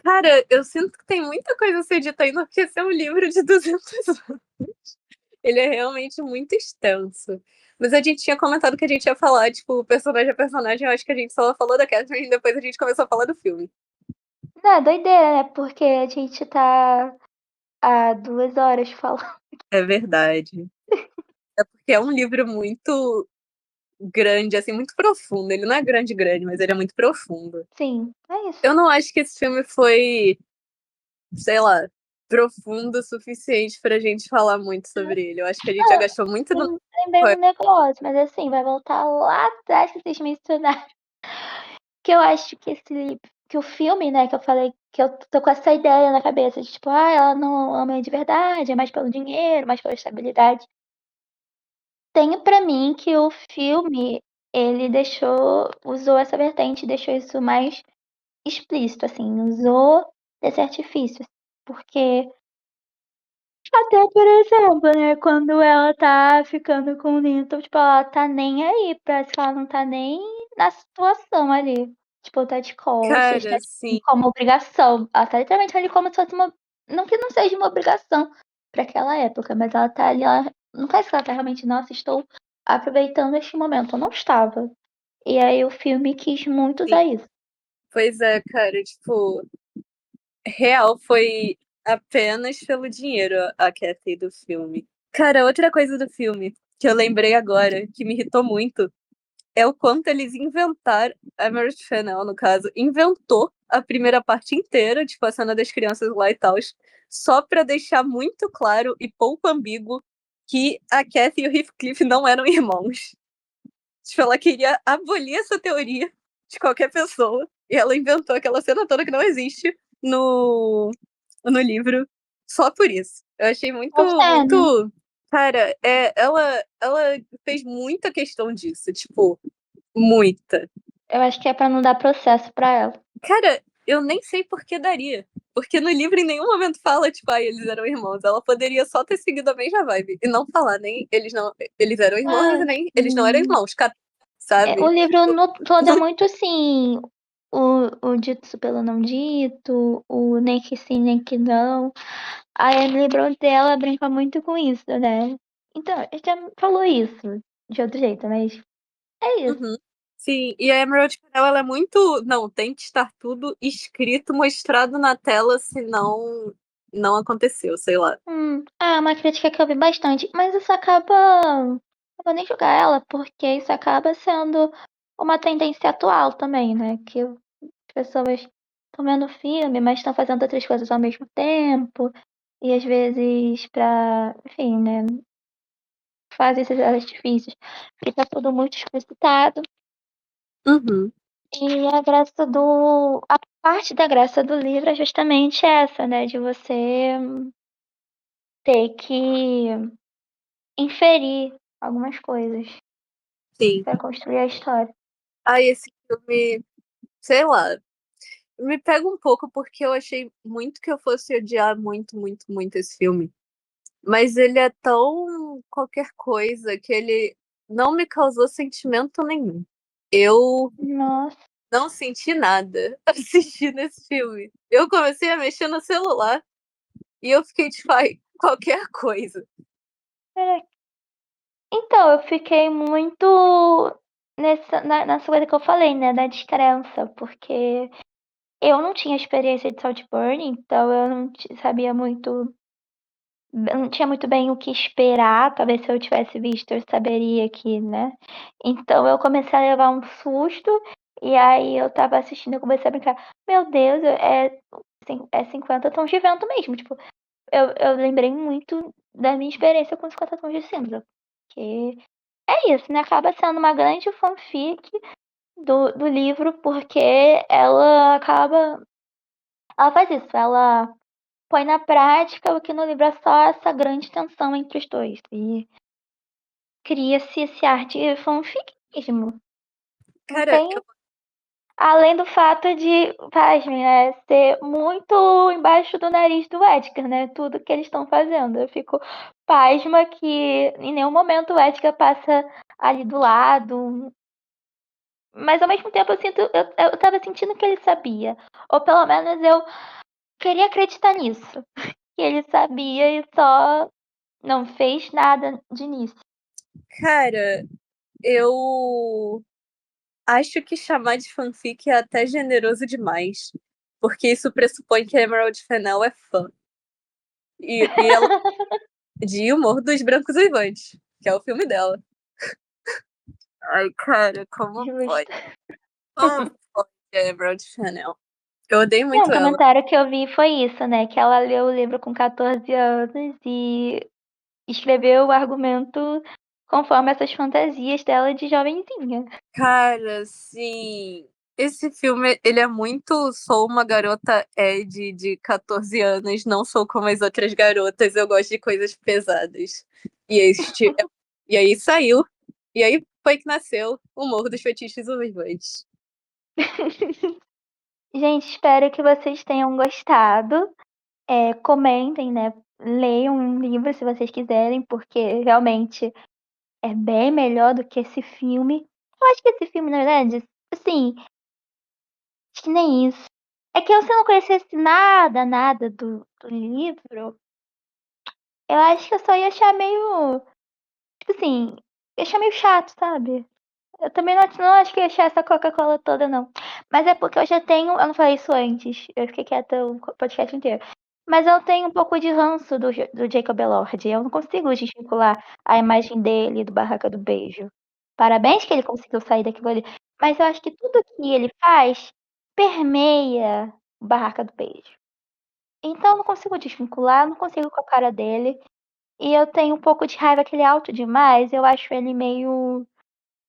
Cara, eu sinto que tem muita coisa a ser dita ainda, porque esse é um livro de 200 anos. Ele é realmente muito extenso. Mas a gente tinha comentado que a gente ia falar, tipo, personagem a personagem. Eu acho que a gente só falou da Catherine e depois a gente começou a falar do filme. Não, é doideira, né? Porque a gente tá há 2 horas falando. É verdade. É porque é um livro muito grande, assim, muito profundo. Ele não é grande, grande, mas ele é muito profundo. Sim, é isso. Eu não acho que esse filme foi, sei lá, profundo o suficiente pra gente falar muito sobre ele. Eu acho que a gente já Ah, gastou muito do. lembrei um negócio, mas assim, vai voltar lá atrás que vocês mencionaram. Que eu acho que que o filme, né, que eu falei que eu tô com essa ideia na cabeça de tipo, ela não ama de verdade, é mais pelo dinheiro, mais pela estabilidade. Tenho pra mim que o filme, ele usou essa vertente, deixou isso mais explícito, assim, usou desse artifício. Porque até, por exemplo, né, quando ela tá ficando com o Linton, tipo, ela tá nem aí, parece que ela não tá nem na situação ali. Tipo, tá de costas, tá Cara, tipo, sim. como obrigação. Ela tá literalmente ali como se fosse uma. Não que não seja uma obrigação pra aquela época, mas ela tá ali, ela. Não parece que ela tá realmente, nossa, estou aproveitando este momento. Eu não estava. E aí o filme quis muito Sim. usar isso. Pois é, cara, tipo, real foi apenas pelo dinheiro a Kathy do filme. Cara, outra coisa do filme que eu lembrei agora, que me irritou muito, é o quanto eles inventaram, a Meredith Fennell, no caso, inventou a primeira parte inteira, tipo, a cena das crianças lá e tal, só pra deixar muito claro e pouco ambíguo que a Kathy e o Heathcliff não eram irmãos. Tipo, ela queria abolir essa teoria de qualquer pessoa, e ela inventou aquela cena toda que não existe no livro, só por isso. Eu achei muito, Qual cena? muito. Cara, ela fez muita questão disso, tipo, muita. Eu acho que é pra não dar processo pra ela. Cara, eu nem sei por que daria. Porque no livro em nenhum momento fala, tipo, eles eram irmãos. Ela poderia só ter seguido a mesma vibe. E não falar, nem eles eram irmãos Ah, e nem eles não eram irmãos, sabe? o livro todo é muito assim. o dito pelo não dito, o nem que sim, nem que não. A Emily Brontë, ela brinca muito com isso, né? Então, a gente já falou isso de outro jeito, mas é isso. Uhum. Sim, e a Emerald Fennell, ela é muito... Não, tem que estar tudo escrito, mostrado na tela, senão não aconteceu, sei lá. É uma crítica que eu vi bastante, mas isso acaba... Não vou nem julgar ela, porque isso acaba sendo uma tendência atual também, né? Que as pessoas estão vendo filme, mas estão fazendo outras coisas ao mesmo tempo. E às vezes pra... Enfim, né? Fazem esses artifícios. Fica tudo muito explicitado. Uhum. E a graça do... A parte da graça do livro é justamente essa, né? De você ter que inferir algumas coisas Sim. pra construir a história. Aí esse filme, sei lá, me pega um pouco porque eu achei muito que eu fosse odiar muito, muito, muito esse filme. Mas ele é tão qualquer coisa que ele não me causou sentimento nenhum. Eu Nossa. não senti nada assistindo esse filme. Eu comecei a mexer no celular e eu fiquei tipo, ai, qualquer coisa. Então, eu fiquei muito nessa coisa que eu falei, né? Da descrença, porque eu não tinha experiência de Saltburn, então eu não sabia muito. Eu não tinha muito bem o que esperar. Talvez se eu tivesse visto, eu saberia que, né? Então eu comecei a levar um susto. E aí eu tava assistindo, eu comecei a brincar. Meu Deus, é 50 tons de vento mesmo. Tipo, eu lembrei muito da minha experiência com 50 tons de cinza. Que é isso, né? Acaba sendo uma grande fanfic do livro, porque ela acaba. Ela faz isso, ela põe na prática o que no livro é só essa grande tensão entre os dois. E cria-se esse ar de fanfic mesmo. Não Cara, tem. Além do fato de, pasmem, né, ser muito embaixo do nariz do Edgar, né? Tudo que eles estão fazendo. Eu fico pasma que em nenhum momento o Edgar passa ali do lado. Mas ao mesmo tempo eu tava sentindo que ele sabia. Ou pelo menos eu queria acreditar nisso. Que ele sabia e só não fez nada de início. cara, eu acho que chamar de fanfic é até generoso demais. Porque isso pressupõe que a Emerald Fennell é fã. E ela de Humor dos Brancos Uivantes, que é o filme dela. Ai, cara, como pode? Justo. Como pode a Emerald Fennell? Eu odeio Não, muito o ela. comentário que eu vi foi isso, né? Que ela leu o livro com 14 anos e escreveu o argumento conforme essas fantasias dela de jovenzinha. Cara, sim. Esse filme, ele é muito. Sou uma garota Ed de 14 anos, não sou como as outras garotas, eu gosto de coisas pesadas. E, e aí saiu. E aí foi que nasceu o Morro dos Fetiches Uivantes. Gente, espero que vocês tenham gostado. Comentem, né? Leiam um livro se vocês quiserem, porque realmente é bem melhor do que esse filme. Eu acho que esse filme, na verdade, assim, acho que nem isso. É que se eu não conhecesse nada do livro, eu acho que eu só ia achar meio. Tipo assim, ia achar meio chato, sabe? Eu também não acho que ia achar essa Coca-Cola toda, não. Mas é porque eu já tenho. Eu não falei isso antes. Eu fiquei quieta o podcast inteiro. Mas eu tenho um pouco de ranço do Jacob Elord. Eu não consigo desvincular a imagem dele do Barraca do Beijo. Parabéns que ele conseguiu sair daquilo ali. Mas eu acho que tudo que ele faz permeia o Barraca do Beijo. Então eu não consigo desvincular, não consigo com a cara dele. E eu tenho um pouco de raiva que ele é alto demais. Eu acho ele meio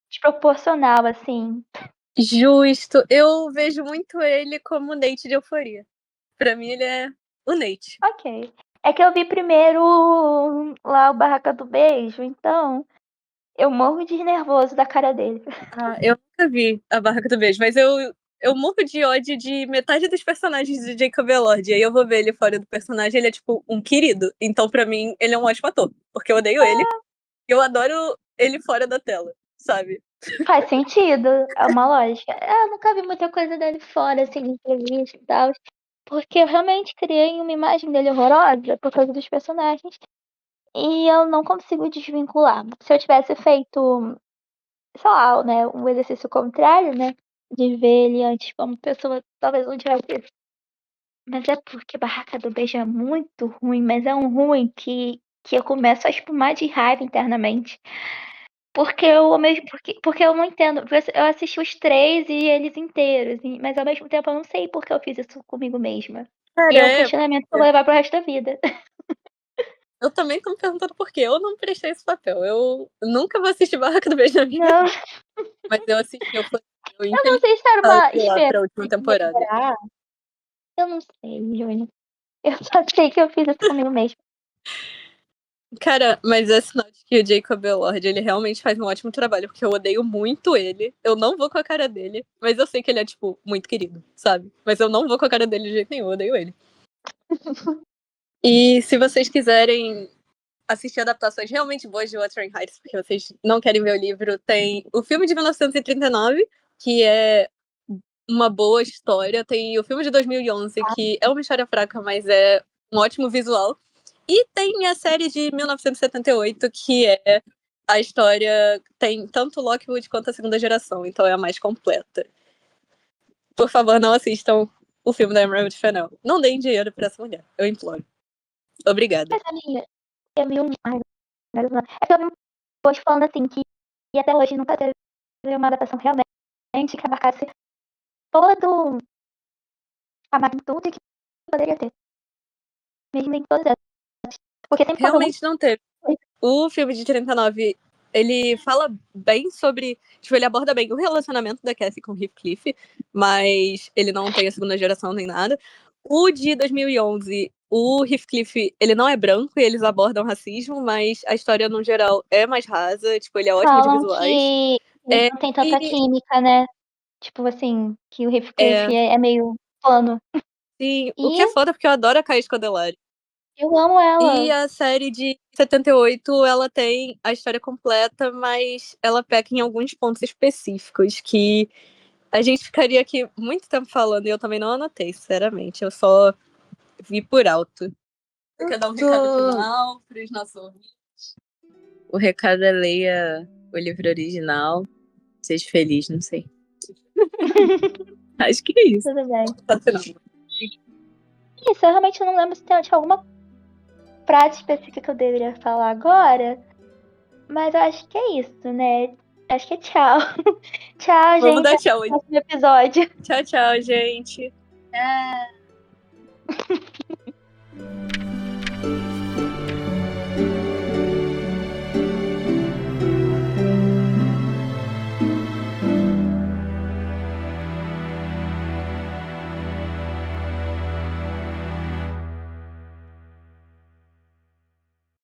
desproporcional, assim. Justo. Eu vejo muito ele como o Nate de Euforia. Pra mim, ele é o Nate. Ok. É que eu vi primeiro lá o Barraca do Beijo, então eu morro de nervoso da cara dele. Ah, eu nunca vi a Barraca do Beijo, mas eu morro de ódio de metade dos personagens de Jacob Elord. E aí eu vou ver ele fora do personagem, ele é tipo um querido. Então, pra mim, ele é um ótimo ator. Porque eu odeio ele. E eu adoro ele fora da tela, sabe? Faz sentido, é uma lógica. Eu nunca vi muita coisa dele fora, assim, de entrevista e tal. Porque eu realmente criei uma imagem dele horrorosa por causa dos personagens. E eu não consigo desvincular. Se eu tivesse feito, sei lá, né, um exercício contrário, né? De ver ele antes como pessoa, talvez não tivesse isso. Mas é porque Barraca do Beijo é muito ruim, mas é um ruim que eu começo a espumar de raiva internamente. Porque eu, ao mesmo, porque eu não entendo. Eu assisti os 3 e eles inteiros, mas ao mesmo tempo eu não sei por que eu fiz isso comigo mesma. E é um Cara, questionamento que eu vou levar pro resto da vida. eu também tô me perguntando por que eu não prestei esse papel. Eu nunca vou assistir Barraca do Beijo na vida, Não, mas eu assisti, eu eu não infelizmente sei se era falei uma lá esperança pra última de temporada. melhorar. Eu não sei, Júnior. Eu só sei que eu fiz isso comigo mesma. Cara, mas é sinal de que o Jacob Elord, ele realmente faz um ótimo trabalho, porque eu odeio muito ele. Eu não vou com a cara dele, mas eu sei que ele é, tipo, muito querido, sabe? Mas eu não vou com a cara dele de jeito nenhum, eu odeio ele. E se vocês quiserem assistir adaptações realmente boas de Wuthering Heights, porque vocês não querem ver o livro, tem o filme de 1939, que é uma boa história. Tem o filme de 2011, que é uma história fraca, mas é um ótimo visual. E tem a série de 1978, que é a história. Tem tanto Lockwood quanto a segunda geração, então é a mais completa. Por favor, não assistam o filme da Emerald Fennell. Não deem dinheiro pra essa mulher, eu imploro. Obrigada. Mas, amiga, eu vi um. Ai, não. É que eu vi um post falando assim que e até hoje nunca teve uma adaptação realmente que abarcasse todo a magnitude que poderia ter. Mesmo em todas elas. Porque sempre quando Realmente não teve. O filme de 39, ele fala bem sobre. Tipo, ele aborda bem o relacionamento da Cassie com o Heathcliff, mas ele não tem a segunda geração nem nada. O de 2011, o Heathcliff, ele não é branco e eles abordam racismo, mas a história, no geral, é mais rasa. Tipo, ele é ótimo de falam visuais. que eles É, não tem tanta e, química, né? Tipo assim, que o Heathcliff é, é meio plano. sim, o que E é foda porque eu adoro a Caia Scodelario. eu amo E ela. a série de 78, ela tem a história completa, mas ela peca em alguns pontos específicos que a gente ficaria aqui muito tempo falando e eu também não anotei, sinceramente. Eu só vi por alto. Você quer dar um recado final para os nossos ouvintes? O recado é leia o livro original. Seja feliz, não sei. Acho que é isso. Tudo bem. Tá final. Isso, eu realmente não lembro se tem alguma frase específica que eu deveria falar agora. Mas eu acho que é isso, né? Acho que é tchau. Tchau, Vamos gente. dar Até tchau. o próximo episódio. Tchau, tchau, gente.